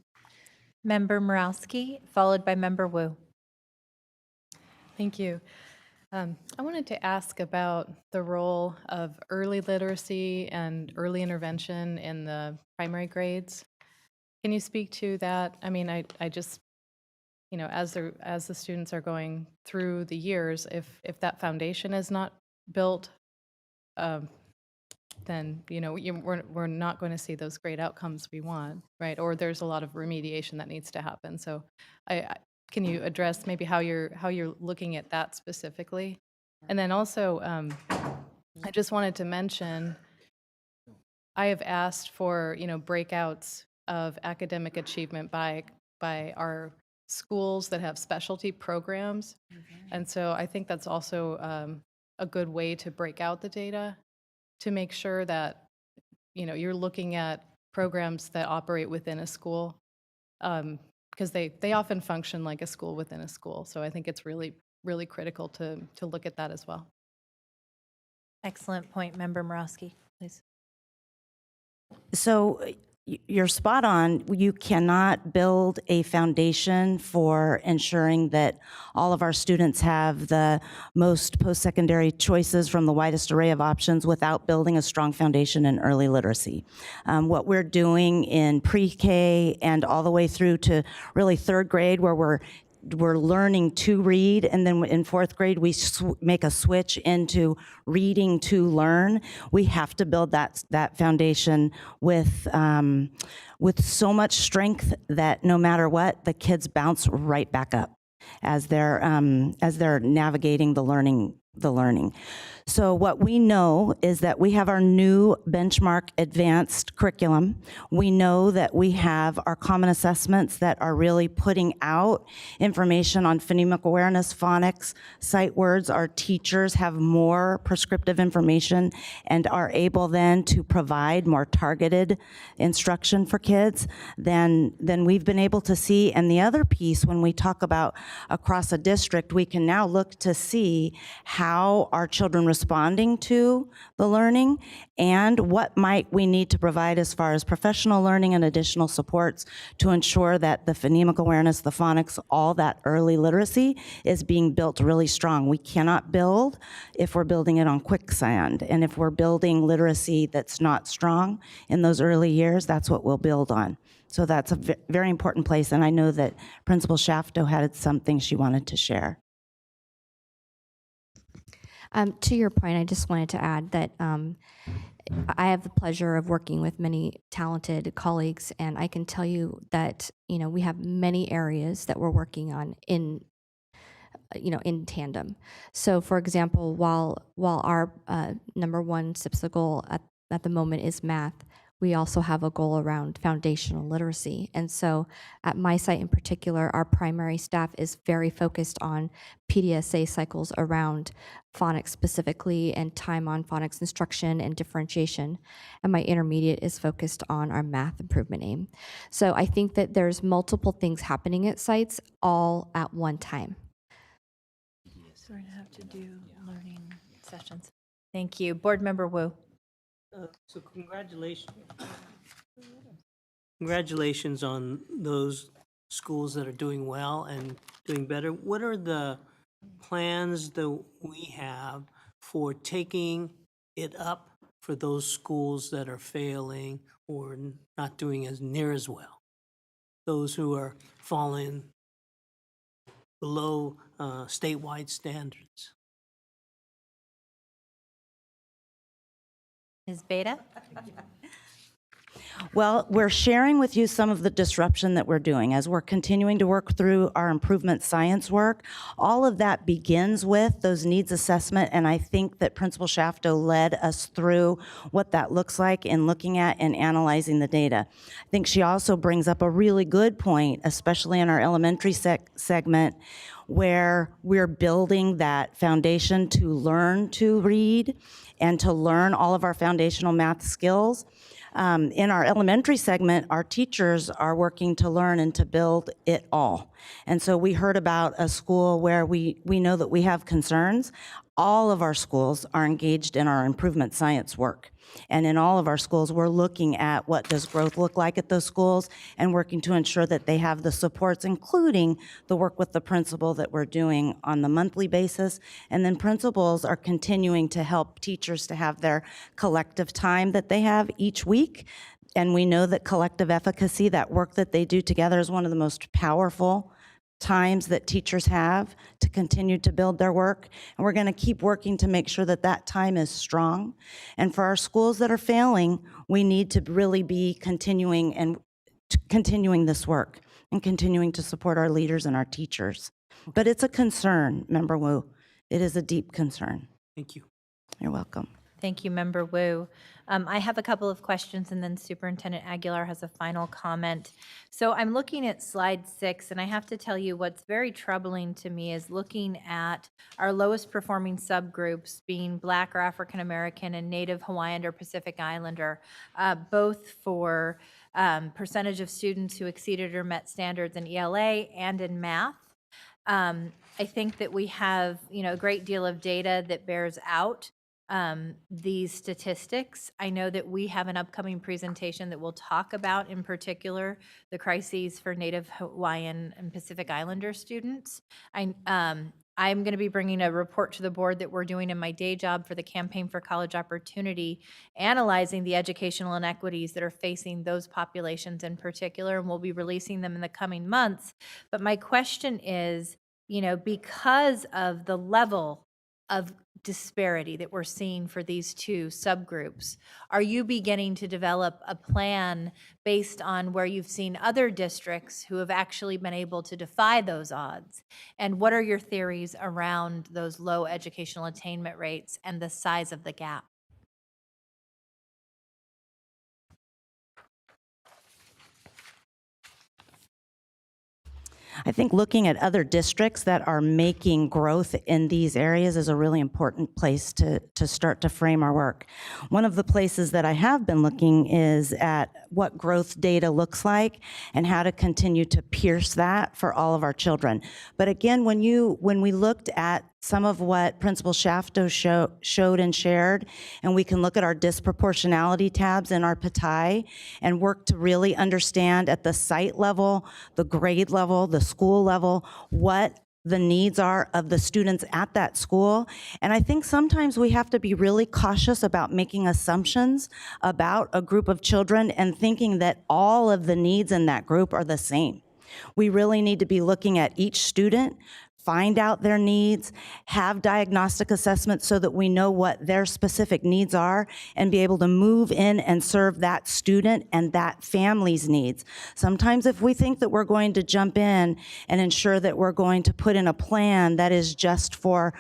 Member Morowski, followed by Member Wu. Thank you. I wanted to ask about the role of early literacy and early intervention in the primary grades. Can you speak to that? I mean, I just, as the students are going through the years, if that foundation is not built, then we're not going to see those great outcomes we want, right? Or there's a lot of remediation that needs to happen. So, can you address maybe how you're looking at that specifically? And then also, I just wanted to mention, I have asked for breakouts of academic achievement by our schools that have specialty programs, and so I think that's also a good way to break out the data, to make sure that you're looking at programs that operate within a school, because they often function like a school within a school. So I think it's really, really critical to look at that as well. Excellent point, Member Morowski, please. So you're spot on. You cannot build a foundation for ensuring that all of our students have the most post-secondary choices from the widest array of options without building a strong foundation in early literacy. What we're doing in pre-K and all the way through to really third grade, where we're learning to read, and then in fourth grade we make a switch into reading to learn. We have to build that foundation with so much strength that no matter what, the kids bounce right back up as they're navigating the learning. So what we know is that we have our new benchmark advanced curriculum. We know that we have our common assessments that are really putting out information on phonemic awareness, phonics, sight words. Our teachers have more prescriptive information and are able then to provide more targeted instruction for kids than we've been able to see. And the other piece, when we talk about across a district, we can now look to see how are children responding to the learning and what might we need to provide as far as professional learning and additional supports to ensure that the phonemic awareness, the phonics, all that early literacy is being built really strong. We cannot build if we're building it on quicksand. And if we're building literacy that's not strong in those early years, that's what we'll build on. So that's a very important place. And I know that Principal Shafto had something she wanted to share. To your point, I just wanted to add that I have the pleasure of working with many talented colleagues, and I can tell you that we have many areas that we're working on in tandem. So, for example, while our number one SIPSA goal at the moment is math, we also have a goal around foundational literacy. And so at my site in particular, our primary staff is very focused on PDSA cycles around phonics specifically and time on phonics instruction and differentiation. And my intermediate is focused on our math improvement aim. So I think that there's multiple things happening at sites all at one time. So we're going to have to do learning sessions. Thank you. Board Member Wu. So congratulations on those schools that are doing well and doing better. What are the plans that we have for taking it up for those schools that are failing or not doing as near as well? Those who are falling below statewide standards. Ms. Beta? Well, we're sharing with you some of the disruption that we're doing as we're continuing to work through our improvement science work. All of that begins with those needs assessment, and I think that Principal Shafto led us through what that looks like in looking at and analyzing the data. I think she also brings up a really good point, especially in our elementary segment, where we're building that foundation to learn to read and to learn all of our foundational math skills. In our elementary segment, our teachers are working to learn and to build it all. And so we heard about a school where we know that we have concerns. All of our schools are engaged in our improvement science work. And in all of our schools, we're looking at what does growth look like at those schools and working to ensure that they have the supports, including the work with the principal that we're doing on the monthly basis. And then principals are continuing to help teachers to have their collective time that they have each week. And we know that collective efficacy, that work that they do together, is one of the most powerful times that teachers have to continue to build their work. And we're going to keep working to make sure that that time is strong. And for our schools that are failing, we need to really be continuing this work and continuing to support our leaders and our teachers. But it's a concern, Member Wu. It is a deep concern. Thank you. You're welcome. Thank you, Member Wu. I have a couple of questions, and then Superintendent Aguilar has a final comment. So I'm looking at slide 6, and I have to tell you what's very troubling to me is looking at our lowest performing subgroups being Black or African American and Native Hawaiian or Pacific Islander, both for percentage of students who exceeded or met standards in ELA and in math. I think that we have, a great deal of data that bears out these statistics. I know that we have an upcoming presentation that will talk about, in particular, the crises for Native Hawaiian and Pacific Islander students. I'm going to be bringing a report to the board that we're doing in my day job for the Campaign for College Opportunity, analyzing the educational inequities that are facing those populations in particular, and we'll be releasing them in the coming months. But my question is, because of the level of disparity that we're seeing for these two subgroups, are you beginning to develop a plan based on where you've seen other districts who have actually been able to defy those odds? And what are your theories around those low educational attainment rates and the size of the gap? I think looking at other districts that are making growth in these areas is a really important place to start to frame our work. One of the places that I have been looking is at what growth data looks like and how to continue to pierce that for all of our children. But again, when we looked at some of what Principal Shafto showed and shared, and we can look at our disproportionality tabs in our PTI and work to really understand at the site level, the grade level, the school level, what the needs are of the students at that school. And I think sometimes we have to be really cautious about making assumptions about a group of children and thinking that all of the needs in that group are the same. We really need to be looking at each student find out their needs, have diagnostic assessments so that we know what their specific needs are, and be able to move in and serve that student and that family's needs. Sometimes if we think that we're going to jump in and ensure that we're going to put in a plan that is just for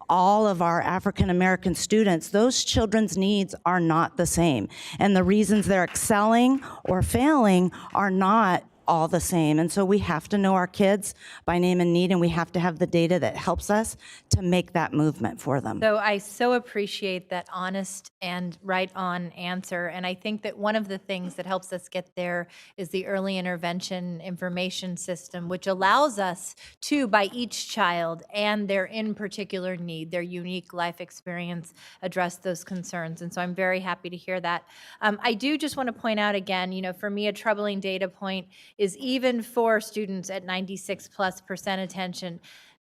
all of our African American students, those children's needs are not the same. And the reasons they're excelling or failing are not all the same. And so we have to know our kids by name and need, and we have to have the data that helps us to make that movement for them. So I so appreciate that honest and right on answer. And I think that one of the things that helps us get there is the early intervention information system, which allows us to, by each child and their in particular need, their unique life experience, address those concerns. And so I'm very happy to hear that. I do just want to point out again, you know, for me, a troubling data point is even for students at 96+%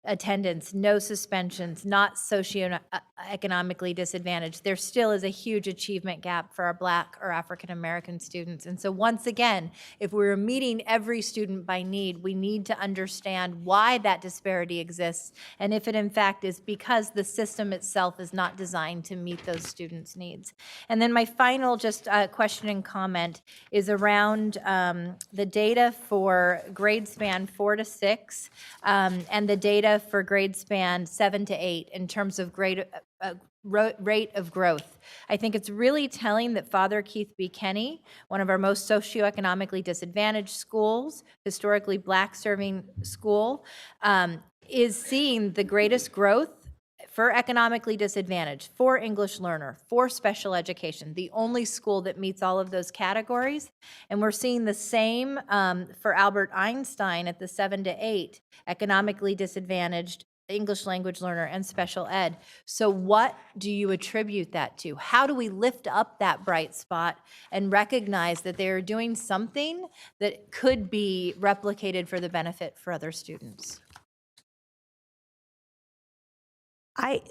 attendance, no suspensions, not socioeconomically disadvantaged, there still is a huge achievement gap for our Black or African American students. And so once again, if we're meeting every student by need, we need to understand why that disparity exists, and if it in fact is because the system itself is not designed to meet those students' needs. And then my final just question and comment is around the data for grade span 4 to 6 and the data for grade span 7 to 8 in terms of rate of growth. I think it's really telling that Father Keith B. Kenny, one of our most socioeconomically disadvantaged schools, historically Black serving school, is seeing the greatest growth for economically disadvantaged, for English learner, for special education, the only school that meets all of those categories. And we're seeing the same for Albert Einstein at the 7 to 8, economically disadvantaged, English language learner, and special ed. So what do you attribute that to? How do we lift up that bright spot and recognize that they are doing something that could be replicated for the benefit for other students?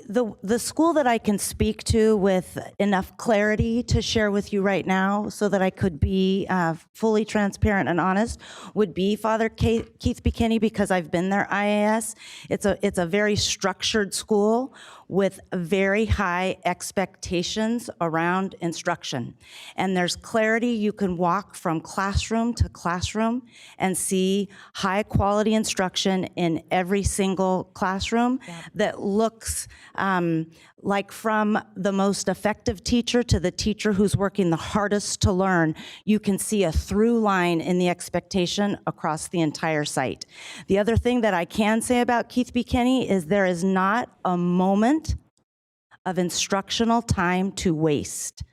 The school that I can speak to with enough clarity to share with you right now so that I could be fully transparent and honest would be Father Keith B. Kenny, because I've been there IAS. It's a very structured school with very high expectations around instruction. And there's clarity. You can walk from classroom to classroom and see high quality instruction in every single classroom that looks like from the most effective teacher to the teacher who's working the hardest to learn. You can see a through line in the expectation across the entire site. The other thing that I can say about Keith B. Kenny is there is not a moment of instructional time to waste.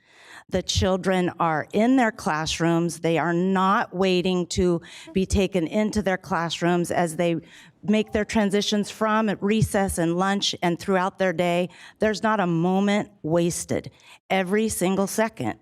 The children are in their classrooms. They are not waiting to be taken into their classrooms as they make their transitions from at recess and lunch and throughout their day. There's not a moment wasted. Every single second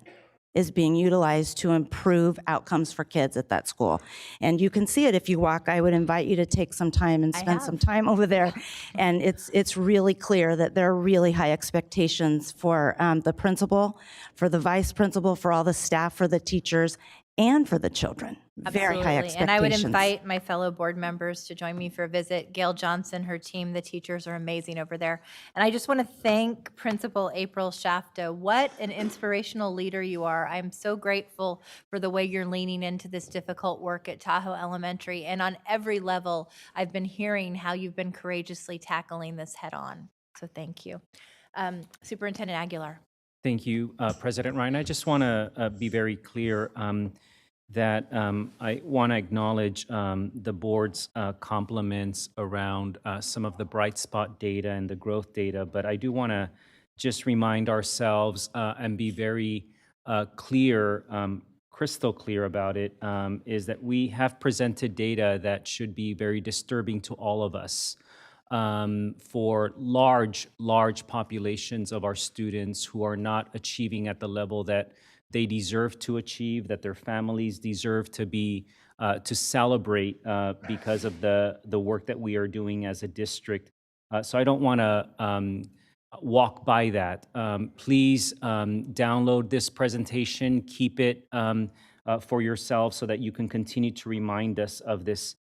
is being utilized to improve outcomes for kids at that school. And you can see it if you walk. I would invite you to take some time and spend some time over there. And it's really clear that there are really high expectations for the principal, for the vice principal, for all the staff, for the teachers, and for the children. Very high expectations. And I would invite my fellow board members to join me for a visit. Gail Johnson, her team, the teachers are amazing over there. And I just want to thank Principal April Shafta. What an inspirational leader you are. I'm so grateful for the way you're leaning into this difficult work at Tahoe Elementary. And on every level, I've been hearing how you've been courageously tackling this head on. So thank you. Superintendent Aguilar. Thank you, President Ryan. I just want to be very clear that I want to acknowledge the board's compliments around some of the bright spot data and the growth data, but I do want to just remind ourselves and be very clear, crystal clear about it, is that we have presented data that should be very disturbing to all of us. For large populations of our students who are not achieving at the level that they deserve to achieve, that their families deserve to be, to celebrate because of the work that we are doing as a district. So I don't want to walk by that. Please download this presentation, keep it for yourself so that you can continue to remind us of this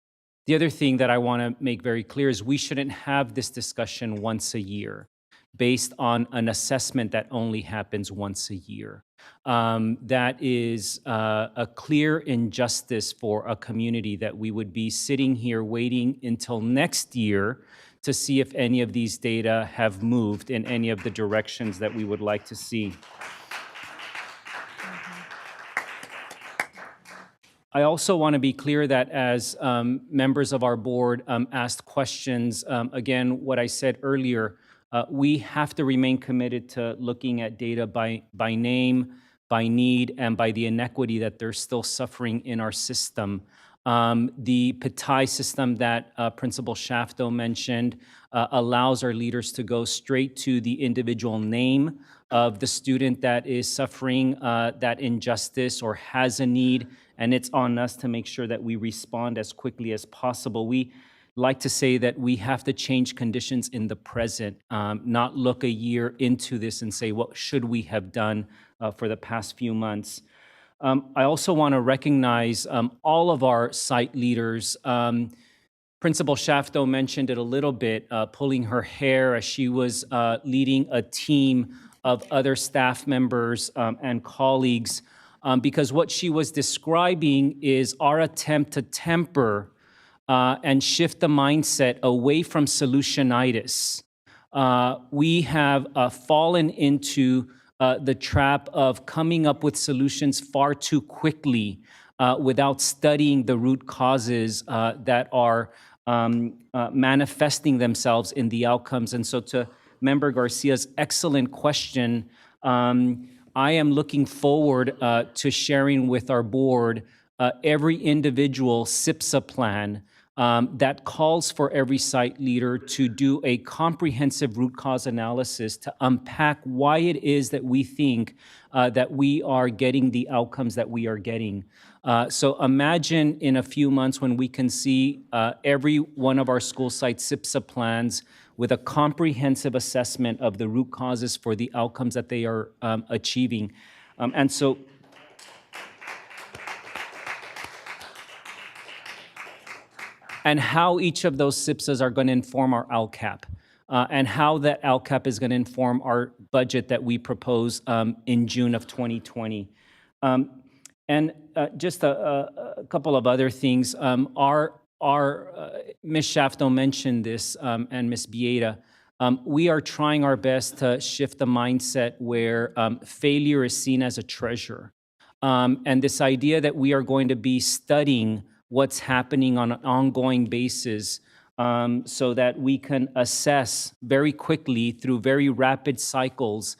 The other thing that I want to make very clear is we shouldn't have this discussion once a year based on an assessment that only happens once a year. That is a clear injustice for a community that we would be sitting here waiting until next year to see if any of these data have moved in any of the directions that we would like to see. I also want to be clear that as members of our board asked questions, again, what I said earlier, we have to remain committed to looking at data by name, by need, and by the inequity that they're still suffering in our system. The PTI system that Principal Shafto mentioned allows our leaders to go straight to the individual name of the student that is suffering that injustice or has a need, and it's on us to make sure that we respond as quickly as possible. We like to say that we have to change conditions in the present, not look a year into this and say, what should we have done for the past few months? I also want to recognize all of our site leaders. Principal Shafto mentioned it a little bit, pulling her hair as she was leading a team of other staff members and colleagues, because what she was describing is our attempt to temper and shift the mindset away from solutionitis. We have fallen into the trap of coming up with solutions far too quickly without studying the root causes that are manifesting themselves in the outcomes. And so to Member Garcia's excellent question, I am looking forward to sharing with our board every individual SIPSA plan that calls for every site leader to do a comprehensive root cause analysis to unpack why it is that we think that we are getting the outcomes that we are getting. So imagine in a few months when we can see every one of our school site SIPSA plans with a comprehensive assessment of the root causes for the outcomes that they are achieving. And so and how each of those SIPSAs are going to inform our LCAP, and how that LCAP is going to inform our budget that we propose in June of 2020. And just a couple of other things. Ms. Shafto mentioned this, and Ms. Bieda. We are trying our best to shift the mindset where failure is seen as a treasure. And this idea that we are going to be studying what's happening on an ongoing basis so that we can assess very quickly through very rapid cycles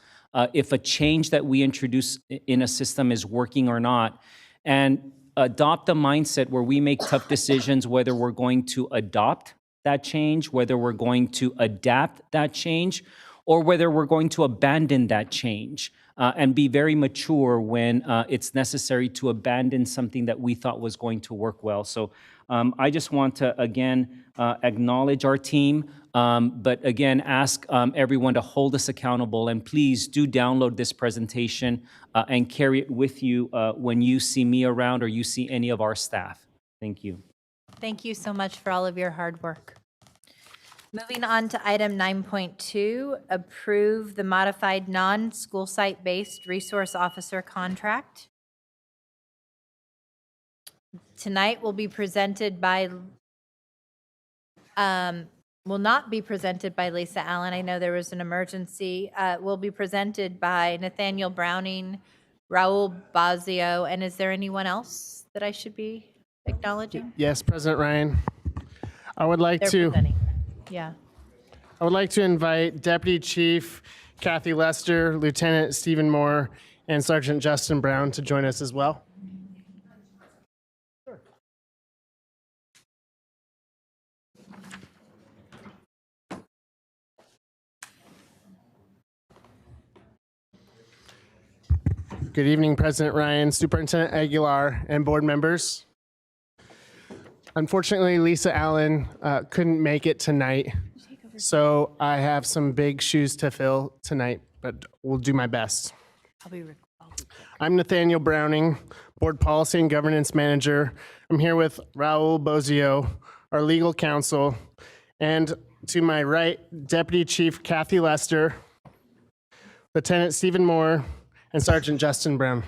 if a change that we introduce in a system is working or not, and adopt a mindset where we make tough decisions whether we're going to adopt that change, whether we're going to adapt that change, or whether we're going to abandon that change. And be very mature when it's necessary to abandon something that we thought was going to work well. So I just want to, again, acknowledge our team, but again, ask everyone to hold us accountable. And please do download this presentation and carry it with you when you see me around or you see any of our staff. Thank you. Thank you so much for all of your hard work. Moving on to item 9.2, approve the modified non-school site-based resource officer contract. Tonight will be presented by, will not be presented by Lisa Allen. I know there was an emergency. Will be presented by Nathaniel Browning, Raul Bazio, and is there anyone else that I should be acknowledging? Yes, President Ryan. I would like to. Yeah. I would like to invite Deputy Chief Kathy Lester, Lieutenant Stephen Moore, and Sergeant Justin Brown to join us as well. Good evening, President Ryan, Superintendent Aguilar, and board members. Unfortunately, Lisa Allen couldn't make it tonight, so I have some big shoes to fill tonight, but we'll do my best. I'm Nathaniel Browning, Board Policy and Governance Manager. I'm here with Raul Bozio, our legal counsel, and to my right, Deputy Chief Kathy Lester, Lieutenant Stephen Moore, and Sergeant Justin Brown.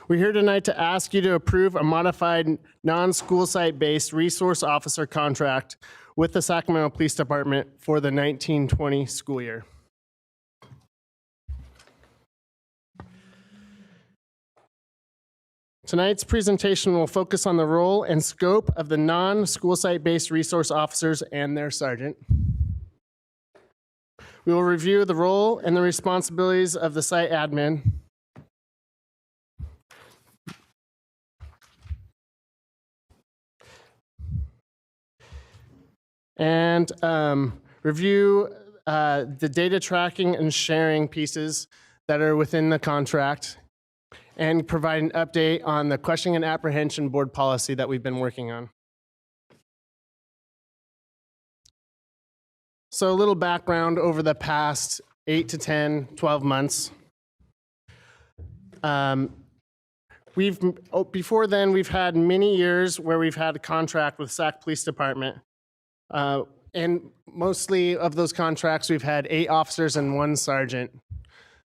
We're here tonight to ask you to approve a modified non-school site-based resource officer contract with the Sacramento Police Department for the 1920 school year. Tonight's presentation will focus on the role and scope of the non-school site-based resource officers and their sergeant. We will review the role and the responsibilities of the site admin. And review the data tracking and sharing pieces that are within the contract, and provide an update on the questioning and apprehension board policy that we've been working on. So a little background over the past 8 to 10, 12 months. Before then, we've had many years where we've had a contract with Sac Police Department. And mostly of those contracts, we've had 8 officers and 1 sergeant.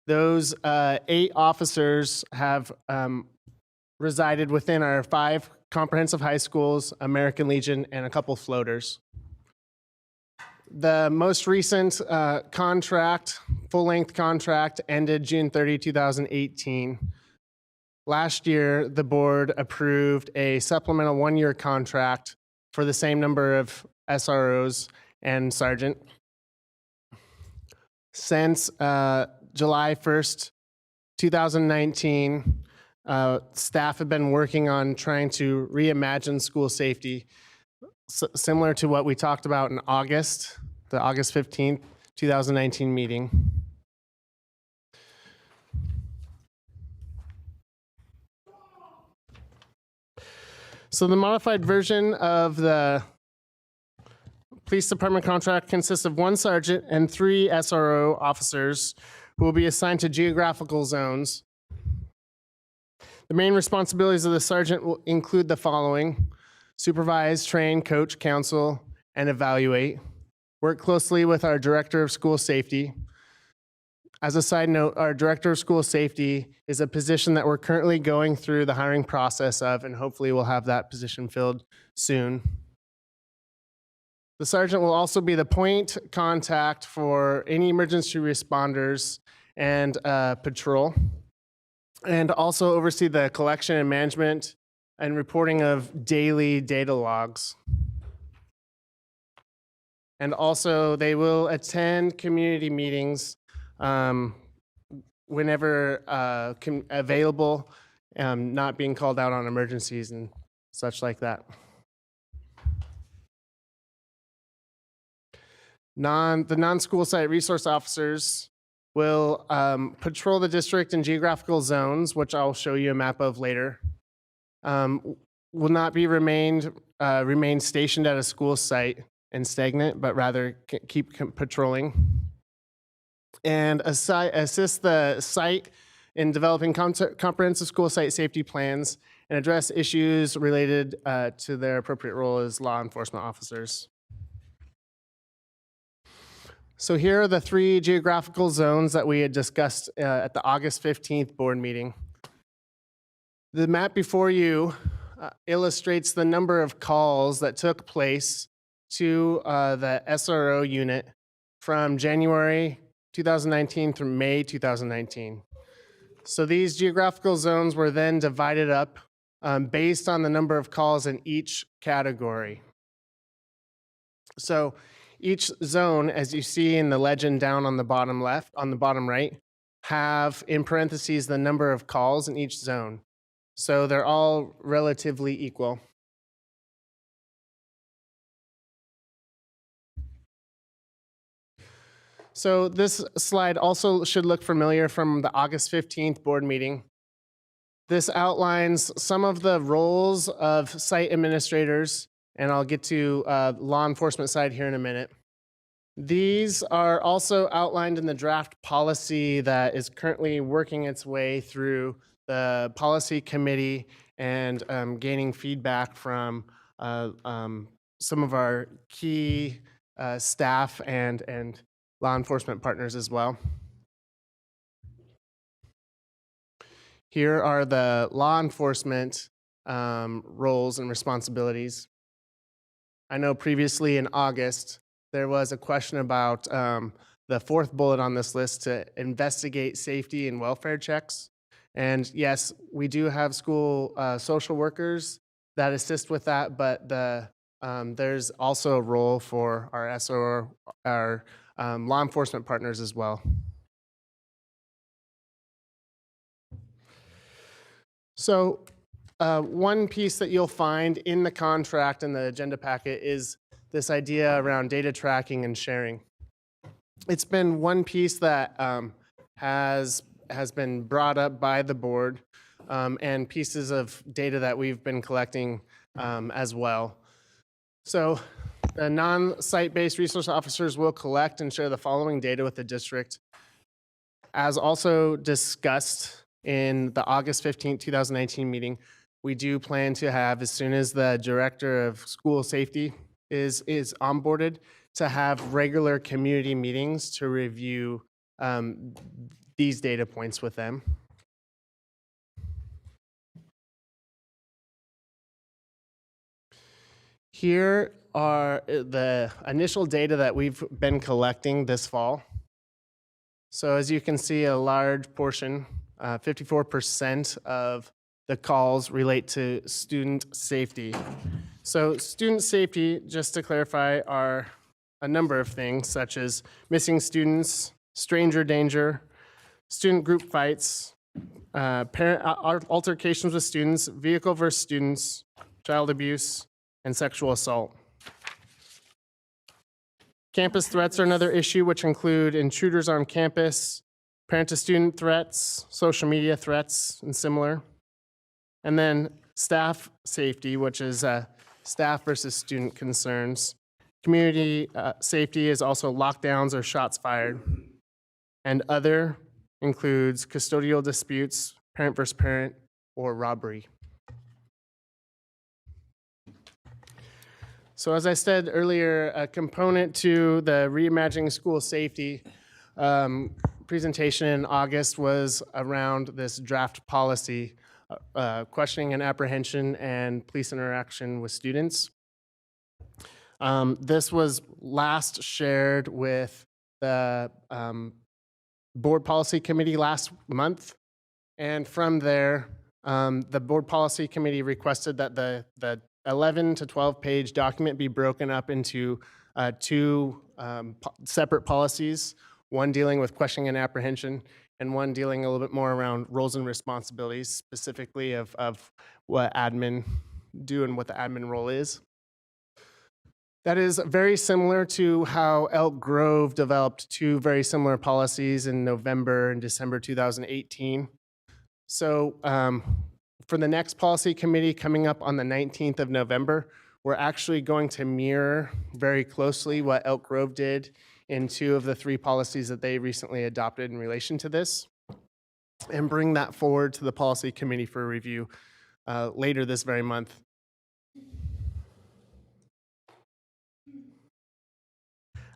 Those 8 officers have resided within our 5 comprehensive high schools, American Legion, and a couple floaters. The most recent contract, full-length contract, ended June 30, 2018. Last year, the board approved a supplemental 1-year contract for the same number of SROs and sergeant. Since July 1st, 2019, staff have been working on trying to reimagine school safety, similar to what we talked about in August, the August 15th, 2019 meeting. So the modified version of the police department contract consists of 1 sergeant and 3 SRO officers who will be assigned to geographical zones. The main responsibilities of the sergeant will include the following: supervise, train, coach, counsel, and evaluate. Work closely with our director of school safety. As a side note, our director of school safety is a position that we're currently going through the hiring process of, and hopefully we'll have that position filled soon. The sergeant will also be the point contact for any emergency responders and patrol, and also oversee the collection and management and reporting of daily data logs. And also, they will attend community meetings whenever available, not being called out on emergencies and such like that. The non-school site resource officers will patrol the district and geographical zones, which I'll show you a map of later. Will not be remain stationed at a school site and stagnant, but rather keep patrolling. And assist the site in developing comprehensive school site safety plans and address issues related to their appropriate role as law enforcement officers. So here are the 3 geographical zones that we had discussed at the August 15th board meeting. The map before you illustrates the number of calls that took place to the SRO unit from January 2019 through May 2019. So these geographical zones were then divided up based on the number of calls in each category. So each zone, as you see in the legend down on the bottom left, on the bottom right, have in parentheses the number of calls in each zone. So they're all relatively equal. So this slide also should look familiar from the August 15th board meeting. This outlines some of the roles of site administrators, and I'll get to law enforcement side here in a minute. These are also outlined in the draft policy that is currently working its way through the policy committee and gaining feedback from some of our key staff and law enforcement partners as well. Here are the law enforcement roles and responsibilities. I know previously in August, there was a question about the fourth bullet on this list to investigate safety and welfare checks. And yes, we do have school social workers that assist with that, but there's also a role for our SOR, our law enforcement partners as well. So one piece that you'll find in the contract and the agenda packet is this idea around data tracking and sharing. It's been one piece that has been brought up by the board and pieces of data that we've been collecting as well. So the non-site-based resource officers will collect and share the following data with the district. As also discussed in the August 15, 2019 meeting, we do plan to have, as soon as the director of school safety is onboarded, to have regular community meetings to review these data points with them. Here are the initial data that we've been collecting this fall. So as you can see, a large portion, 54% of the calls relate to student safety. So student safety, just to clarify, are a number of things such as missing students, stranger danger, student group fights, parent altercations with students, vehicle versus students, child abuse, and sexual assault. Campus threats are another issue, which include intruders on campus, parent-to-student threats, social media threats, and similar. And then staff safety, which is staff versus student concerns. Community safety is also lockdowns or shots fired. And other includes custodial disputes, parent versus parent, or robbery. So as I said earlier, a component to the Reimagining School Safety presentation in August was around this draft policy, questioning and apprehension and police interaction with students. This was last shared with the Board Policy Committee last month. And from there, the Board Policy Committee requested that the 11 to 12 page document be broken up into two separate policies, one dealing with questioning and apprehension, and one dealing a little bit more around roles and responsibilities, specifically of what admin do and what the admin role is. That is very similar to how Elk Grove developed two very similar policies in November and December 2018. So for the next policy committee coming up on the 19th of November, we're actually going to mirror very closely what Elk Grove did in two of the three policies that they recently adopted in relation to this, and bring that forward to the policy committee for review later this very month.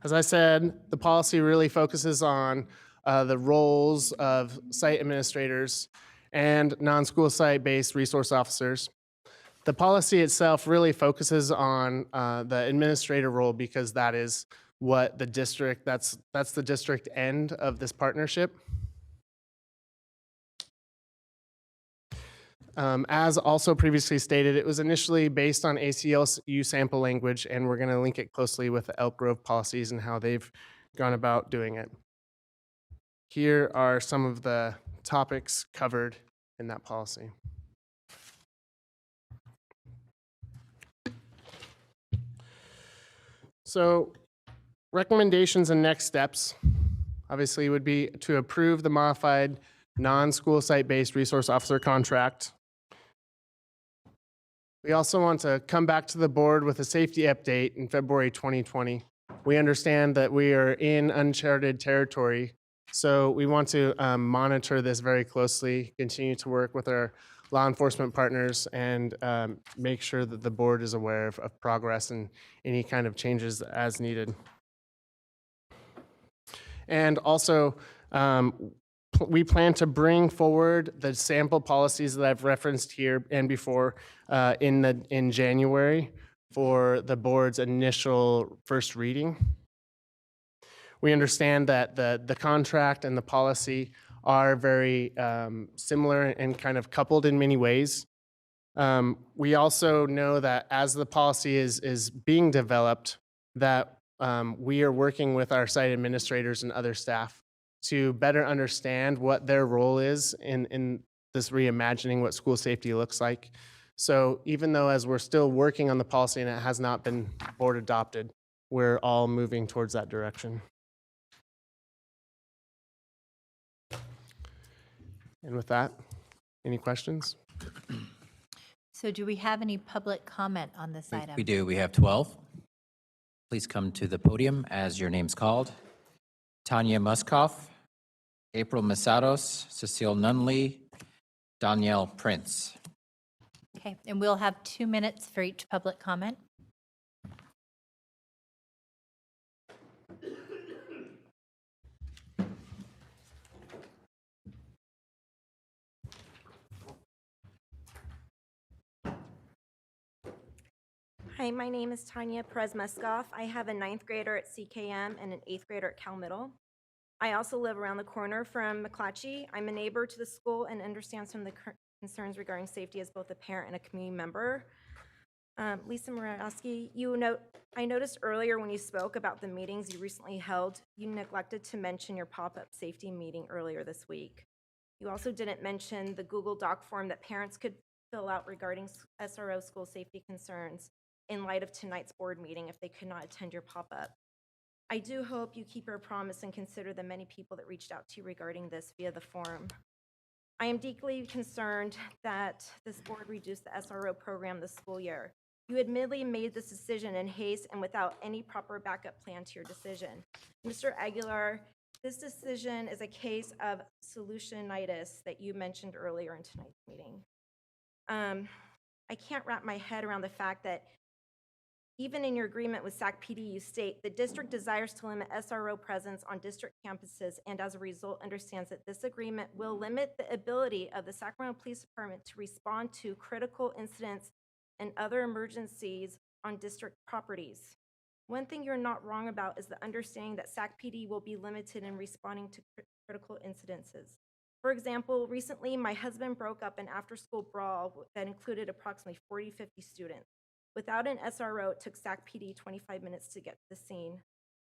As I said, the policy really focuses on the roles of site administrators and non-school site-based resource officers. The policy itself really focuses on the administrator role because that is what the district, that's the district end of this partnership. As also previously stated, it was initially based on ACLU sample language, and we're going to link it closely with the Elk Grove policies and how they've gone about doing it. Here are some of the topics covered in that policy. So recommendations and next steps obviously would be to approve the modified non-school site-based resource officer contract. We also want to come back to the board with a safety update in February 2020. We understand that we are in uncharted territory So we want to monitor this very closely, continue to work with our law enforcement partners, and make sure that the board is aware of progress and any kind of changes as needed. And also, we plan to bring forward the sample policies that I've referenced here and before in January for the board's initial first reading. We understand that the contract and the policy are very similar and kind of coupled in many ways. We also know that as the policy is being developed, that we are working with our site administrators and other staff to better understand what their role is in this reimagining what school safety looks like. So even though as we're still working on the policy and it has not been board adopted, we're all moving towards that direction. And with that, any questions? So do we have any public comment on this item? We do. We have 12. Please come to the podium as your name's called. Tanya Muskoff, April Masados, Cecile Nunley, Danielle Prince. Okay, and we'll have 2 minutes for each public comment. Hi, my name is Tanya Perez-Muskoff. I have a 9th grader at CKM and an 8th grader at Cal Middle. I also live around the corner from McClatchy. I'm a neighbor to the school and understand some of the concerns regarding safety as both a parent and a community member. Lisa Murawski, I noticed earlier when you spoke about the meetings you recently held, you neglected to mention your pop-up safety meeting earlier this week. You also didn't mention the Google Doc form that parents could fill out regarding SRO school safety concerns in light of tonight's board meeting if they could not attend your pop-up. I do hope you keep your promise and consider the many people that reached out to you regarding this via the forum. I am deeply concerned that this board reduced the SRO program this school year. You admittedly made this decision in haste and without any proper backup plan to your decision. Mr. Aguilar, this decision is a case of solutionitis that you mentioned earlier in tonight's meeting. I can't wrap my head around the fact that even in your agreement with Sac PD, you state the district desires to limit SRO presence on district campuses and as a result understands that this agreement will limit the ability of the Sacramento Police Department to respond to critical incidents and other emergencies on district properties. One thing you're not wrong about is the understanding that Sac PD will be limited in responding to critical incidences. For example, recently my husband broke up an after-school brawl that included approximately 40, 50 students. Without an SRO, it took Sac PD 25 minutes to get to the scene.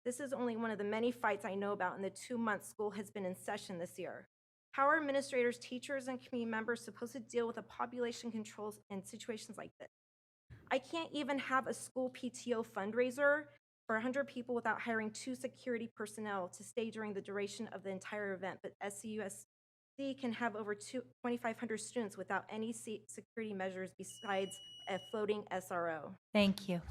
This is only one of the many fights I know about in the 2 months school has been in session this year. How are administrators, teachers, and community members supposed to deal with a population controls in situations like this? I can't even have a school PTO fundraiser for 100 people without hiring 2 security personnel to stay during the duration of the entire event, but SCUSC can have over 2,500 students without any security measures besides a floating SRO. Thank you.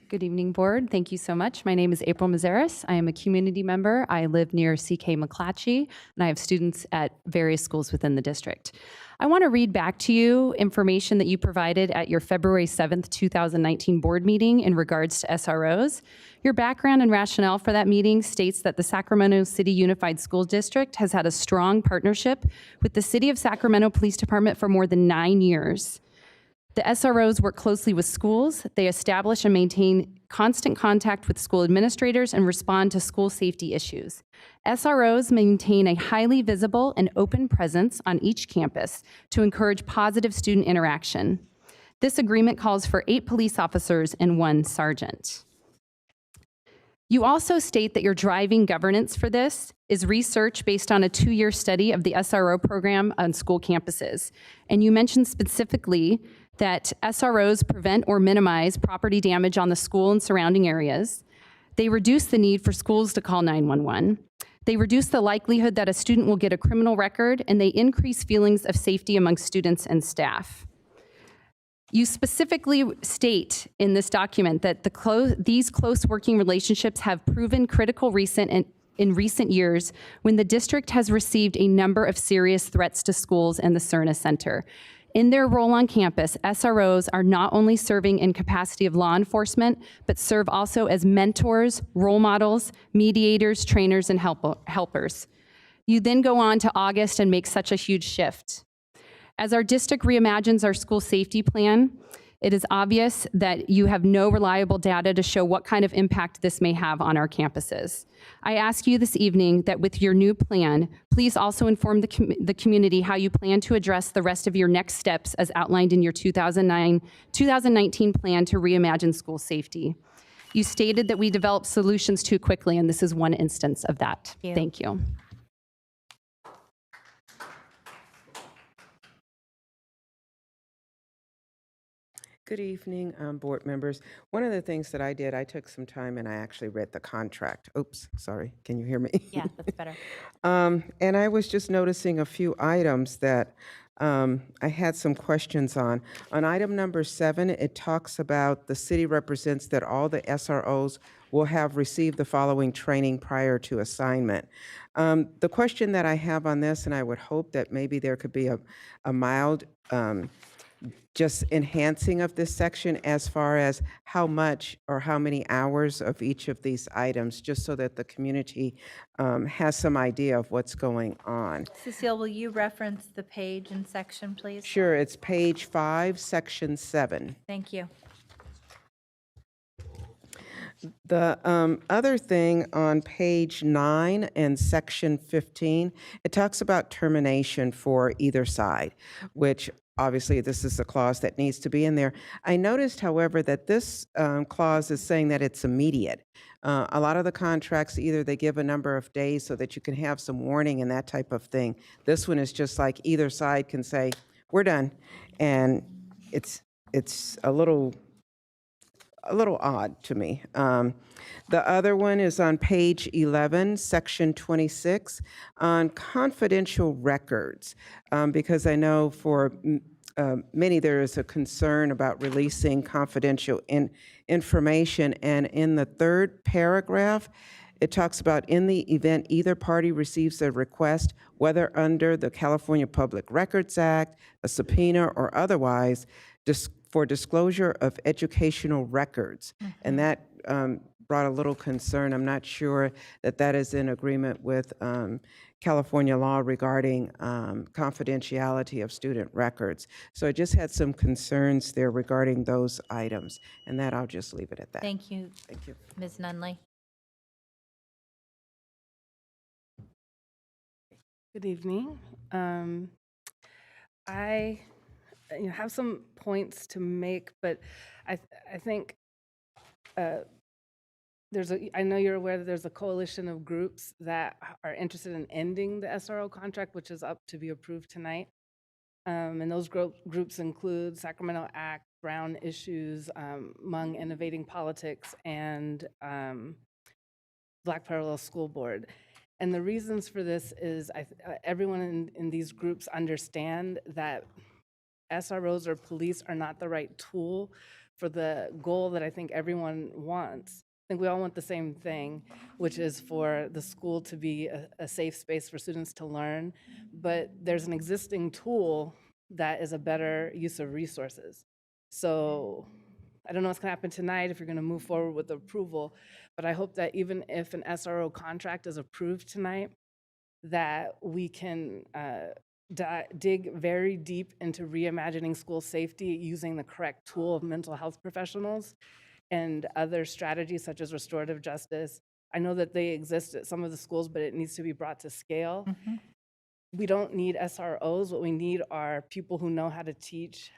Good evening, board. Thank you so much. My name is April Mazaris. I am a community member. I live near CK McClatchy, and I have students at various schools within the district. I want to read back to you information that you provided at your February 7th, 2019 board meeting in regards to SROs. Your background and rationale for that meeting states that the Sacramento City Unified School District has had a strong partnership with the City of Sacramento Police Department for more than 9 years. The SROs work closely with schools. They establish and maintain constant contact with school administrators and respond to school safety issues. SROs maintain a highly visible and open presence on each campus to encourage positive student interaction. This agreement calls for 8 police officers and 1 sergeant. You also state that your driving governance for this is research based on a 2-year study of the SRO program on school campuses. And you mentioned specifically that SROs prevent or minimize property damage on the school and surrounding areas. They reduce the need for schools to call 911. They reduce the likelihood that a student will get a criminal record, and they increase feelings of safety among students and staff. You specifically state in this document that these close working relationships have proven critical in recent years when the district has received a number of serious threats to schools and the Cerna Center. In their role on campus, SROs are not only serving in capacity of law enforcement, but serve also as mentors, role models, mediators, trainers, and helpers. You then go on to August and make such a huge shift. As our district reimagines our school safety plan, it is obvious that you have no reliable data to show what kind of impact this may have on our campuses. I ask you this evening that with your new plan, please also inform the community how you plan to address the rest of your next steps as outlined in your 2019 plan to reimagine school safety. You stated that we developed solutions too quickly, and this is one instance of that. Thank you. Good evening, board members. One of the things that I did, I took some time and I actually read the contract. Oops, sorry. Can you hear me? Yeah, that's better. And I was just noticing a few items that I had some questions on. On item number 7, it talks about the city represents that all the SROs will have received the following training prior to assignment. The question that I have on this, and I would hope that maybe there could be a mild just enhancing of this section as far as how much or how many hours of each of these items, just so that the community has some idea of what's going on. Cecile, will you reference the page and section, please? Sure, it's page 5, section 7. Thank you. The other thing on page 9 and section 15, it talks about termination for either side, which obviously this is a clause that needs to be in there. I noticed, however, that this clause is saying that it's immediate. A lot of the contracts, either they give a number of days so that you can have some warning and that type of thing. This one is just like either side can say, we're done. And it's a little odd to me. The other one is on page 11, section 26, on confidential records, because I know for many there is a concern about releasing confidential information. And in the third paragraph, it talks about in the event either party receives a request, whether under the California Public Records Act, a subpoena, or otherwise, for disclosure of educational records. And that brought a little concern. I'm not sure that that is in agreement with California law regarding confidentiality of student records. So I just had some concerns there regarding those items. And that I'll just leave it at that. Thank you. Thank you. Ms. Nunley. Good evening. I have some points to make, but I think I know you're aware that there's a coalition of groups that are interested in ending the SRO contract, which is up to be approved tonight. And those groups include Sacramento Act, Brown Issues, Hmong Innovating Politics, and Black Parallel School Board. And the reasons for this is everyone in these groups understand that SROs or police are not the right tool for the goal that I think everyone wants. I think we all want the same thing, which is for the school to be a safe space for students to learn, but there's an existing tool that is a better use of resources. So I don't know what's gonna happen tonight if you're gonna move forward with approval, but I hope that even if an SRO contract is approved tonight, that we can dig very deep into reimagining school safety using the correct tool of mental health professionals and other strategies such as restorative justice. I know that they exist at some of the schools, but it needs to be brought to scale. We don't need SROs. What we need are people who know how to teach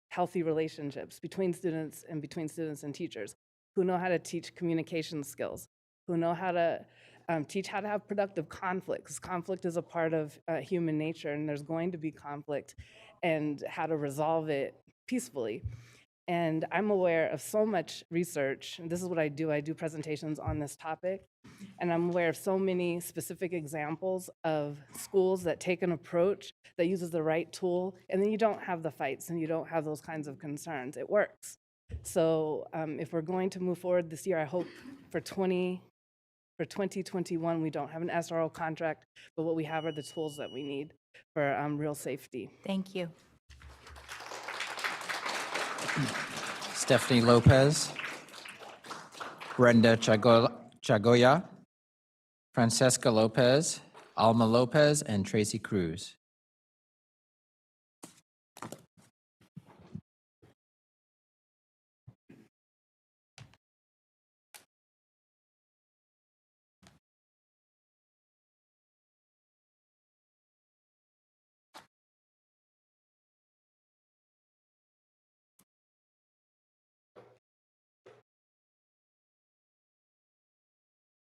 healthy relationships between students and teachers, who know how to teach communication skills, who know how to teach how to have productive conflict, because conflict is a part of human nature, and there's going to be conflict, and how to resolve it peacefully. And I'm aware of so much research, and this is what I do presentations on this topic, and I'm aware of so many specific examples of schools that take an approach that uses the right tool, and then you don't have the fights and you don't have those kinds of concerns. It works. So if we're going to move forward this year, I hope for 2021, we don't have an SRO contract, but what we have are the tools that we need for real safety. Thank you. Stephanie Lopez, Brenda Chagoya, Francesca Lopez, Alma Lopez, and Tracy Cruz.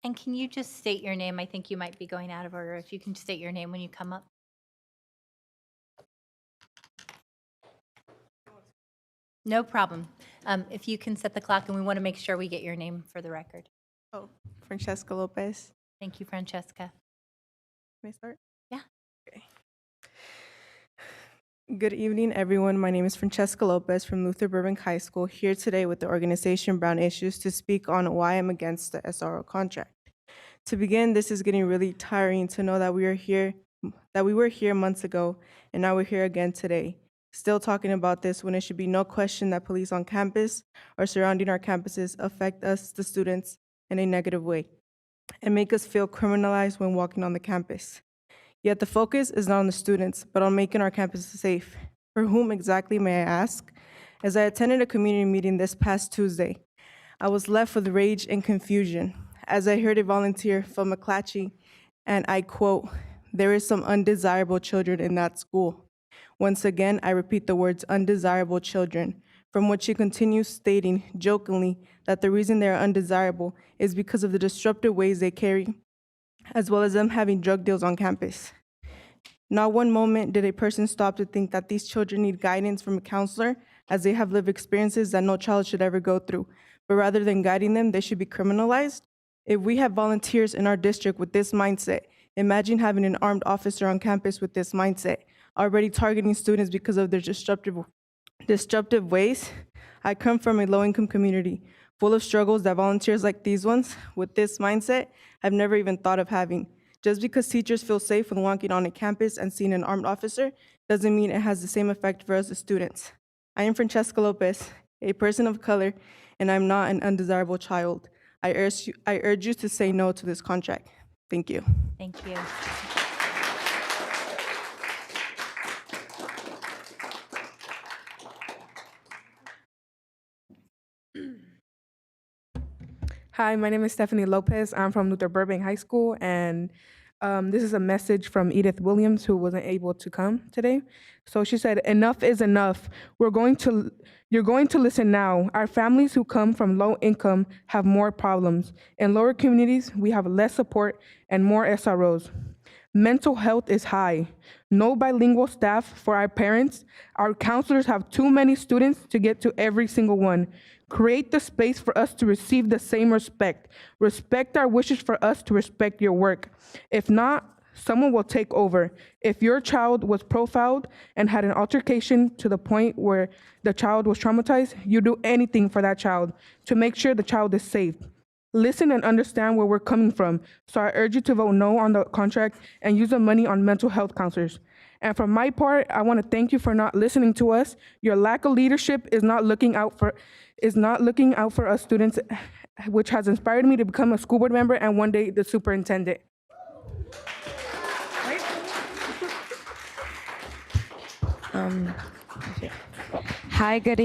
And can you just state your name? I think you might be going out of order. If you can state your name when you come up. No problem. If you can set the clock, and we want to make sure we get your name for the record. Oh, Francesca Lopez. Thank you, Francesca. May I start? Yeah. Okay. Good evening, everyone. My name is Francesca Lopez from Luther Burbank High School, here today with the organization Brown Issues to speak on why I'm against the SRO contract. To begin, this is getting really tiring to know that we were here months ago, and now we're here again today, still talking about this when it should be no question that police on campus or surrounding our campuses affect us, the students, in a negative way and make us feel criminalized when walking on the campus. Yet the focus is not on the students, but on making our campuses safe. For whom exactly, may I ask? As I attended a community meeting this past Tuesday, I was left with rage and confusion as I heard a volunteer from McClatchy, and I quote, "There is some undesirable children in that school." Once again, I repeat the words undesirable children, from which she continues stating jokingly that the reason they are undesirable is because of the disruptive ways they carry, as well as them having drug deals on campus. Not one moment did a person stop to think that these children need guidance from a counselor, as they have lived experiences that no child should ever go through. But rather than guiding them, they should be criminalized. If we have volunteers in our district with this mindset, imagine having an armed officer on campus with this mindset, already targeting students because of their disruptive ways. I come from a low-income community full of struggles that volunteers like these ones with this mindset have never even thought of having. Just because teachers feel safe when walking on a campus and seeing an armed officer doesn't mean it has the same effect for us as students. I am Francesca Lopez, a person of color, and I'm not an undesirable child. I urge you to say no to this contract. Thank you. Thank you. Hi, my name is Stephanie Lopez. I'm from Luther Burbank High School, and this is a message from Edith Williams, who wasn't able to come today. So she said, "Enough is enough. You're going to listen now. Our families who come from low income have more problems. In lower communities, we have less support and more SROs. Mental health is high. No bilingual staff for our parents. Our counselors have too many students to get to every single one. Create the space for us to receive the same respect. Respect our wishes for us to respect your work. If not, someone will take over. If your child was profiled and had an altercation to the point where the child was traumatized, you do anything for that child to make sure the child is safe. Listen and understand where we're coming from. So I urge you to vote no on the contract and use the money on mental health counselors. And for my part, I want to thank you for not listening to us. Your lack of leadership is not looking out for us students, which has inspired me to become a school board member and one day the superintendent." Hi, good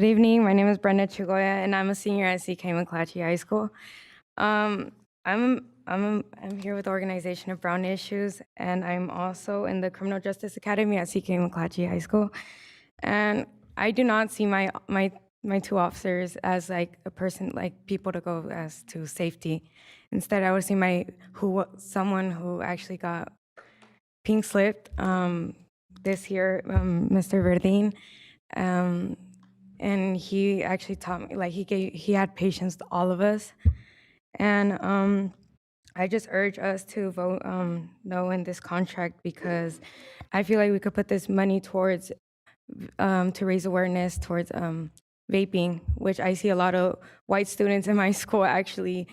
evening. My name is Brenda Chagoya, and I'm a senior at CK McClatchy High School. I'm here with the organization of Brown Issues, and I'm also in the Criminal Justice Academy at CK McClatchy High School. And I do not see my two officers as like a person, like people to go as to safety. Instead, I would see someone who actually got pink slipped this year, Mr. Verdine. And he actually taught me, like he had patience with all of us. And I just urge us to vote no in this contract because I feel like we could put this money towards to raise awareness towards vaping, which I see a lot of white students in my school actually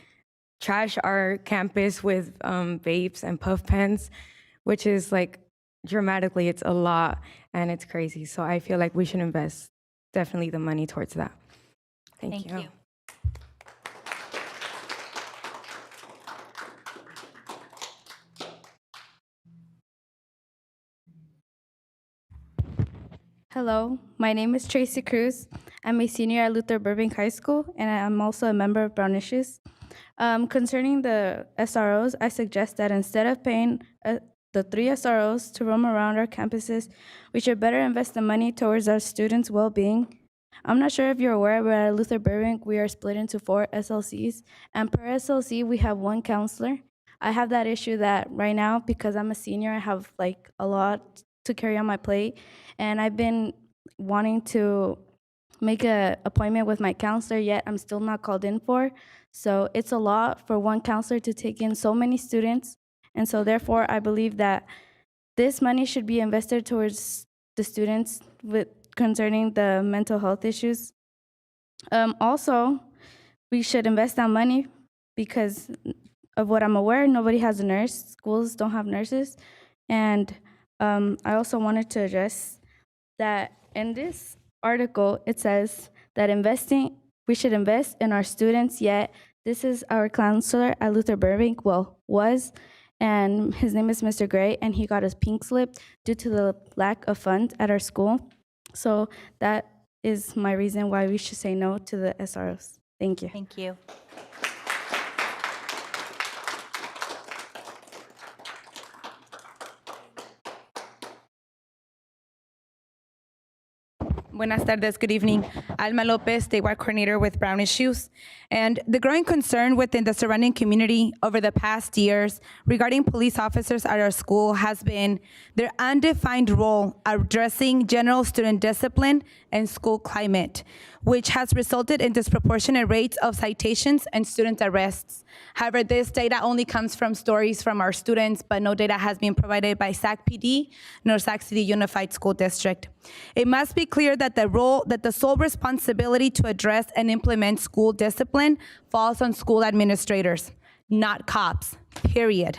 trash our campus with vapes and puff pens, which is like dramatically, it's a lot and it's crazy. So I feel like we should invest definitely the money towards that. Thank you. Hello, my name is Tracy Cruz. I'm a senior at Luther Burbank High School, and I'm also a member of Brown Issues. Concerning the SROs, I suggest that instead of paying the 3 SROs to roam around our campuses, we should better invest the money towards our students' well-being. I'm not sure if you're aware, but at Luther Burbank, we are split into 4 SLCs, and per SLC, we have 1 counselor. I have that issue that right now, because I'm a senior, I have like a lot to carry on my plate, and I've been wanting to make an appointment with my counselor, yet I'm still not called in for. So it's a lot for 1 counselor to take in so many students, and so therefore I believe that this money should be invested towards the students with concerning the mental health issues. Also, we should invest that money because of what I'm aware, nobody has a nurse. Schools don't have nurses. And I also wanted to address that in this article, it says that we should invest in our students, yet this is our counselor at Luther Burbank, well, was, and his name is Mr. Gray, and he got his pink slip due to the lack of funds at our school. So that is my reason why we should say no to the SROs. Thank you. Thank you. Buenas tardes, good evening. Alma Lopez, statewide coordinator with Brown Issues. And the growing concern within the surrounding community over the past years regarding police officers at our school has been their undefined role addressing general student discipline and school climate, which has resulted in disproportionate rates of citations and student arrests. However, this data only comes from stories from our students, but no data has been provided by Sac PD nor Sac City Unified School District. It must be clear that the sole responsibility to address and implement school discipline falls on school administrators, not cops, period.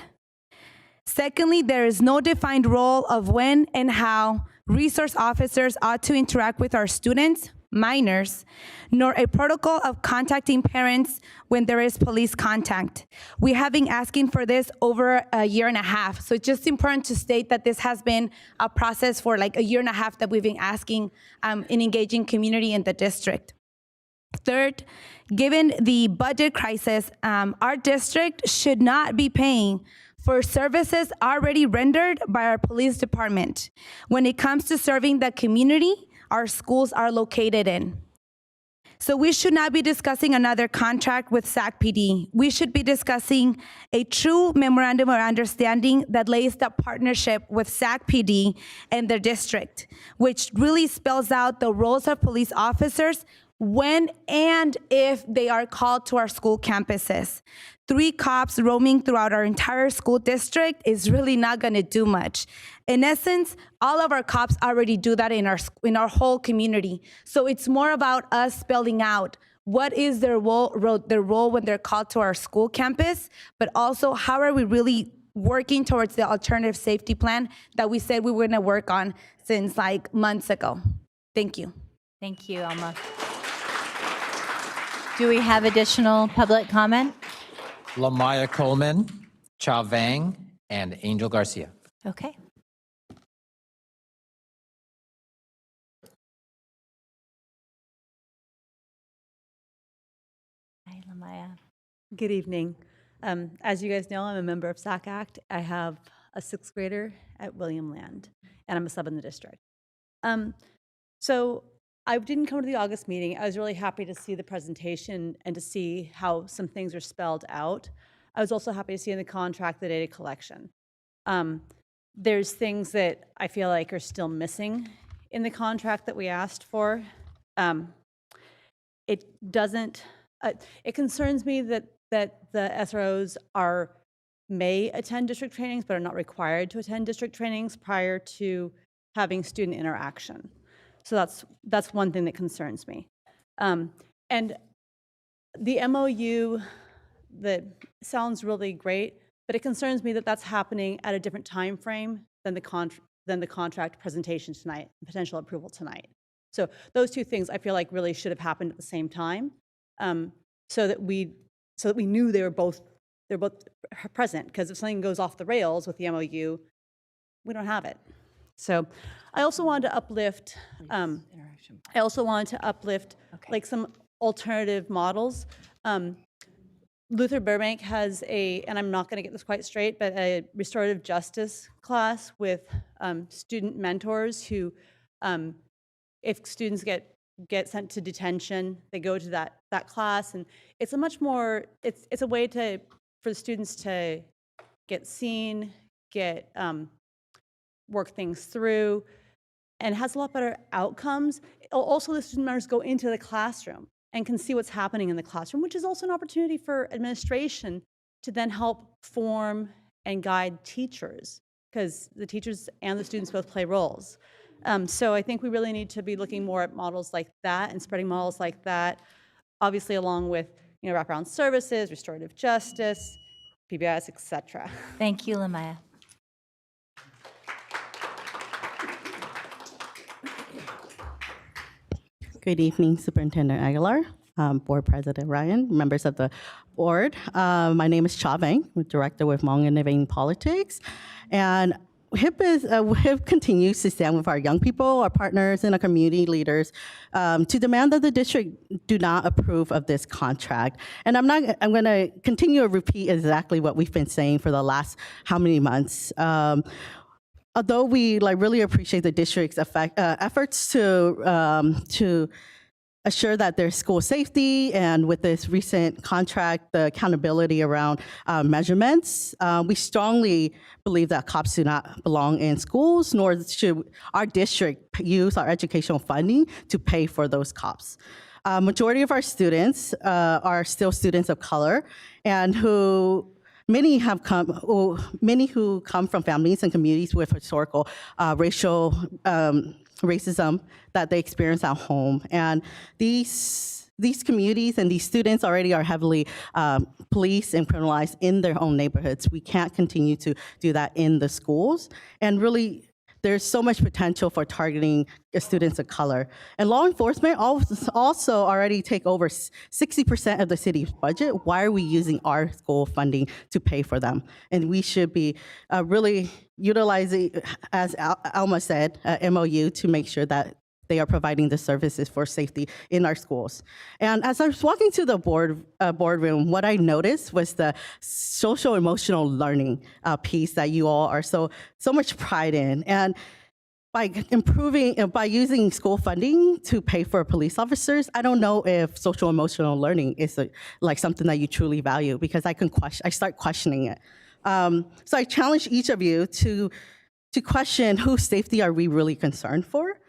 Secondly, there is no defined role of when and how resource officers ought to interact with our students, minors, nor a protocol of contacting parents when there is police contact. We have been asking for this over a year and a half. So it's just important to state that this has been a process for like a year and a half that we've been asking in engaging community in the district. Third, given the budget crisis, our district should not be paying for services already rendered by our police department when it comes to serving the community our schools are located in. So we should not be discussing another contract with Sac PD. We should be discussing a true memorandum of understanding that lays the partnership with Sac PD and their district, which really spells out the roles of police officers when and if they are called to our school campuses. 3 cops roaming throughout our entire school district is really not going to do much. In essence, all of our cops already do that in our whole community. So it's more about us spelling out what is their role when they're called to our school campus, but also how are we really working towards the alternative safety plan that we said we were going to work on since like months ago. Thank you. Thank you, Alma. Do we have additional public comment? Lamaya Coleman, Cha Vang, and Angel Garcia. Okay. Hi, Lamaya. Good evening. As you guys know, I'm a member of SAC Act. I have a 6th grader at William Land, and I'm a sub in the district. So I didn't come to the August meeting. I was really happy to see the presentation and to see how some things are spelled out. I was also happy to see in the contract the data collection. There's things that I feel like are still missing in the contract that we asked for, it doesn't, it concerns me that the SROs may attend district trainings, but are not required to attend district trainings prior to having student interaction. So that's one thing that concerns me. And the MOU that sounds really great, but it concerns me that that's happening at a different time frame than the contract presentation tonight, potential approval tonight. So those two things I feel like really should have happened at the same time, so that we knew they're both present. Because if something goes off the rails with the MOU, we don't have it. So I also wanted to uplift. Like some alternative models. Luther Burbank has and I'm not going to get this quite straight, but a restorative justice class with student mentors who, if students get sent to detention, they go to that class, and it's a much more, it's a way for the students to get seen, work things through, and has a lot better outcomes. Also, the student members go into the classroom and can see what's happening in the classroom, which is also an opportunity for administration to then help form and guide teachers, because the teachers and the students both play roles. So I think we really need to be looking more at models like that and spreading models like that, obviously along with wraparound services, restorative justice, PBIS, et cetera. Thank you, Lamaya. Good evening, Superintendent Aguilar, Board President Ryan, members of the board. My name is Cha Vang, I'm Director with Hmong Innovating Politics. And HIP continues to stand with our young people, our partners, and our community leaders to demand that the district do not approve of this contract. And I'm going to continue to repeat exactly what we've been saying for the last how many months. Although we really appreciate the district's efforts to assure that there's school safety, and with this recent contract, the accountability around measurements, we strongly believe that cops do not belong in schools, nor should our district use our educational funding to pay for those cops. Majority of our students are still students of color, and many who come from families and communities with historical racial racism that they experience at home. And these communities and these students already are heavily policed and criminalized in their own neighborhoods. We can't continue to do that in the schools. And really, there's so much potential for targeting students of color. And law enforcement also already take over 60% of the city's budget. Why are we using our school funding to pay for them? And we should be really utilizing, as Alma said, MOU to make sure that they are providing the services for safety in our schools. And as I was walking to the boardroom, what I noticed was the social emotional learning piece that you all are so much pride in. And by using school funding to pay for police officers, I don't know if social emotional learning is something that you truly value, because I start questioning it. So I challenge each of you to question whose safety are we really concerned for?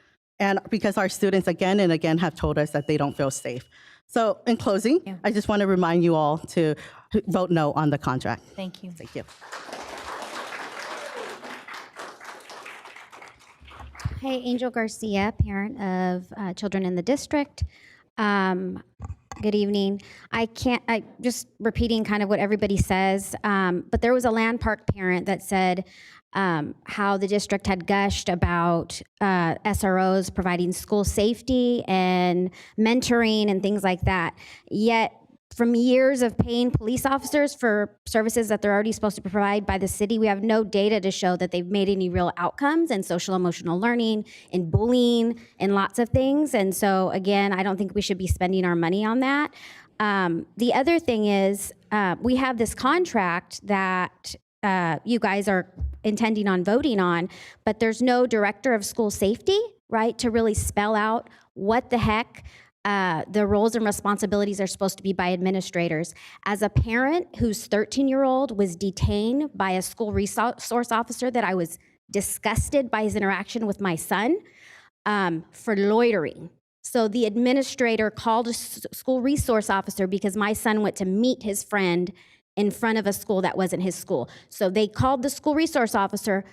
And because our students again and again have told us that they don't feel safe. So in closing, I just want to remind you all to vote no on the contract. Thank you. Thank you. Hey, Angel Garcia, parent of children in the district. Good evening. I just repeating kind of what everybody says, but there was a Land Park parent that said how the district had gushed about SROs providing school safety and mentoring and things like that. Yet, from years of paying police officers for services that they're already supposed to provide by the city, we have no data to show that they've made any real outcomes in social emotional learning, in bullying, in lots of things. And so again, I don't think we should be spending our money on that. The other thing is we have this contract that you guys are intending on voting on, but there's no director of school safety, right, to really spell out what the heck the roles and responsibilities are supposed to be by administrators. As a parent whose 13-year-old was detained by a school resource officer that I was disgusted by his interaction with my son, for loitering. So the administrator called a school resource officer because my son went to meet his friend in front of a school that wasn't his school. So they called the school resource officer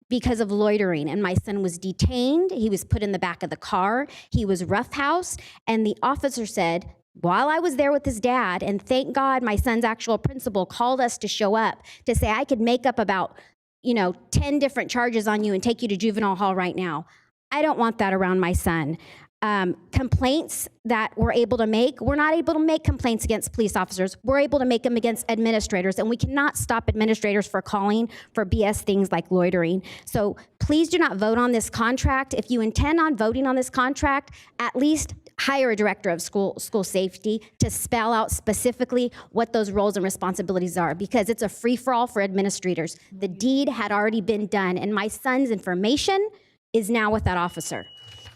because of loitering, and my son was detained. He was put in the back of the car. He was roughhoused, and the officer said, while I was there with his dad, and thank God my son's actual principal called us to show up to say I could make up about 10 different charges on you and take you to juvenile hall right now. I don't want that around my son. Complaints that we're able to make, we're not able to make complaints against police officers. We're able to make them against administrators, and we cannot stop administrators for calling for BS things like loitering. So please do not vote on this contract. If you intend on voting on this contract, at least hire a director of school safety to spell out specifically what those roles and responsibilities are, because it's a free-for-all for administrators. The deed had already been done, and my son's information is now with that officer.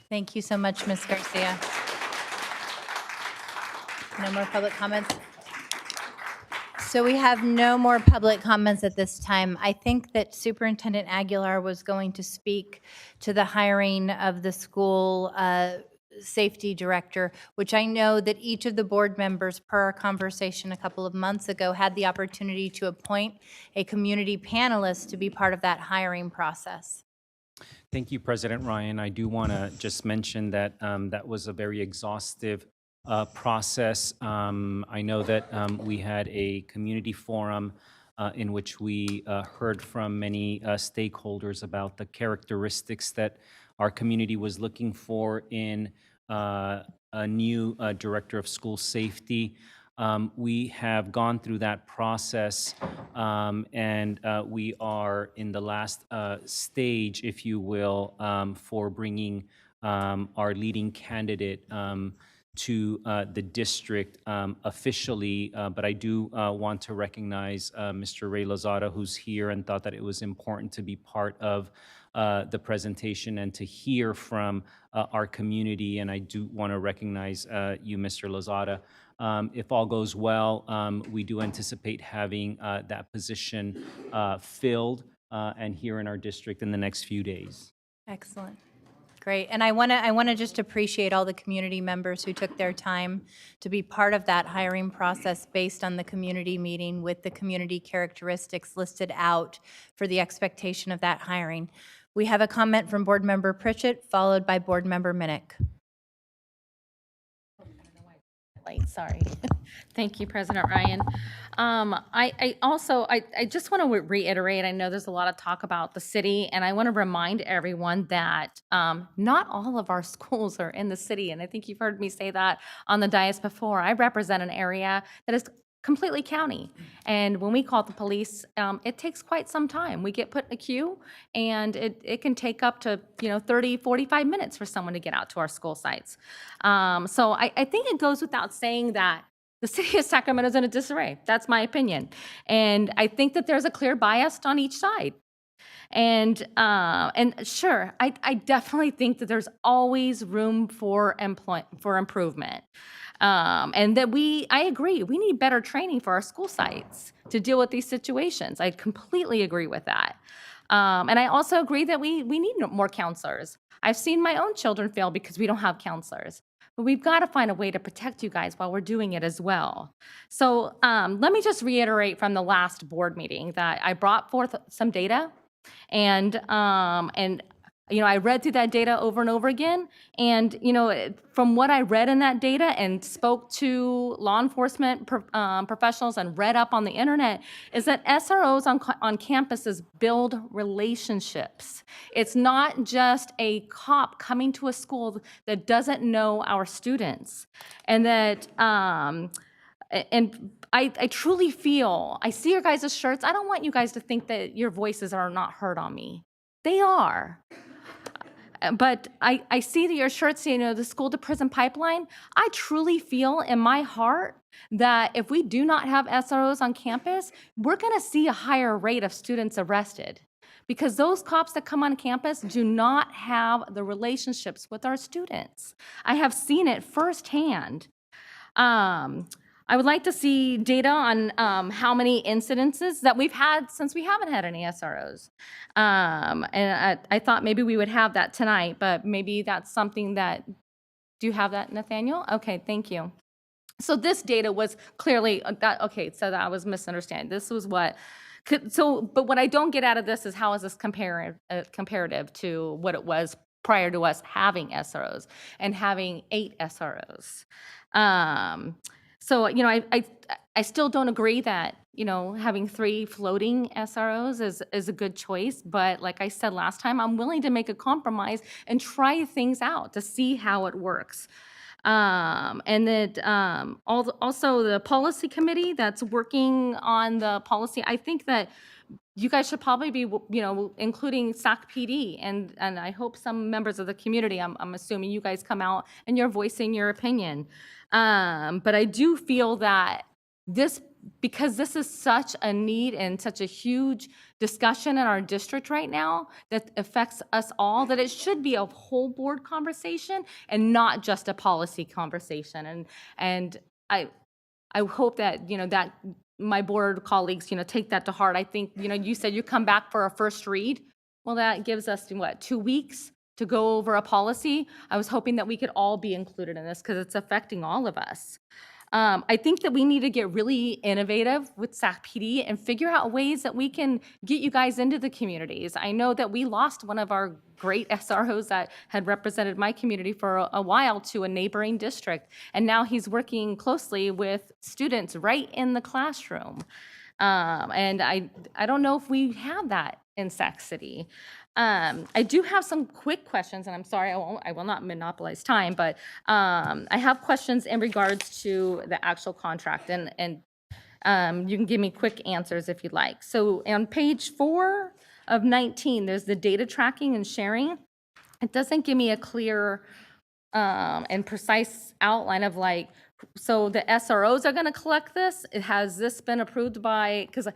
Thank you so much, Ms. Garcia. No more public comments? So we have no more public comments at this time. I think that Superintendent Aguilar was going to speak to the hiring of the school safety director, which I know that each of the board members, per our conversation a couple of months ago, had the opportunity to appoint a community panelist to be part of that hiring process. Thank you, President Ryan. I do want to just mention that that was a very exhaustive process. I know that we had a community forum in which we heard from many stakeholders about the characteristics that our community was looking for in a new director of school safety. We have gone through that process, and we are in the last stage, if you will, for bringing our leading candidate to the district officially. But I do want to recognize Mr. Ray Lozada, who's here and thought that it was important to be part of the presentation and to hear from our community. And I do want to recognize you, Mr. Lozada. If all goes well, we do anticipate having that position filled and here in our district in the next few days. Excellent. Great. And I want to just appreciate all the community members who took their time to be part of that hiring process based on the community meeting with the community characteristics listed out for the expectation of that hiring. We have a comment from Board Member Pritchett, followed by Board Member Minnick. Sorry. Thank you, President Ryan. I just want to reiterate, I know there's a lot of talk about the city, and I want to remind everyone that not all of our schools are in the city, and I think you've heard me say that on the dais before. I represent an area that is completely county, and when we call the police, it takes quite some time. We get put in a queue, and it can take up to 30, 45 minutes for someone to get out to our school sites. So I think it goes without saying that the city of Sacramento is in a disarray. That's my opinion, and I think that there's a clear bias on each side. And sure, I definitely think that there's always room for improvement. And that I agree, we need better training for our school sites to deal with these situations. I completely agree with that. And I also agree that we need more counselors. I've seen my own children fail because we don't have counselors. But we've got to find a way to protect you guys while we're doing it as well. So let me just reiterate from the last board meeting that I brought forth some data, and I read through that data over and over again, and from what I read in that data and spoke to law enforcement professionals and read up on the internet, is that SROs on campuses build relationships. It's not just a cop coming to a school that doesn't know our students, and that and I truly feel, I see your guys' shirts. I don't want you guys to think that your voices are not heard on me. They are. But I see that your shirts, the school to prison pipeline. I truly feel in my heart that if we do not have SROs on campus, we're going to see a higher rate of students arrested, because those cops that come on campus do not have the relationships with our students. I have seen it firsthand. I would like to see data on how many incidences that we've had since we haven't had any SROs. And I thought maybe we would have that tonight, but maybe that's something that, do you have that, Nathaniel? Okay, thank you. So this data was clearly, okay, so that I was misunderstanding. This was what, but what I don't get out of this is how is this comparative to what it was prior to us having SROs and having 8 SROs. So, you know, I still don't agree that, you know, having 3 floating SROs is a good choice. But like I said last time, I'm willing to make a compromise and try things out to see how it works. And then also the policy committee that's working on the policy, I think that you guys should probably be, you know, including SAC PD, and I hope some members of the community, I'm assuming you guys come out and you're voicing your opinion. But I do feel that because this is such a need and such a huge discussion in our district right now that affects us all, that it should be a whole board conversation and not just a policy conversation. And I hope that, you know, that my board colleagues, you know, take that to heart. I think, you know, you said you come back for a first read. Well, that gives us, what, 2 weeks to go over a policy? I was hoping that we could all be included in this because it's affecting all of us. I think that we need to get really innovative with SAC PD and figure out ways that we can get you guys into the communities. I know that we lost one of our great SROs that had represented my community for a while to a neighboring district, and now he's working closely with students right in the classroom. And I don't know if we have that in Sac City. I do have some quick questions, and I'm sorry, I will not monopolize time, but I have questions in regards to the actual contract, and you can give me quick answers if you'd like. So on page 4 of 19, there's the data tracking and sharing. It doesn't give me a clear and precise outline of like, so the SROs are going to collect this. Has this been approved by, because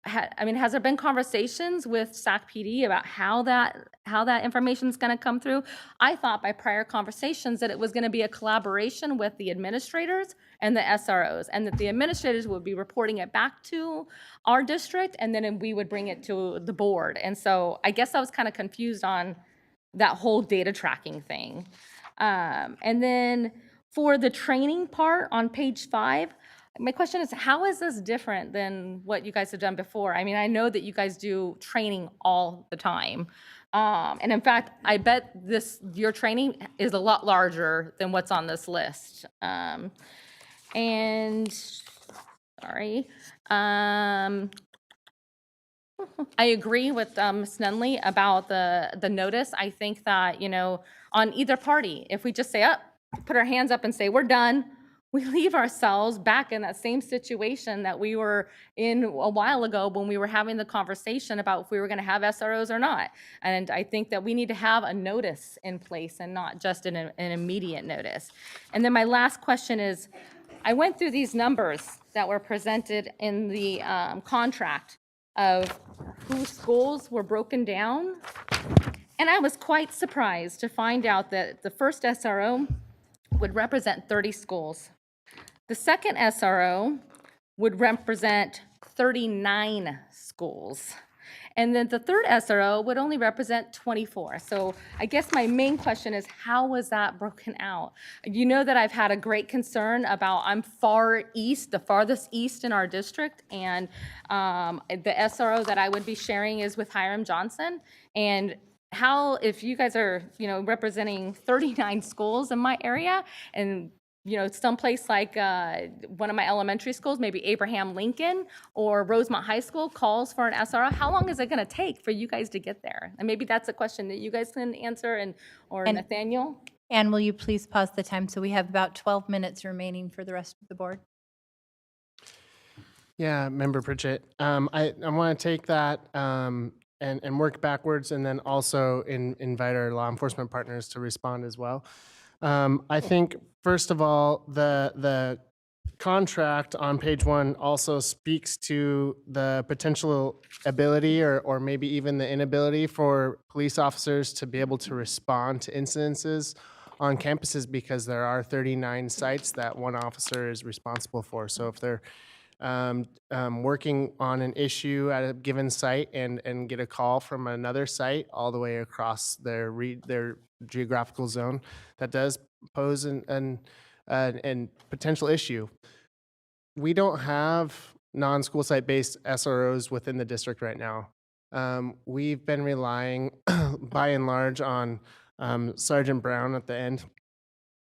I mean, has there been conversations with SAC PD about how that information is going to come through? I thought by prior conversations that it was going to be a collaboration with the administrators and the SROs, and that the administrators would be reporting it back to our district, and then we would bring it to the board. And so I guess I was kind of confused on that whole data tracking thing. And then for the training part on page 5, my question is, how is this different than what you guys have done before? I mean, I know that you guys do training all the time. And in fact, I bet your training is a lot larger than what's on this list. And sorry. I agree with Ms. Nunley about the notice. I think that, you know, on either party, if we just say, put our hands up and say, we're done, we leave ourselves back in that same situation that we were in a while ago when we were having the conversation about if we were going to have SROs or not. And I think that we need to have a notice in place and not just an immediate notice. And then my last question is, I went through these numbers that were presented in the contract of whose schools were broken down. And I was quite surprised to find out that the first SRO would represent 30 schools. The second SRO would represent 39 schools. And then the third SRO would only represent 24. So I guess my main question is, how was that broken out? You know that I've had a great concern about, I'm far east, the farthest east in our district, and the SRO that I would be sharing is with Hiram Johnson. And how, if you guys are, you know, representing 39 schools in my area, and you know, someplace like one of my elementary schools, maybe Abraham Lincoln or Rosemont High School calls for an SRO, how long is it going to take for you guys to get there? And maybe that's a question that you guys can answer, or Nathaniel. And will you please pause the time? So we have about 12 minutes remaining for the rest of the board. Yeah, Member Pritchett. I want to take that and work backwards, and then also invite our law enforcement partners to respond as well. I think, first of all, the contract on page 1 also speaks to the potential ability or maybe even the inability for police officers to be able to respond to incidences on campuses because there are 39 sites that one officer is responsible for. So if they're working on an issue at a given site and get a call from another site all the way across their geographical zone, that does pose an potential issue. We don't have non-school site-based SROs within the district right now. We've been relying by and large on Sergeant Brown at the end,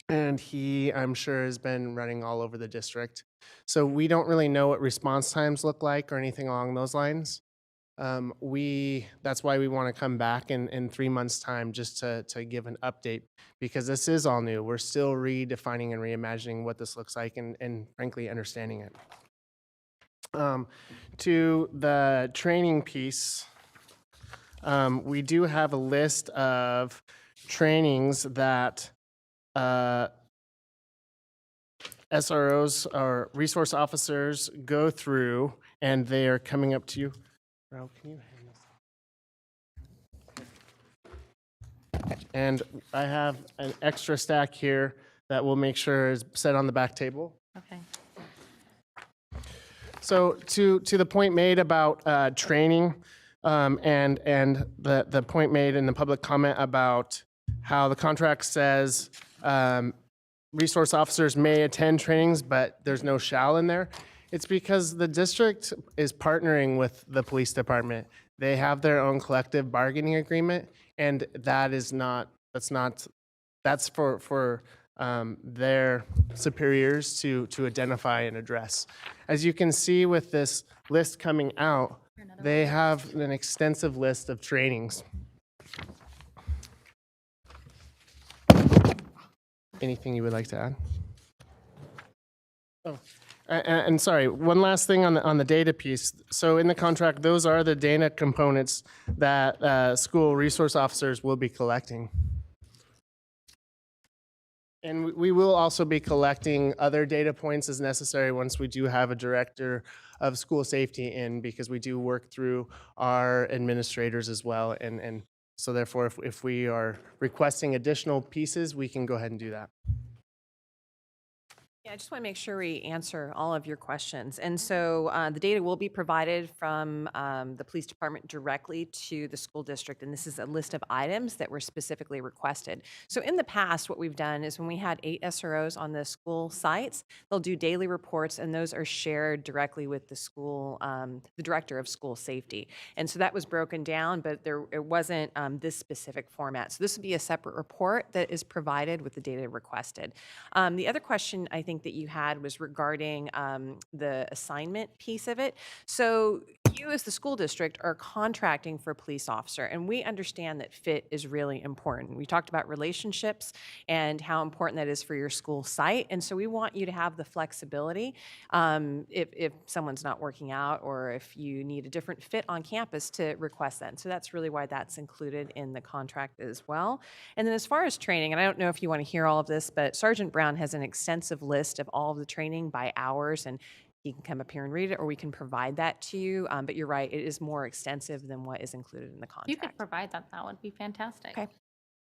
and he, I'm sure, has been running all over the district. So we don't really know what response times look like or anything along those lines. That's why we want to come back in 3 months' time just to give an update, because this is all new. We're still redefining and reimagining what this looks like and frankly understanding it. To the training piece, we do have a list of trainings that SROs or resource officers go through, and they are coming up to you. Rao, can you hand this? And I have an extra stack here that we'll make sure is set on the back table. Okay. So to the point made about training, and the point made in the public comment about how the contract says resource officers may attend trainings, but there's no shall in there. It's because the district is partnering with the police department. They have their own collective bargaining agreement, and that's for their superiors to identify and address. As you can see with this list coming out, they have an extensive list of trainings. Anything you would like to add? Oh, and sorry, one last thing on the data piece. So in the contract, those are the data components that school resource officers will be collecting. And we will also be collecting other data points as necessary once we do have a director of school safety in, because we do work through our administrators as well. And so therefore, if we are requesting additional pieces, we can go ahead and do that. Yeah, I just want to make sure we answer all of your questions. And so the data will be provided from the police department directly to the school district. And this is a list of items that were specifically requested. So in the past, what we've done is when we had 8 SROs on the school sites, they'll do daily reports, and those are shared directly with the school, the director of school safety. And so that was broken down, but it wasn't this specific format. So this would be a separate report that is provided with the data requested. The other question I think that you had was regarding the assignment piece of it. So you as the school district are contracting for a police officer, and we understand that fit is really important. We talked about relationships and how important that is for your school site, and so we want you to have the flexibility if someone's not working out or if you need a different fit on campus to request that. And so that's really why that's included in the contract as well. And then as far as training, and I don't know if you want to hear all of this, but Sergeant Brown has an extensive list of all of the training by hours, and you can come up here and read it, or we can provide that to you. But you're right, it is more extensive than what is included in the contract. You could provide that. That would be fantastic. Okay.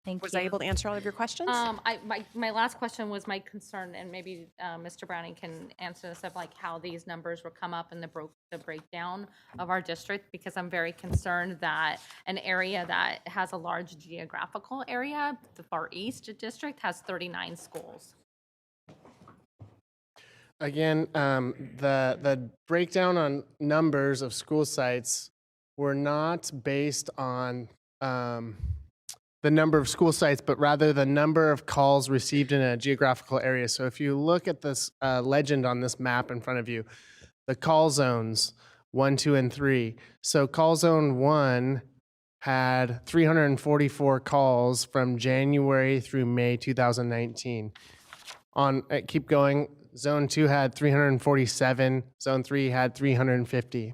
Thank Was you. I able to answer all of your questions? My last question was my concern, and maybe Mr. Browning can answer this, of like how these numbers will come up in the breakdown of our district, because I'm very concerned that an area that has a large geographical area, the Far East District, has 39 schools. Again, the breakdown on numbers of school sites were not based on the number of school sites, but rather the number of calls received in a geographical area. So if you look at this legend on this map in front of you, the call zones 1, 2, and 3. So call zone 1 had 344 calls from January through May 2019. Keep going. Zone 2 had 347. Zone 3 had 350.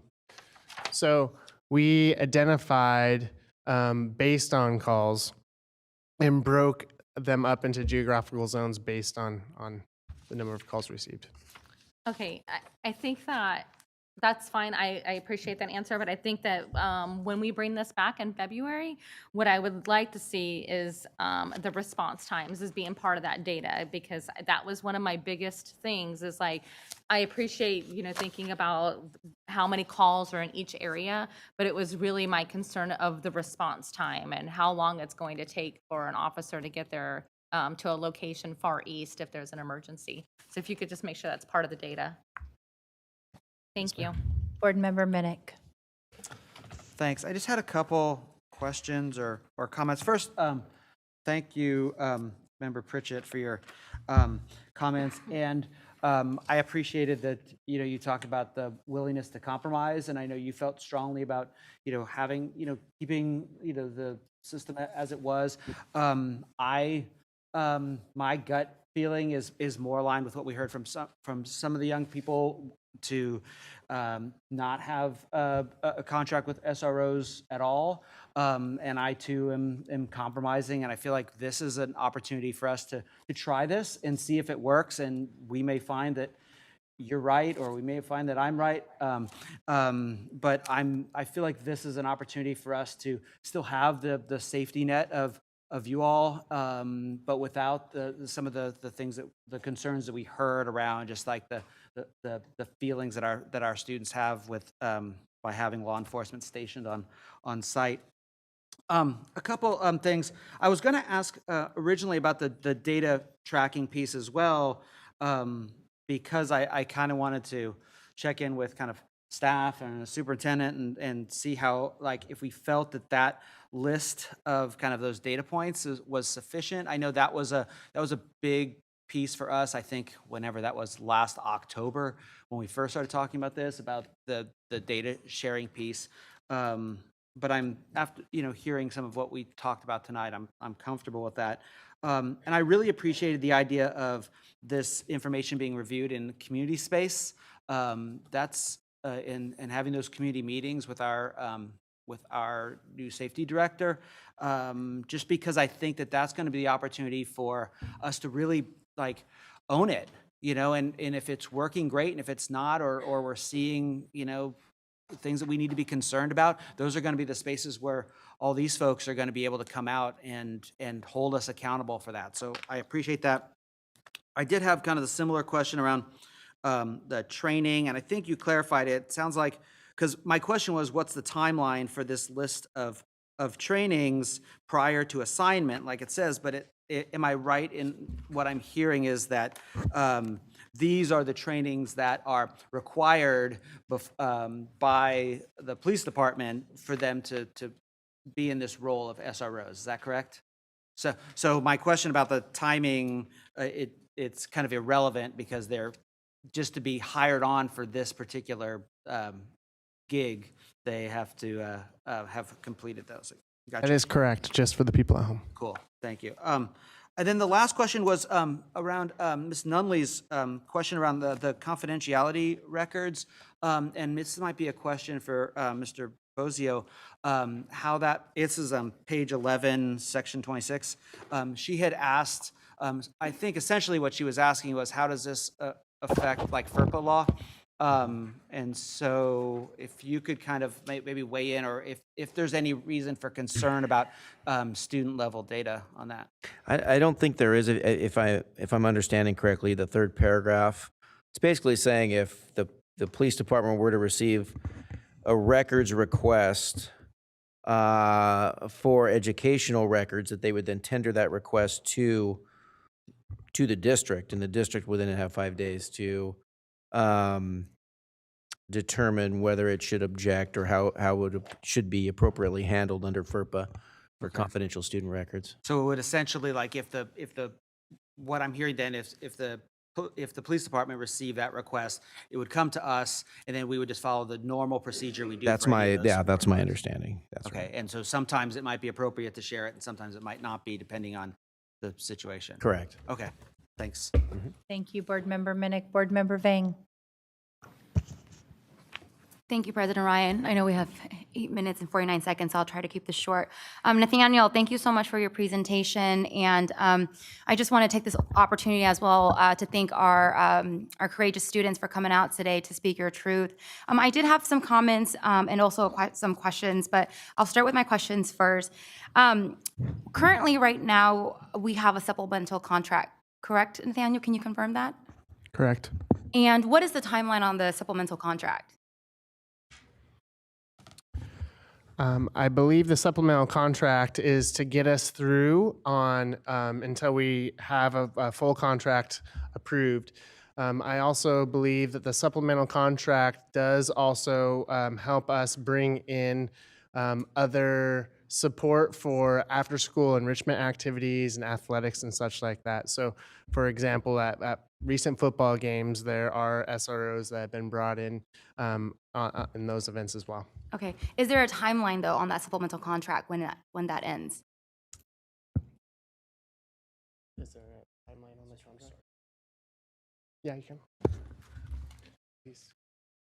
So we identified based on calls and broke them up into geographical zones based on the number of calls received. Okay, I think that That's fine. I appreciate that answer, but I think that when we bring this back in February, what I would like to see is the response times as being part of that data, because that was one of my biggest things is like, I appreciate, thinking about how many calls are in each area, but it was really my concern of the response time and how long it's going to take for an officer to get there to a location far east if there's an emergency. So if you could just make sure that's part of the data. Thank you. Board Member Minnick. Thanks. I just had a couple questions or comments. First, thank you, Member Pritchett, for your comments. And I appreciated that, you talked about the willingness to compromise. And I know you felt strongly about, having, keeping, the system as it was. My gut feeling is more aligned with what we heard from some of the young people to not have a contract with SROs at all. And I too am compromising, and I feel like this is an opportunity for us to try this and see if it works. And we may find that you're right, or we may find that I'm right. But I feel like this is an opportunity for us to still have the safety net of you all, but without some of the things the concerns that we heard around, just like the feelings that our students have with by having law enforcement stationed on site. A couple things I was going to ask originally about the data tracking piece as well, because I kind of wanted to check in with kind of staff and the superintendent and see how, like, if we felt that list of kind of those data points was sufficient. I know that was a big piece for us. I think whenever that was last October when we first started talking about this, about the data sharing piece. But I'm after hearing some of what we talked about tonight, I'm comfortable with that. And I really appreciated the idea of this information being reviewed in community space. That's and having those community meetings with our new safety director, just because I think that's going to be the opportunity for us to really own it, and if it's working great, and if it's not, or we're seeing, things that we need to be concerned about, those are going to be the spaces where all these folks are going to be able to come out and hold us accountable for that. So I appreciate that. I did have kind of the similar question around the training, and I think you clarified it. It sounds like, because my question was, what's the timeline for this list of trainings prior to assignment, like it says, but am I right in what I'm hearing is that these are the trainings that are required by the police department for them to be in this role of SROs. Is that correct? So my question about the timing, it's kind of irrelevant because they're just to be hired on for this particular gig, they have to have completed those. Gotcha. That is correct, just for the people at home. Cool, thank you. And then the last question was around Ms. Nunley's question around the confidentiality records. And this might be a question for Mr. Bozio, how this is page 11, section 26. She had asked, I think essentially what she was asking was, how does this affect FERPA law? And so if you could kind of maybe weigh in, or if there's any reason for concern about student level data on that. I don't think there is, if I'm understanding correctly, the third paragraph. It's basically saying if the police department were to receive a records request for educational records, that they would then tender that request to the district, and the district would then have 5 days to determine whether it should object or how it should be appropriately handled under FERPA for confidential student records. So it would essentially, if what I'm hearing then, if the police department received that request, it would come to us, and then we would just follow the normal procedure we do. That's my understanding. That's okay. Right. And so sometimes it might be appropriate to share it, and sometimes it might not be, depending on the situation. Correct. Okay. Thanks. Thank you, Board Member Minnick. Board Member Vang. Thank you, President Ryan. I know we have 8 minutes and 49 seconds, so I'll try to keep this short. Nathaniel, thank you so much for your presentation, and I just want to take this opportunity as well to thank our courageous students for coming out today to speak your truth. I did have some comments and also some questions, but I'll start with my questions first. Currently, right now, we have a supplemental contract, correct, Nathaniel? Can you confirm that? Correct. And what is the timeline on the supplemental contract? I believe the supplemental contract is to get us through on until we have a full contract approved. I also believe that the supplemental contract does also help us bring in other support for after-school enrichment activities and athletics and such like that. So, for example, at recent football games, there are SROs that have been brought in those events as well. Okay. Is there a timeline, though, on that supplemental contract when that ends? Is there a timeline on this contract? Yeah, you can. Please.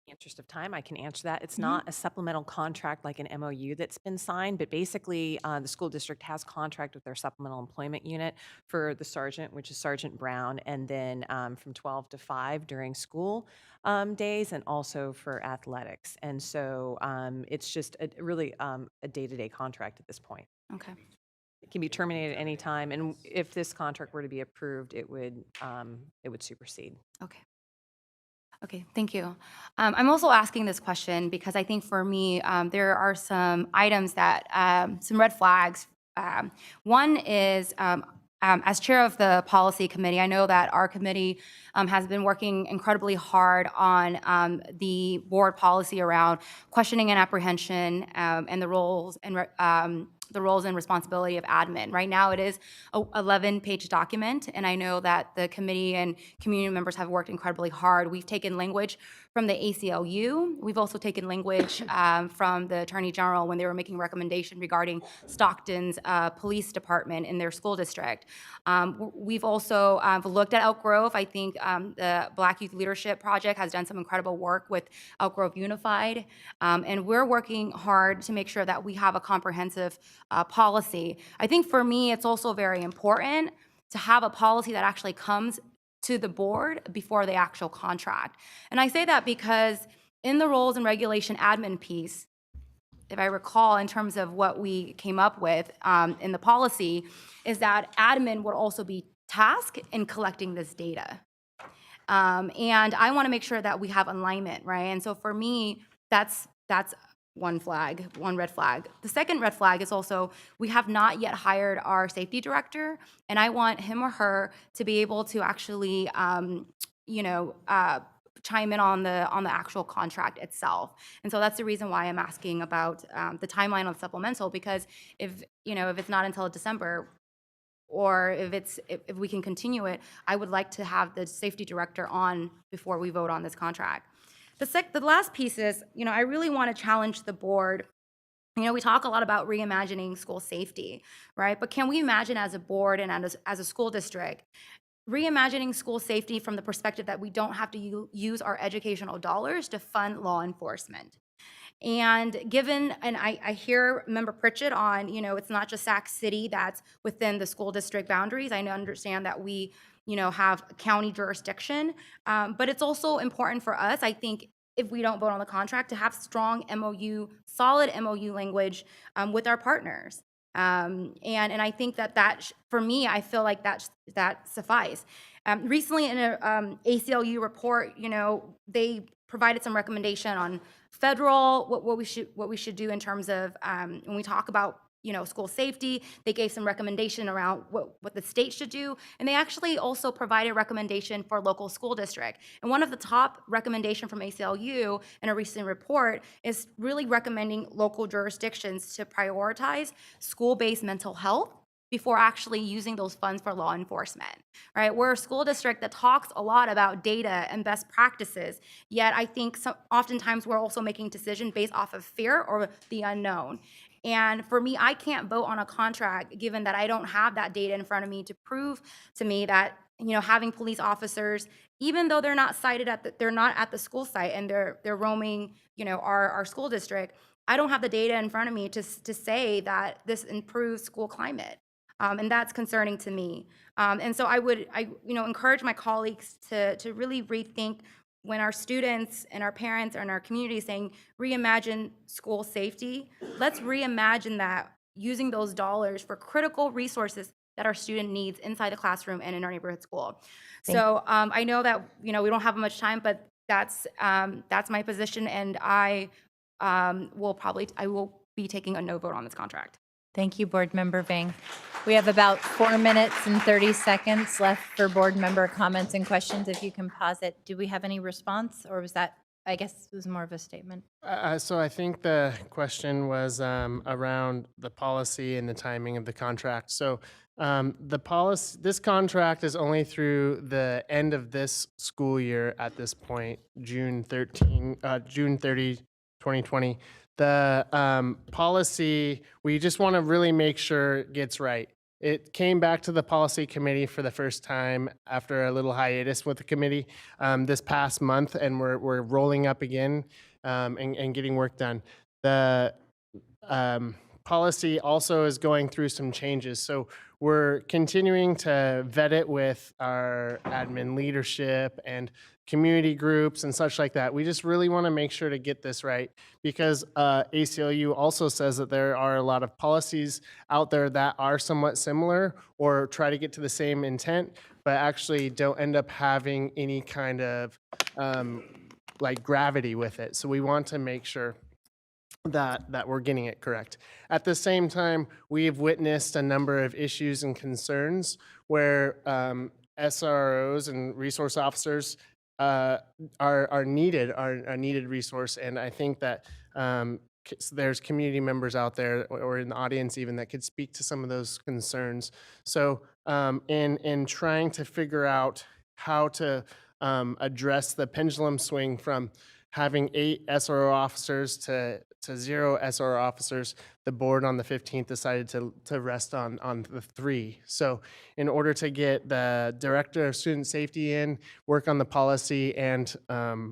In the interest of time, I can answer that. It's not a supplemental contract like an MOU that's been signed, but basically the school district has contract with their supplemental employment unit for the sergeant, which is Sergeant Brown, and then from 12 to 5 during school days, and also for athletics. And so it's just really a day-to-day contract at this point. Okay. It can be terminated at any time, and if this contract were to be approved, it would supersede. Okay. Okay, thank you. I'm also asking this question because I think for me, there are some items that, some red flags. One is, as chair of the policy committee, I know that our committee has been working incredibly hard on the board policy around questioning and apprehension and the roles and responsibility of admin. Right now, it is a 11-page document, and I know that the committee and community members have worked incredibly hard. We've taken language from the ACLU. We've also taken language from the Attorney General when they were making recommendation regarding Stockton's police department in their school district. We've also looked at Elk Grove. I think the Black Youth Leadership Project has done some incredible work with Elk Grove Unified, and we're working hard to make sure that we have a comprehensive policy. I think for me, it's also very important to have a policy that actually comes to the board before the actual contract. And I say that because in the rules and regulation admin piece, if I recall, in terms of what we came up with in the policy, is that admin would also be tasked in collecting this data. And I want to make sure that we have alignment, right? And so for me, that's one red flag. The second red flag is also we have not yet hired our safety director, and I want him or her to be able to actually, chime in on the actual contract itself. And so that's the reason why I'm asking about the timeline on supplemental, because if it's not until December, or if we can continue it, I would like to have the safety director on before we vote on this contract. The last piece is, I really want to challenge the board. We talk a lot about reimagining school safety, right? But can we imagine as a board and as a school district, reimagining school safety from the perspective that we don't have to use our educational dollars to fund law enforcement? And I hear Member Pritchett on, it's not just Sac City that's within the school district boundaries. I understand that we, have county jurisdiction, but it's also important for us, I think, if we don't vote on the contract, to have strong solid MOU language with our partners. And I think that for me, I feel like that suffice. Recently in an ACLU report, they provided some recommendation on federal, what we should do in terms of when we talk about school safety. They gave some recommendation around what the state should do, and they actually also provided recommendation for local school district. And one of the top recommendation from ACLU in a recent report is really recommending local jurisdictions to prioritize school-based mental health before actually using those funds for law enforcement, right? We're a school district that talks a lot about data and best practices, yet I think oftentimes we're also making decisions based off of fear or the unknown. And for me, I can't vote on a contract given that I don't have that data in front of me to prove to me that having police officers, even though they're not cited they're not at the school site and they're roaming, our school district. I don't have the data in front of me to say that this improves school climate. And that's concerning to me. And so I encourage my colleagues to really rethink when our students and our parents and our community saying reimagine school safety. Let's reimagine that using those dollars for critical resources that our student needs inside the classroom and in our neighborhood school. So I know that we don't have much time, but that's my position, and I will be taking a no vote on this contract. Thank you, Board Member Vang. We have about 4 minutes and 30 seconds left for board member comments and questions. If you can pause it. Do we have any response, or was that, I guess it was more of a statement? So I think the question was around the policy and the timing of the contract. So this contract is only through the end of this school year at this point, June 30, 2020. The policy, we just want to really make sure it gets right. It came back to the policy committee for the first time after a little hiatus with the committee this past month, and we're rolling up again and getting work done. The policy also is going through some changes. So we're continuing to vet it with our admin leadership and community groups and such like that. We just really want to make sure to get this right, because ACLU also says that there are a lot of policies out there that are somewhat similar or try to get to the same intent, but actually don't end up having any kind of like gravity with it. So we want to make sure that we're getting it correct. At the same time, we have witnessed a number of issues and concerns where SROs and resource officers are needed, are a needed resource, and I think that there's community members out there or in the audience even that could speak to some of those concerns. So in trying to figure out how to address the pendulum swing from having 8 SRO officers to 0 SRO officers, the board on the 15th decided to rest on the 3. So in order to get the director of student safety in, work on the policy, and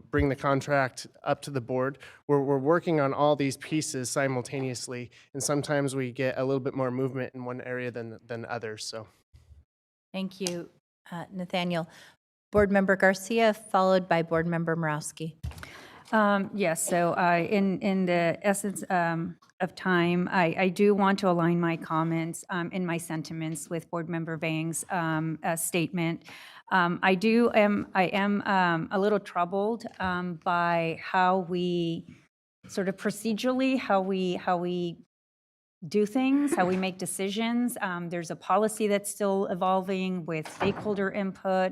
bring the contract up to the board, we're working on all these pieces simultaneously, and sometimes we get a little bit more movement in one area than others. So Thank you, Nathaniel. Board Member Garcia, followed by Board Member Morowski. Yes, so in the essence of time, I do want to align my comments and my sentiments with Board Member Vang's statement. I am a little troubled by how we sort of procedurally, how we do things, how we make decisions. There's a policy that's still evolving with stakeholder input,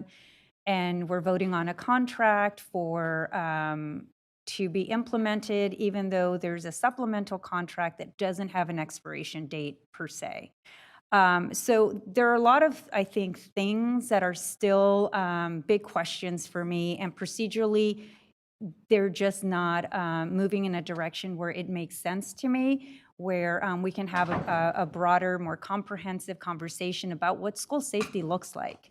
and we're voting on a contract for to be implemented, even though there's a supplemental contract that doesn't have an expiration date per se. So there are a lot of, I think, things that are still big questions for me, and procedurally, they're just not moving in a direction where it makes sense to me, where we can have a broader, more comprehensive conversation about what school safety looks like.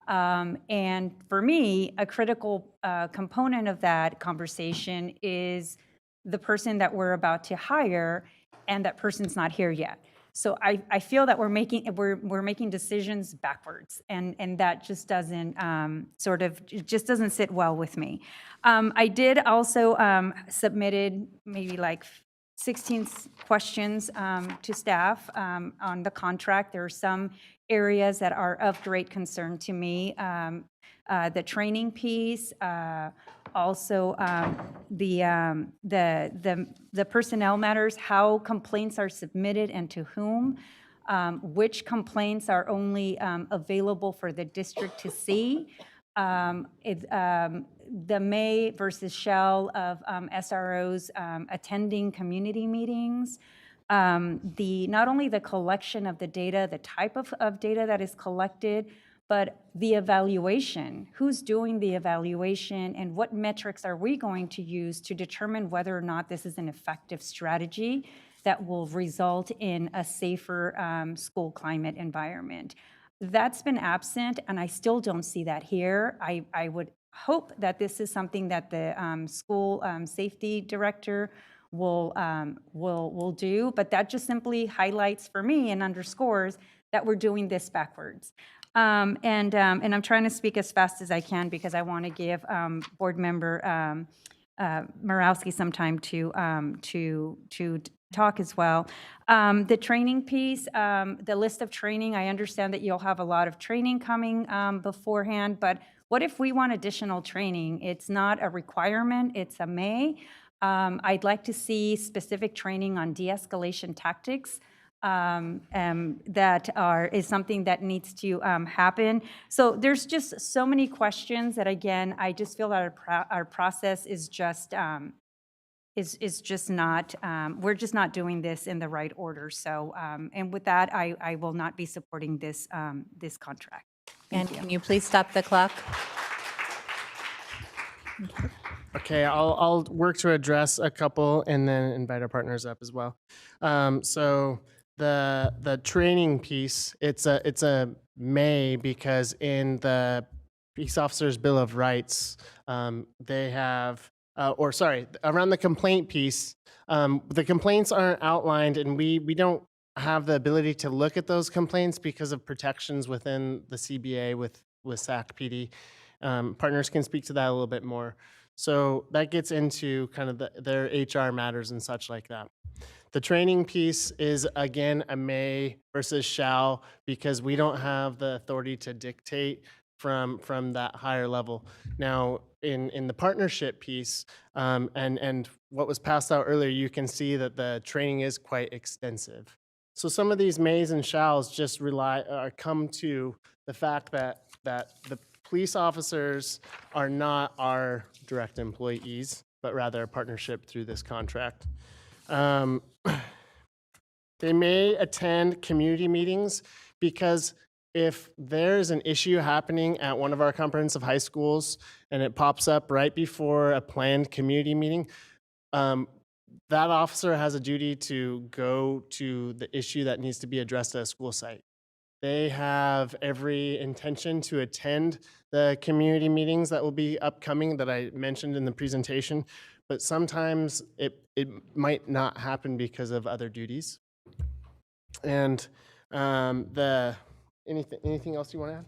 And for me, a critical component of that conversation is the person that we're about to hire, and that person's not here yet. So I feel that we're making decisions backwards, and that just doesn't just doesn't sit well with me. I did also submitted maybe like 16 questions to staff on the contract. There are some areas that are of great concern to me. The training piece, also the personnel matters, how complaints are submitted and to whom, which complaints are only available for the district to see. The may versus shall of SROs attending community meetings, not only the collection of the data, the type of data that is collected, but the evaluation. Who's doing the evaluation, and what metrics are we going to use to determine whether or not this is an effective strategy that will result in a safer school climate environment? That's been absent, and I still don't see that here. I would hope that this is something that the school safety director will do, but that just simply highlights for me and underscores that we're doing this backwards. And I'm trying to speak as fast as I can because I want to give board member Morawski some time to talk as well. The training piece, the list of training, I understand that you'll have a lot of training coming beforehand, but what if we want additional training? It's not a requirement, it's a may. I'd like to see specific training on de-escalation tactics. That is something that needs to happen. So there's just so many questions that, again, I just feel that our process is just not, we're just not doing this in the right order. So, and with that, I will not be supporting this, this contract. And can you please stop the clock? Okay, I'll work to address a couple and then invite our partners up as well. So the training piece, it's a may because in the Peace Officers Bill of Rights, they have, or sorry, around the complaint piece, the complaints aren't outlined and we don't have the ability to look at those complaints because of protections within the CBA with SAC PD. Partners can speak to that a little bit more. So that gets into kind of their HR matters and such like that. The training piece is, again, a may versus shall because we don't have the authority to dictate from that higher level. Now, in the partnership piece and what was passed out earlier, you can see that the training is quite extensive. So some of these mays and shalls just come to the fact that the police officers are not our direct employees, but rather a partnership through this contract. They may attend community meetings because if there's an issue happening at one of our comprehensive high schools and it pops up right before a planned community meeting, that officer has a duty to go to the issue that needs to be addressed at a school site. They have every intention to attend the community meetings that will be upcoming that I mentioned in the presentation, but sometimes it might not happen because of other duties. And anything else you want to add?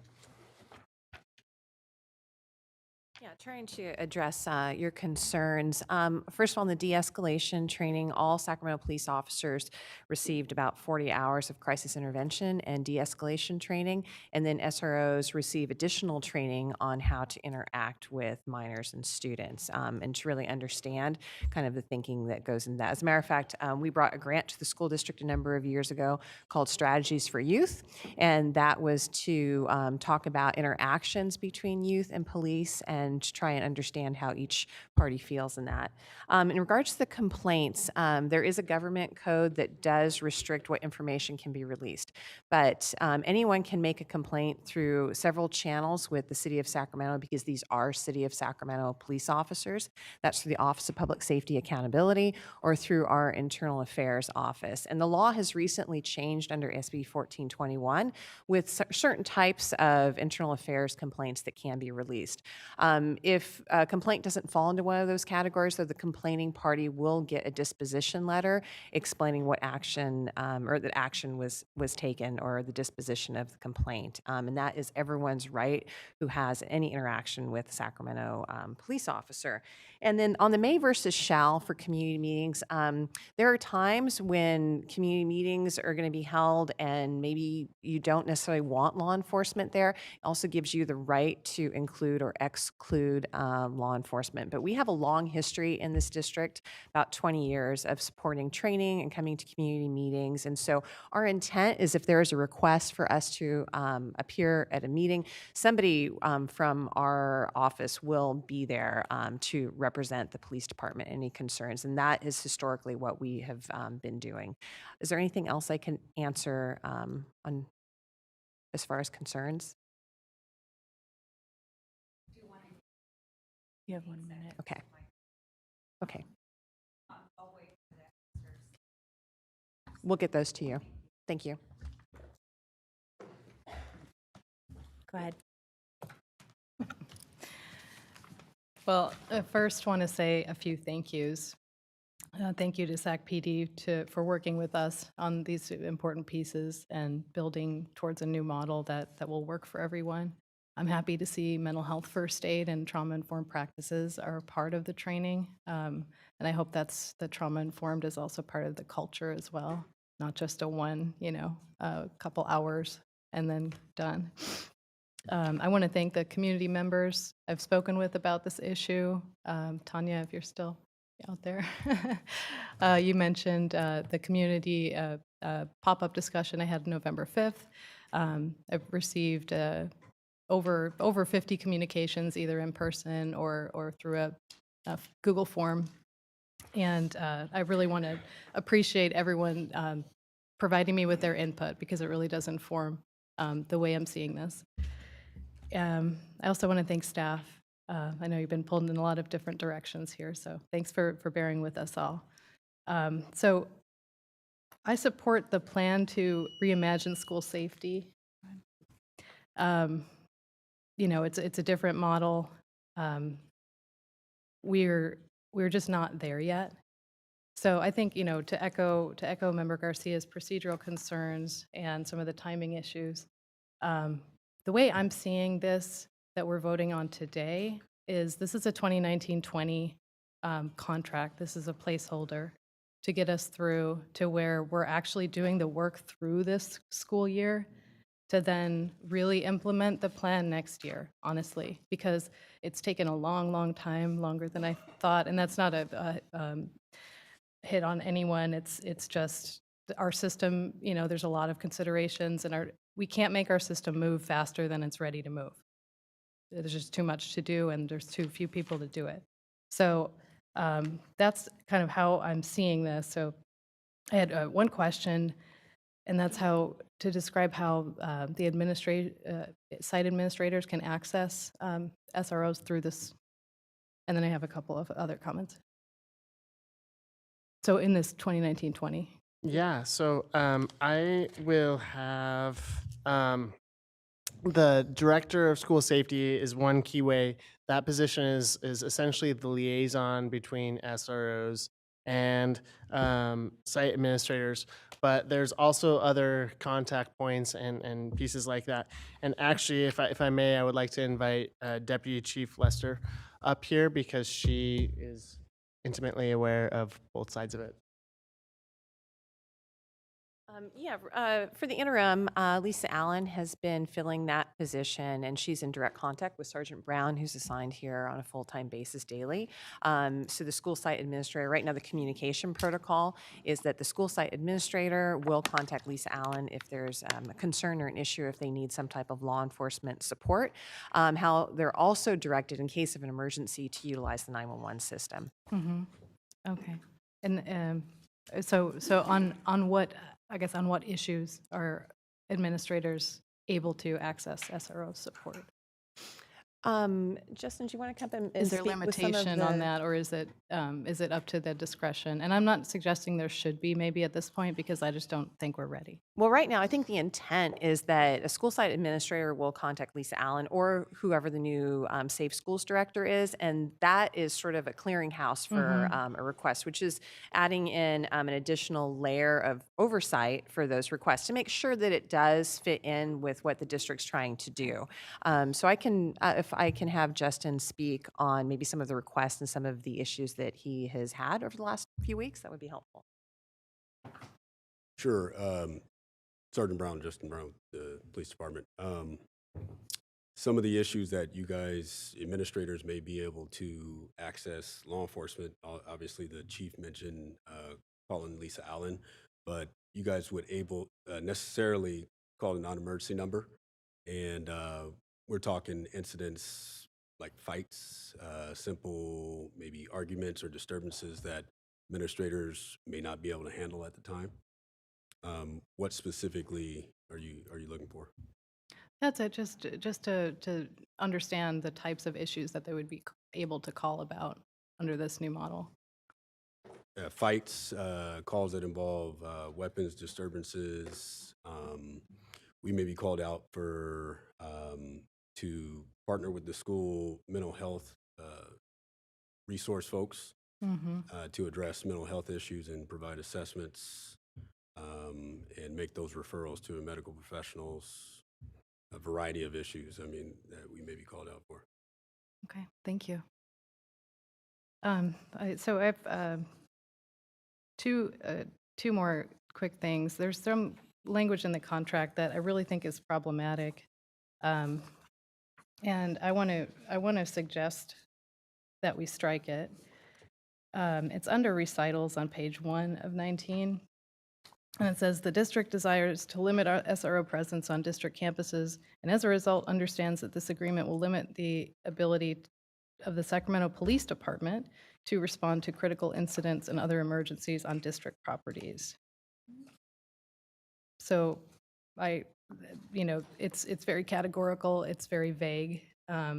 Yeah, trying to address your concerns. First of all, in the de-escalation training, all Sacramento police officers received about 40 hours of crisis intervention and de-escalation training, and then SROs receive additional training on how to interact with minors and students and to really understand kind of the thinking that goes in that. As a matter of fact, we brought a grant to the school district a number of years ago called Strategies for Youth, and that was to talk about interactions between youth and police and to try and understand how each party feels in that. In regards to the complaints, there is a government code that does restrict what information can be released, but anyone can make a complaint through several channels with the City of Sacramento because these are City of Sacramento police officers. That's through the Office of Public Safety Accountability or through our Internal Affairs Office. And the law has recently changed under SB 1421 with certain types of internal affairs complaints that can be released. If a complaint doesn't fall into one of those categories, so the complaining party will get a disposition letter explaining what action or that action was taken or the disposition of the complaint. And that is everyone's right who has any interaction with Sacramento police officer. And then on the may versus shall for community meetings, there are times when community meetings are going to be held and maybe you don't necessarily want law enforcement there. It also gives you the right to include or exclude law enforcement. But we have a long history in this district, about 20 years of supporting training and coming to community meetings. And so our intent is if there is a request for us to appear at a meeting, somebody from our office will be there to represent the police department, any concerns. And that is historically what we have been doing. Is there anything else I can answer on as far as concerns? You have 1 minute. Okay. Okay. We'll get those to you. Thank you. Go ahead. Well, I first want to say a few thank yous. Thank you to SAC PD for working with us on these important pieces and building towards a new model that will work for everyone. I'm happy to see mental health first aid and trauma-informed practices are part of the training. And I hope that trauma-informed is also part of the culture as well, not just a couple hours and then done. I want to thank the community members I've spoken with about this issue. Tanya, if you're still out there. You mentioned the community pop-up discussion I had November 5th. I've received over 50 communications, either in person or through a Google form. And I really want to appreciate everyone providing me with their input, because it really does inform the way I'm seeing this. I also want to thank staff. I know you've been pulled in a lot of different directions here, so thanks for bearing with us all. So I support the plan to reimagine school safety. It's a different model. We're just not there yet. So I think, to echo Member Garcia's procedural concerns and some of the timing issues, the way I'm seeing this that we're voting on today is this is a 2019-20 contract. This is a placeholder to get us through to where we're actually doing the work through this school year to then really implement the plan next year, honestly, because it's taken a long, long time, longer than I thought. And that's not a hit on anyone. It's just our system, there's a lot of considerations, and we can't make our system move faster than it's ready to move. There's just too much to do, and there's too few people to do it. So that's kind of how I'm seeing this. So I had one question, and that's to describe how the site administrators can access SROs through this. And then I have a couple of other comments. So in this 2019-20. Yeah, so I will have the director of school safety is one key way. That position is essentially the liaison between SROs and site administrators, but there's also other contact points and pieces like that. And actually, if I may, I would like to invite Deputy Chief Lester up here, because she is intimately aware of both sides of it. For the interim, Lisa Allen has been filling that position, and she's in direct contact with Sergeant Brown, who's assigned here on a full-time basis daily. So the school site administrator, right now the communication protocol is that the school site administrator will contact Lisa Allen if there's a concern or an issue, if they need some type of law enforcement support. How they're also directed in case of an emergency to utilize the 911 system. Mm-hmm. Okay. And so on what issues are administrators able to access SRO support? Justin, do you want to come and Is there speak with some of limitation the- on that, or is it up to the discretion? And I'm not suggesting there should be maybe at this point, because I just don't think we're ready. Well, right now, I think the intent is that a school site administrator will contact Lisa Allen or whoever the new Safe Schools director is, and that is sort of a clearinghouse for a request, which is adding in an additional layer of oversight for those requests to make sure that it does fit in with what the district's trying to do. So I can, if I can have Justin speak on maybe some of the requests and some of the issues that he has had over the last few weeks, that would be helpful. Sure. Sergeant Brown, Justin Brown, the police department. Some of the issues that you guys, administrators, may be able to access law enforcement, obviously the chief mentioned calling Lisa Allen, but you guys would necessarily call a non-emergency number. And we're talking incidents like fights, simple maybe arguments or disturbances that administrators may not be able to handle at the time. What specifically are you looking for? That's it, just to understand the types of issues that they would be able to call about under this new model. Fights, calls that involve weapons, disturbances, we may be called out for to partner with the school mental health resource folks to address mental health issues and provide assessments and make those referrals to medical professionals, a variety of issues, I mean, that we may be called out for. Okay, thank you. So I have two more quick things. There's some language in the contract that I really think is problematic, and I want to suggest that we strike it. It's under recitals on page 1 of 19, and it says the district desires to limit our SRO presence on district campuses, and as a result understands that this agreement will limit the ability of the Sacramento Police Department to respond to critical incidents and other emergencies on district properties. So it's very categorical, it's very vague. I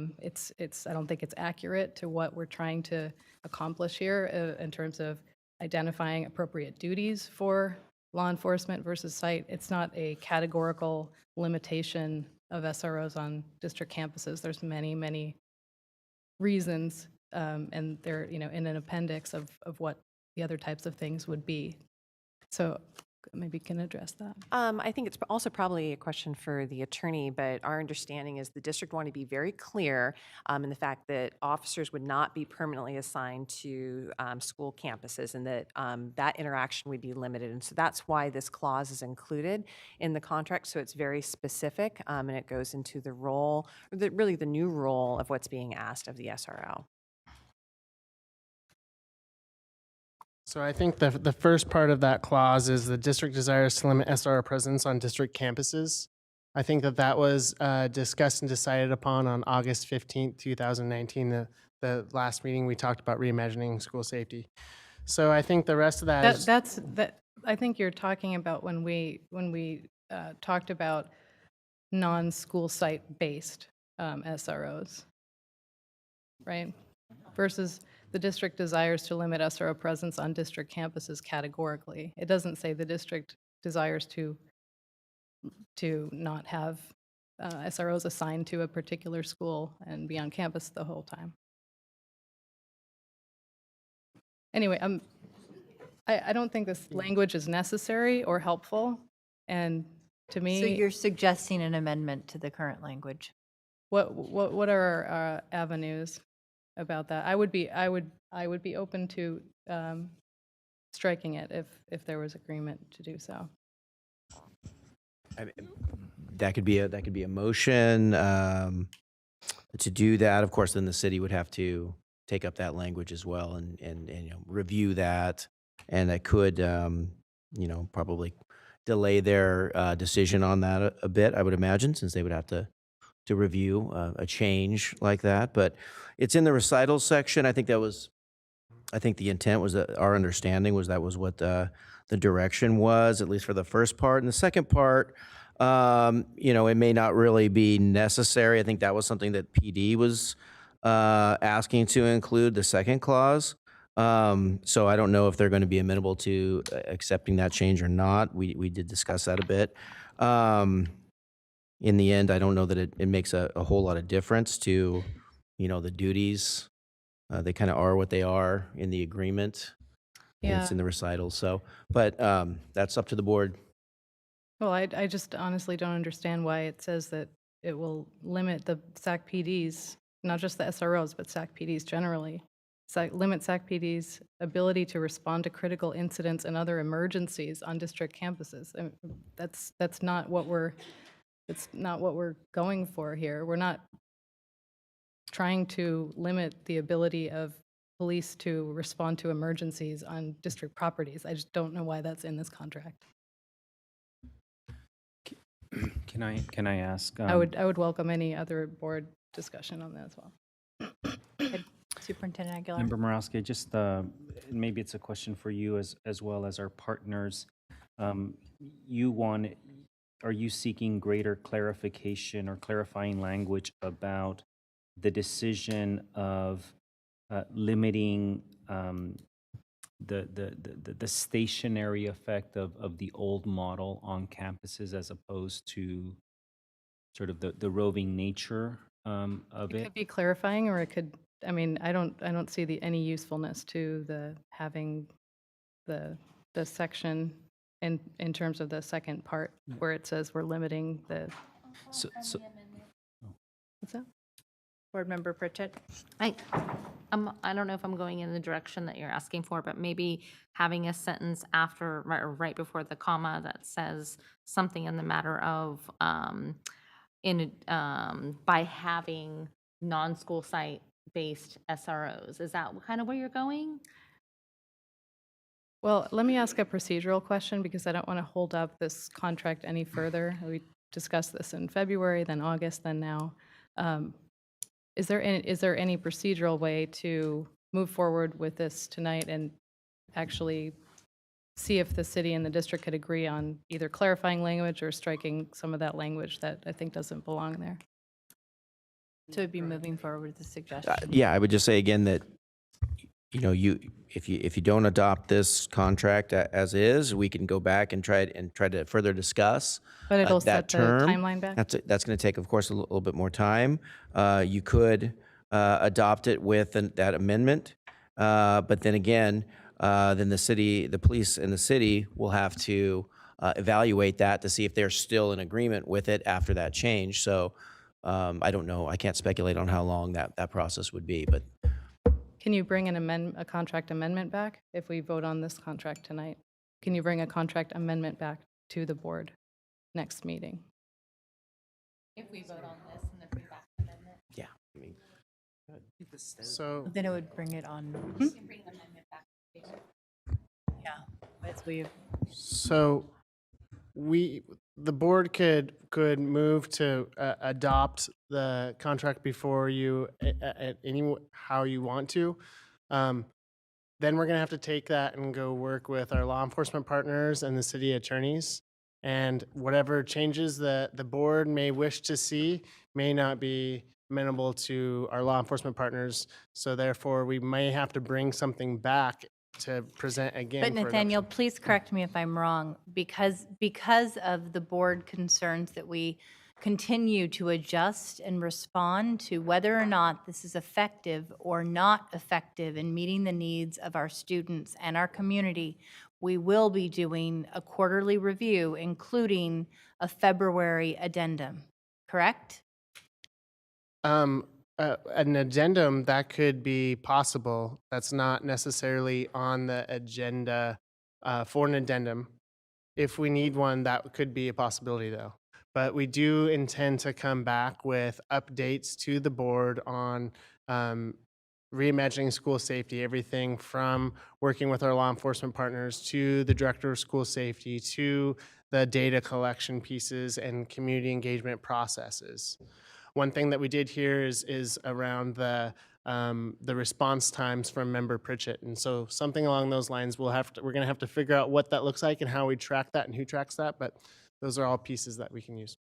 don't think it's accurate to what we're trying to accomplish here in terms of identifying appropriate duties for law enforcement versus site. It's not a categorical limitation of SROs on district campuses. There's many, many reasons, and they're in an appendix of what the other types of things would be. So maybe you can address that. I think it's also probably a question for the attorney, but our understanding is the district wanted to be very clear in the fact that officers would not be permanently assigned to school campuses, and that that interaction would be limited. And so that's why this clause is included in the contract. So it's very specific, and it goes into the role, really the new role of what's being asked of the SRO. So I think the first part of that clause is the district desires to limit SRO presence on district campuses. I think that was discussed and decided upon on August 15th, 2019, the last meeting we talked about reimagining school safety. So I think the rest of that I think you're talking about when we talked about non-school site based SROs, right? Versus the district desires to limit SRO presence on district campuses categorically. It doesn't say the district desires to not have SROs assigned to a particular school and be on campus the whole time. Anyway, I don't think this language is necessary or helpful, and to me, So you're suggesting an amendment to the current language? what are our avenues about that? I would be open to striking it if there was agreement to do so. That could be a motion to do that. Of course, then the city would have to take up that language as well and review that, and that could probably delay their decision on that a bit, I would imagine, since they would have to review a change like that. But it's in the recitals section. I think the intent was that our understanding was that was what the direction was, at least for the first part. And the second part, it may not really be necessary. I think that was something that PD was asking to include, the second clause. So I don't know if they're going to be amenable to accepting that change or not. We did discuss that a bit. In the end, I don't know that it makes a whole lot of difference to, the duties. They kind of are what they are in the agreement. And Yeah. it's in the recital. So, but that's up to the board. Well, I just honestly don't understand why it says that it will limit the SAC PDs, not just the SROs, but SAC PDs generally. Limit SAC PDs' ability to respond to critical incidents and other emergencies on district campuses. I mean, that's not what we're going for here. We're not trying to limit the ability of police to respond to emergencies on district properties. I just don't know why that's in this contract. Can I ask? I would welcome any other board discussion on that as well. Superintendent Aguilar? Member Morosky, just maybe it's a question for you as well as our partners. Are you seeking greater clarification or clarifying language about the decision of limiting the stationary effect of the old model on campuses as opposed to sort of the roving nature of It it. could be clarifying, or it could, I mean, I don't see any usefulness to having the section in terms of the second part where it says we're limiting the, So, what's that? Board Member Pritchett? I don't know if I'm going in the direction that you're asking for, but maybe having a sentence after, or right before the comma that says something in the matter of, by having non-school site-based SROs. Is that kind of where you're going? Well, let me ask a procedural question because I don't want to hold up this contract any further. We discussed this in February, then August, then now. Is there any procedural way to move forward with this tonight and actually see if the city and the district could agree on either clarifying language or striking some of that language that I think doesn't belong there? To be moving forward with the suggestion. Yeah, I would just say again that, you know, if you don't adopt this contract as is, we can go back and try to further discuss. But it'll that set the term. timeline back? That's going to take, of course, a little bit more time. You could adopt it with that amendment, but then again, then the police and the city will have to evaluate that to see if they're still in agreement with it after that change. So I don't know. I can't speculate on how long that process would be, but. Can you bring a contract amendment back if we vote on this contract tonight? Can you bring a contract amendment back to the board next meeting? If we vote on this and if we back amendment. Yeah. I mean, So Then it would bring it on. We can bring the amendment back to the table. Yeah, as we So the board could move to adopt the contract before you at how you want to. Then we're gonna have to take that and go work with our law enforcement partners and the city attorneys. And whatever changes that the board may wish to see may not be amenable to our law enforcement partners. So therefore, we may have to bring something back to present again. But for Nathaniel, adoption. please correct me if I'm wrong, because of the board concerns that we continue to adjust and respond to whether or not this is effective or not effective in meeting the needs of our students and our community, we will be doing a quarterly review, including a February addendum, correct? An addendum, that could be possible. That's not necessarily on the agenda for an addendum. If we need one, that could be a possibility though. But we do intend to come back with updates to the board on reimagining school safety, everything from working with our law enforcement partners to the director of school safety to the data collection pieces and community engagement processes. One thing that we did here is around the response times from Member Pritchett, and so something along those lines we're going to have to figure out what that looks like and how we track that and who tracks that. But those are all pieces that we can use.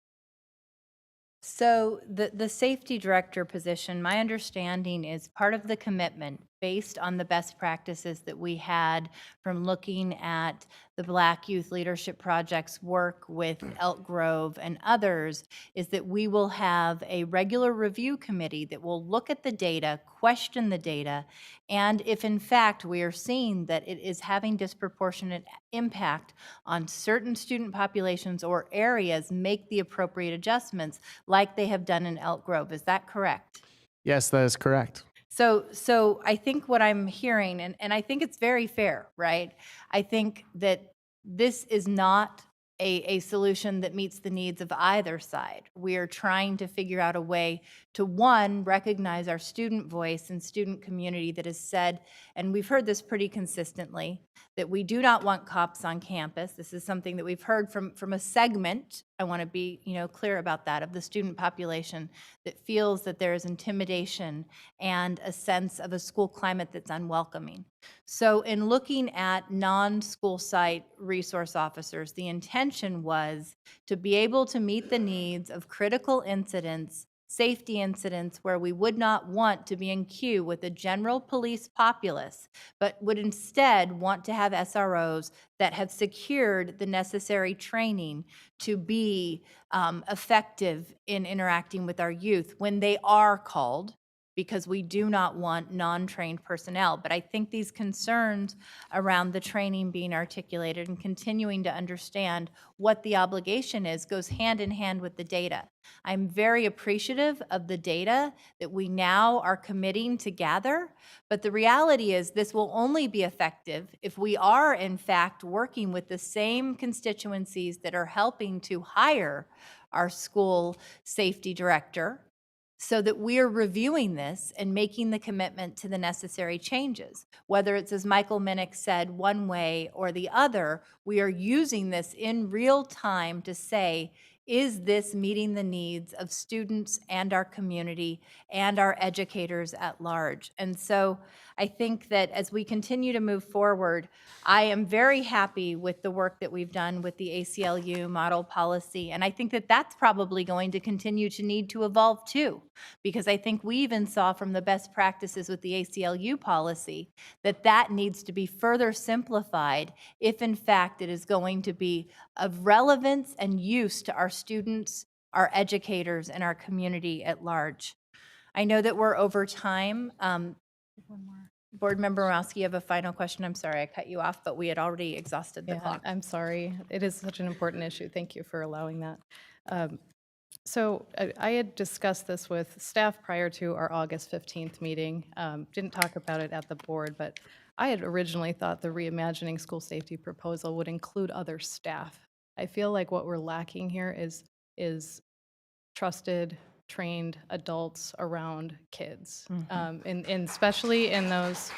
So the safety director position, my understanding is part of the commitment based on the best practices that we had from looking at the Black Youth Leadership Project's work with Elk Grove and others, is that we will have a regular review committee that will look at the data, question the data, and if in fact we are seeing that it is having disproportionate impact on certain student populations or areas, make the appropriate adjustments like they have done in Elk Grove. Is that correct? Yes, that is correct. So I think what I'm hearing, and I think it's very fair, right? I think that this is not a solution that meets the needs of either side. We are trying to figure out a way to, one, recognize our student voice and student community that has said, and we've heard this pretty consistently, that we do not want cops on campus. This is something that we've heard from a segment, I want to be clear about that, of the student population that feels that there is intimidation and a sense of a school climate that's unwelcoming. So in looking at non-school site resource officers, the intention was to be able to meet the needs of critical incidents safety incidents where we would not want to be in queue with a general police populace, but would instead want to have SROs that have secured the necessary training to be effective in interacting with our youth when they are called, because we do not want non-trained personnel. But I think these concerns around the training being articulated and continuing to understand what the obligation is goes hand in hand with the data. I'm very appreciative of the data that we now are committing to gather, but the reality is this will only be effective if we are in fact working with the same constituencies that are helping to hire our school safety director, so that we're reviewing this and making the commitment to the necessary changes. Whether it's, as Michael Minnick said, one way or the other, we are using this in real time to say, is this meeting the needs of students and our community and our educators at large? And so I think that as we continue to move forward, I am very happy with the work that we've done with the ACLU model policy. And I think that that's probably going to continue to need to evolve too, because I think we even saw from the best practices with the ACLU policy that that needs to be further simplified if in fact it is going to be of relevance and use to our students, our educators, and our community at large. I know that we're over time. Board Member Morowski, you have a final question. I'm sorry I cut you off, but we had already exhausted the clock. I'm sorry. It is such an important issue. Thank you for allowing that. So I had discussed this with staff prior to our August 15th meeting. Didn't talk about it at the board, but I had originally thought the Reimagining School Safety proposal would include other staff. I feel like what we're lacking here is trusted, trained adults around kids, and especially in those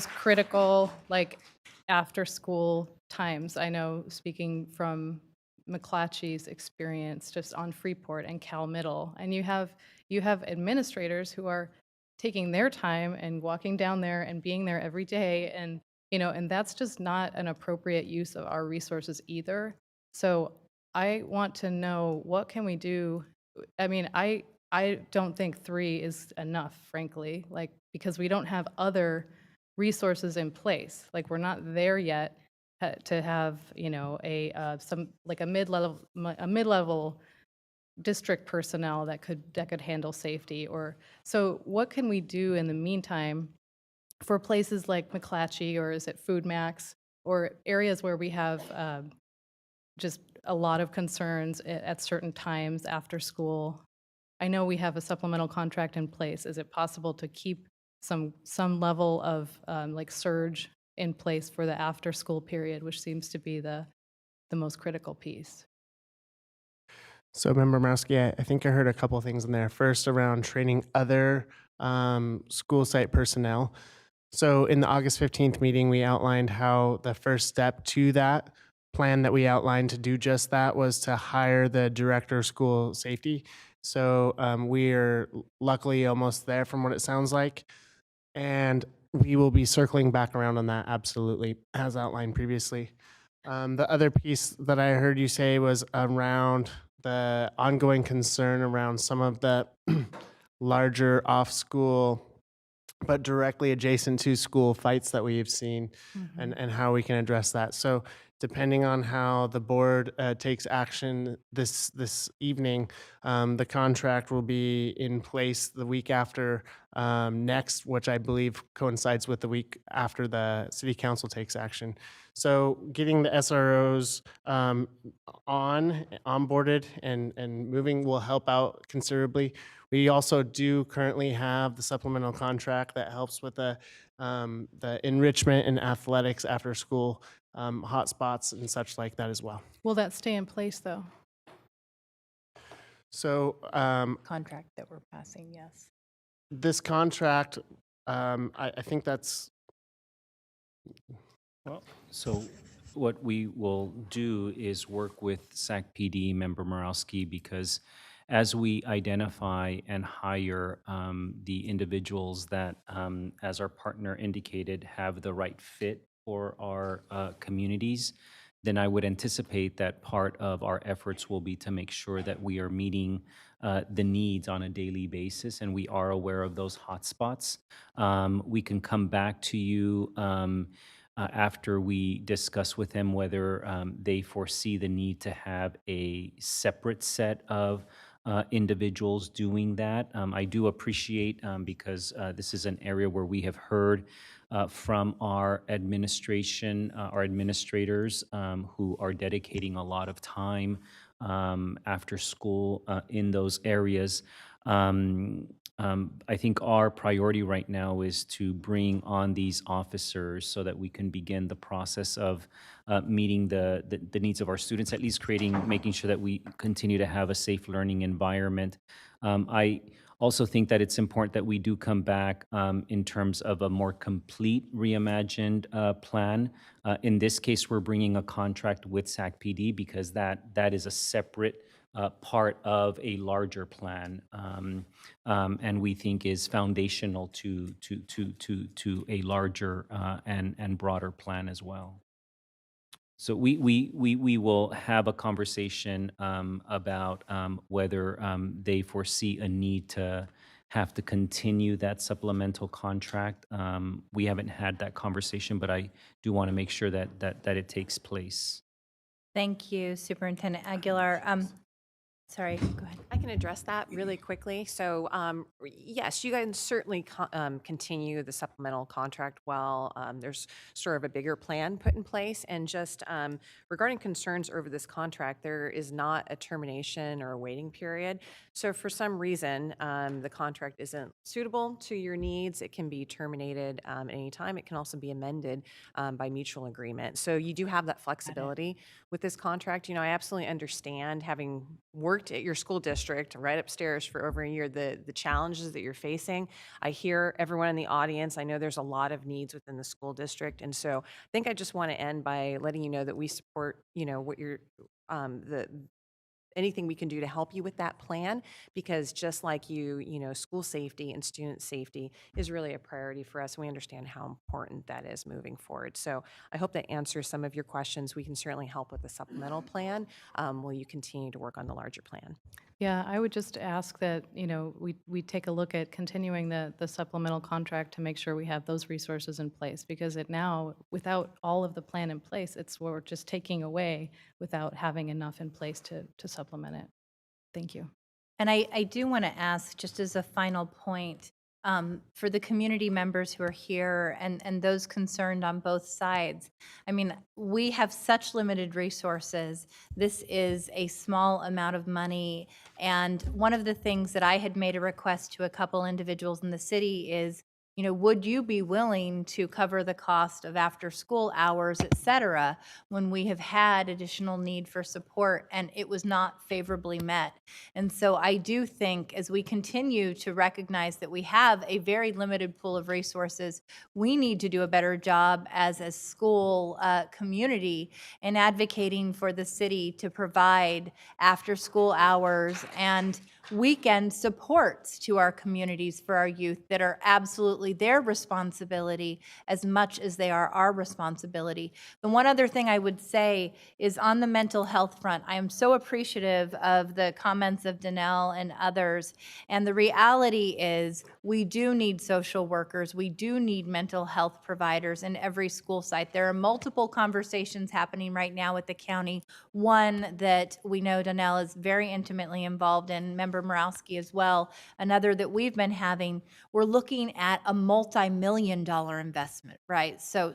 critical, like, after school times. I know, speaking from McClatchy's experience just on Freeport and Cal Middle, and you have administrators who are taking their time and walking down there and being there every day, and and that's just not an appropriate use of our resources either. So I want to know, what can we do? I mean, I don't think 3 is enough, frankly, like, because we don't have other resources in place. Like, we're not there yet to have, a mid-level district personnel that could handle safety. Or so what can we do in the meantime for places like McClatchy, or is it Food Max, or areas where we have just a lot of concerns at certain times after school? I know we have a supplemental contract in place. Is it possible to keep some level of like surge in place for the after school period, which seems to be the most critical piece? So, Member Morowski, I think I heard a couple of things in there. First, around training other school site personnel. So, in the August 15th meeting, we outlined how the first step to that plan that we outlined to do just that was to hire the director of school safety. So, we are luckily almost there from what it sounds like. And we will be circling back around on that, absolutely, as outlined previously. The other piece that I heard you say was around the ongoing concern around some of the larger off-school but directly adjacent to school fights that we've seen, and how we can address that. So depending on how the board takes action this evening, the contract will be in place the week after next, which I believe coincides with the week after the city council takes action. So getting the SROs onboarded and moving will help out considerably. We also do currently have the supplemental contract that helps with the enrichment and athletics after school hotspots and such like that as well. Will that stay in place, though? So Contract that we're passing, yes. this contract, I think that's, Well, so what we will do is work with SAC PD, Member Morowski, because as we identify and hire the individuals that, as our partner indicated, have the right fit for our communities, then I would anticipate that part of our efforts will be to make sure that we are meeting the needs on a daily basis, and we are aware of those hotspots. We can come back to you after we discuss with them whether they foresee the need to have a separate set of individuals doing that. I do appreciate, because this is an area where we have heard from our administration, our administrators who are dedicating a lot of time after school in those areas. I think our priority right now is to bring on these officers so that we can begin the process of meeting the needs of our students, at least making sure that we continue to have a safe learning environment. I also think that it's important that we do come back in terms of a more complete reimagined plan. In this case, we're bringing a contract with SAC-PD because that is a separate part of a larger plan, and we think is foundational to a larger and broader plan as well. So we will have a conversation about whether they foresee a need to have to continue that supplemental contract. We haven't had that conversation, but I do want to make sure that it takes place. Thank you, Superintendent Aguilar. Sorry, go ahead. I can address that really quickly. So yes, you can certainly continue the supplemental contract while there's sort of a bigger plan put in place. And just regarding concerns over this contract, there is not a termination or a waiting period. So for some reason, the contract isn't suitable to your needs, it can be terminated at any time. It can also be amended by mutual agreement. So you do have that flexibility with this contract. You know, I absolutely understand, having worked at your school district right upstairs for over a year, the challenges that you're facing. I hear everyone in the audience. I know there's a lot of needs within the school district. And so I think I just want to end by letting you know that we support, you know, what you're, anything we can do to help you with that plan, because just like you know, school safety and student safety is really a priority for us. And we understand how important that is moving forward. So I hope that answers some of your questions. We can certainly help with the supplemental plan while you continue to work on the larger plan. Yeah, I would just ask that, you know, we take a look at continuing the supplemental contract to make sure we have those resources in place, because it now, without all of the plan in place, it's we're just taking away without having enough in place to supplement it. Thank you. And I do want to ask, just as a final point, for the community members who are here and those concerned on both sides. I mean, we have such limited resources. This is a small amount of money. And one of the things that I had made a request to a couple individuals in the city is, you know, would you be willing to cover the cost of after school hours, et cetera, when we have had additional need for support and it was not favorably met? And so I do think, as we continue to recognize that we have a very limited pool of resources, we need to do a better job as a school community in advocating for the city to provide after school hours and weekend supports to our communities for our youth that are absolutely their responsibility as much as they are our responsibility. The one other thing I would say is on the mental health front, I am so appreciative of the comments of Danelle and others. And the reality is we do need social workers. We do need mental health providers in every school site. There are multiple conversations happening right now with the county. One that we know Danelle is very intimately involved in, Member Morawski as well. Another that we've been having, we're looking at a multi-million-dollar investment, right? So,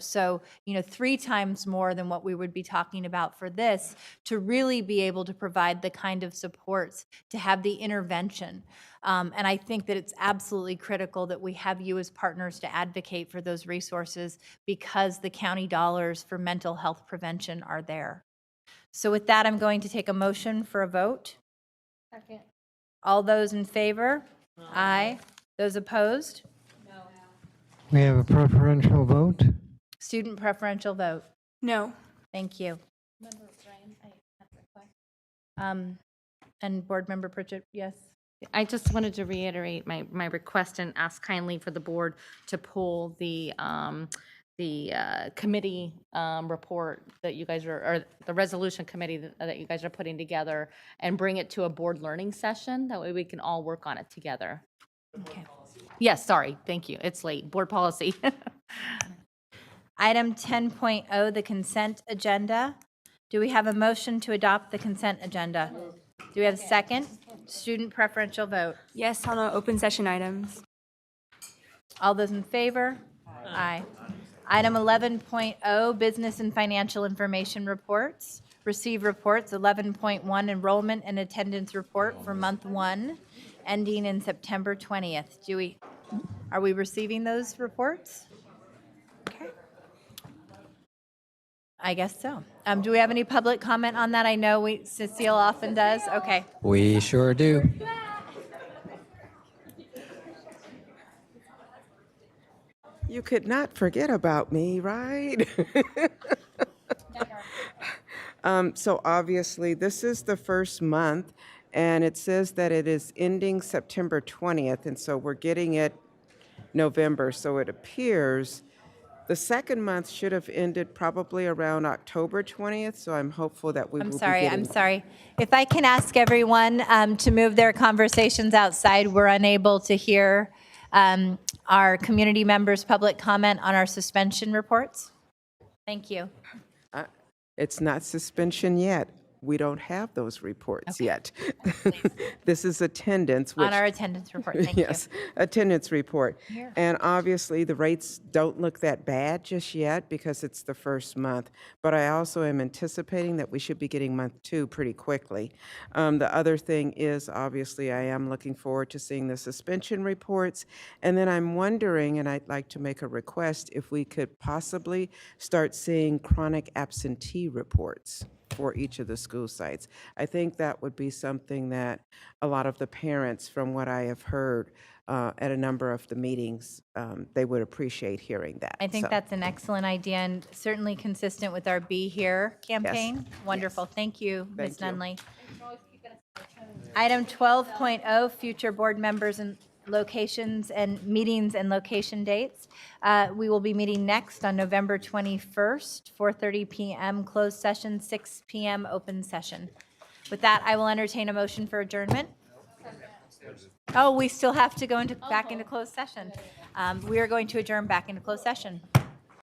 you know, 3 times more than what we would be talking about for this to really be able to provide the kind of supports to have the intervention. And I think that it's absolutely critical that we have you as partners to advocate for those resources, because the county dollars for mental health prevention are there. So with that, I'm going to take a motion for a vote. Second. All those in favor? Aye. Those opposed? No. We have a preferential vote. Student preferential vote. No. Thank you. Member Ryan, I have a request. And Board Member Pritchett, yes? I just wanted to reiterate my request and ask kindly for the board to pull the committee report that you guys are, or the resolution committee that you guys are putting together, and bring it to a board learning session. That way we can all work on it together. Okay. Yes, sorry, thank you. It's late. Board policy. Item 10.0, the consent agenda. Do we have a motion to adopt the consent agenda? Do we have a second? Student preferential vote. Yes, on our open session items. All those in favor? Aye. Item 11.0, business and financial information reports. Receive reports, 11.1, enrollment and attendance report for month 1, ending in September 20th. Are we receiving those reports? Okay. I guess so. Do we have any public comment on that? I know Cecile often does. Okay. We sure do. You could not forget about me, right? So obviously, this is the first month, and it says that it is ending September 20th, and so we're getting it November. So it appears the second month should have ended probably around October 20th, so I'm hopeful that we will be getting... I'm sorry. If I can ask everyone to move their conversations outside, we're unable to hear our community members' public comment on our suspension reports. Thank you. It's not suspension yet. We don't have those reports yet. This is attendance. On our attendance report, thank you. Yes, attendance report. Here. And obviously, the rates don't look that bad just yet because it's the first month. But I also am anticipating that we should be getting month 2 pretty quickly. The other thing is, obviously, I am looking forward to seeing the suspension reports. And then I'm wondering, and I'd like to make a request, if we could possibly start seeing chronic absentee reports for each of the school sites. I think that would be something that a lot of the parents, from what I have heard at a number of the meetings, they would appreciate hearing that. I think So, that's an excellent idea and certainly consistent with our Be Here campaign. Wonderful. Thank you, Ms. Thank you. Nunley. Item 12.0, future board members and locations and meetings and location dates. We will be meeting next on November 21st, 4:30 p.m. closed session, 6 p.m. open session. With that, I will entertain a motion for adjournment. Oh, we still have to go back into closed session. We are going to adjourn back into closed session.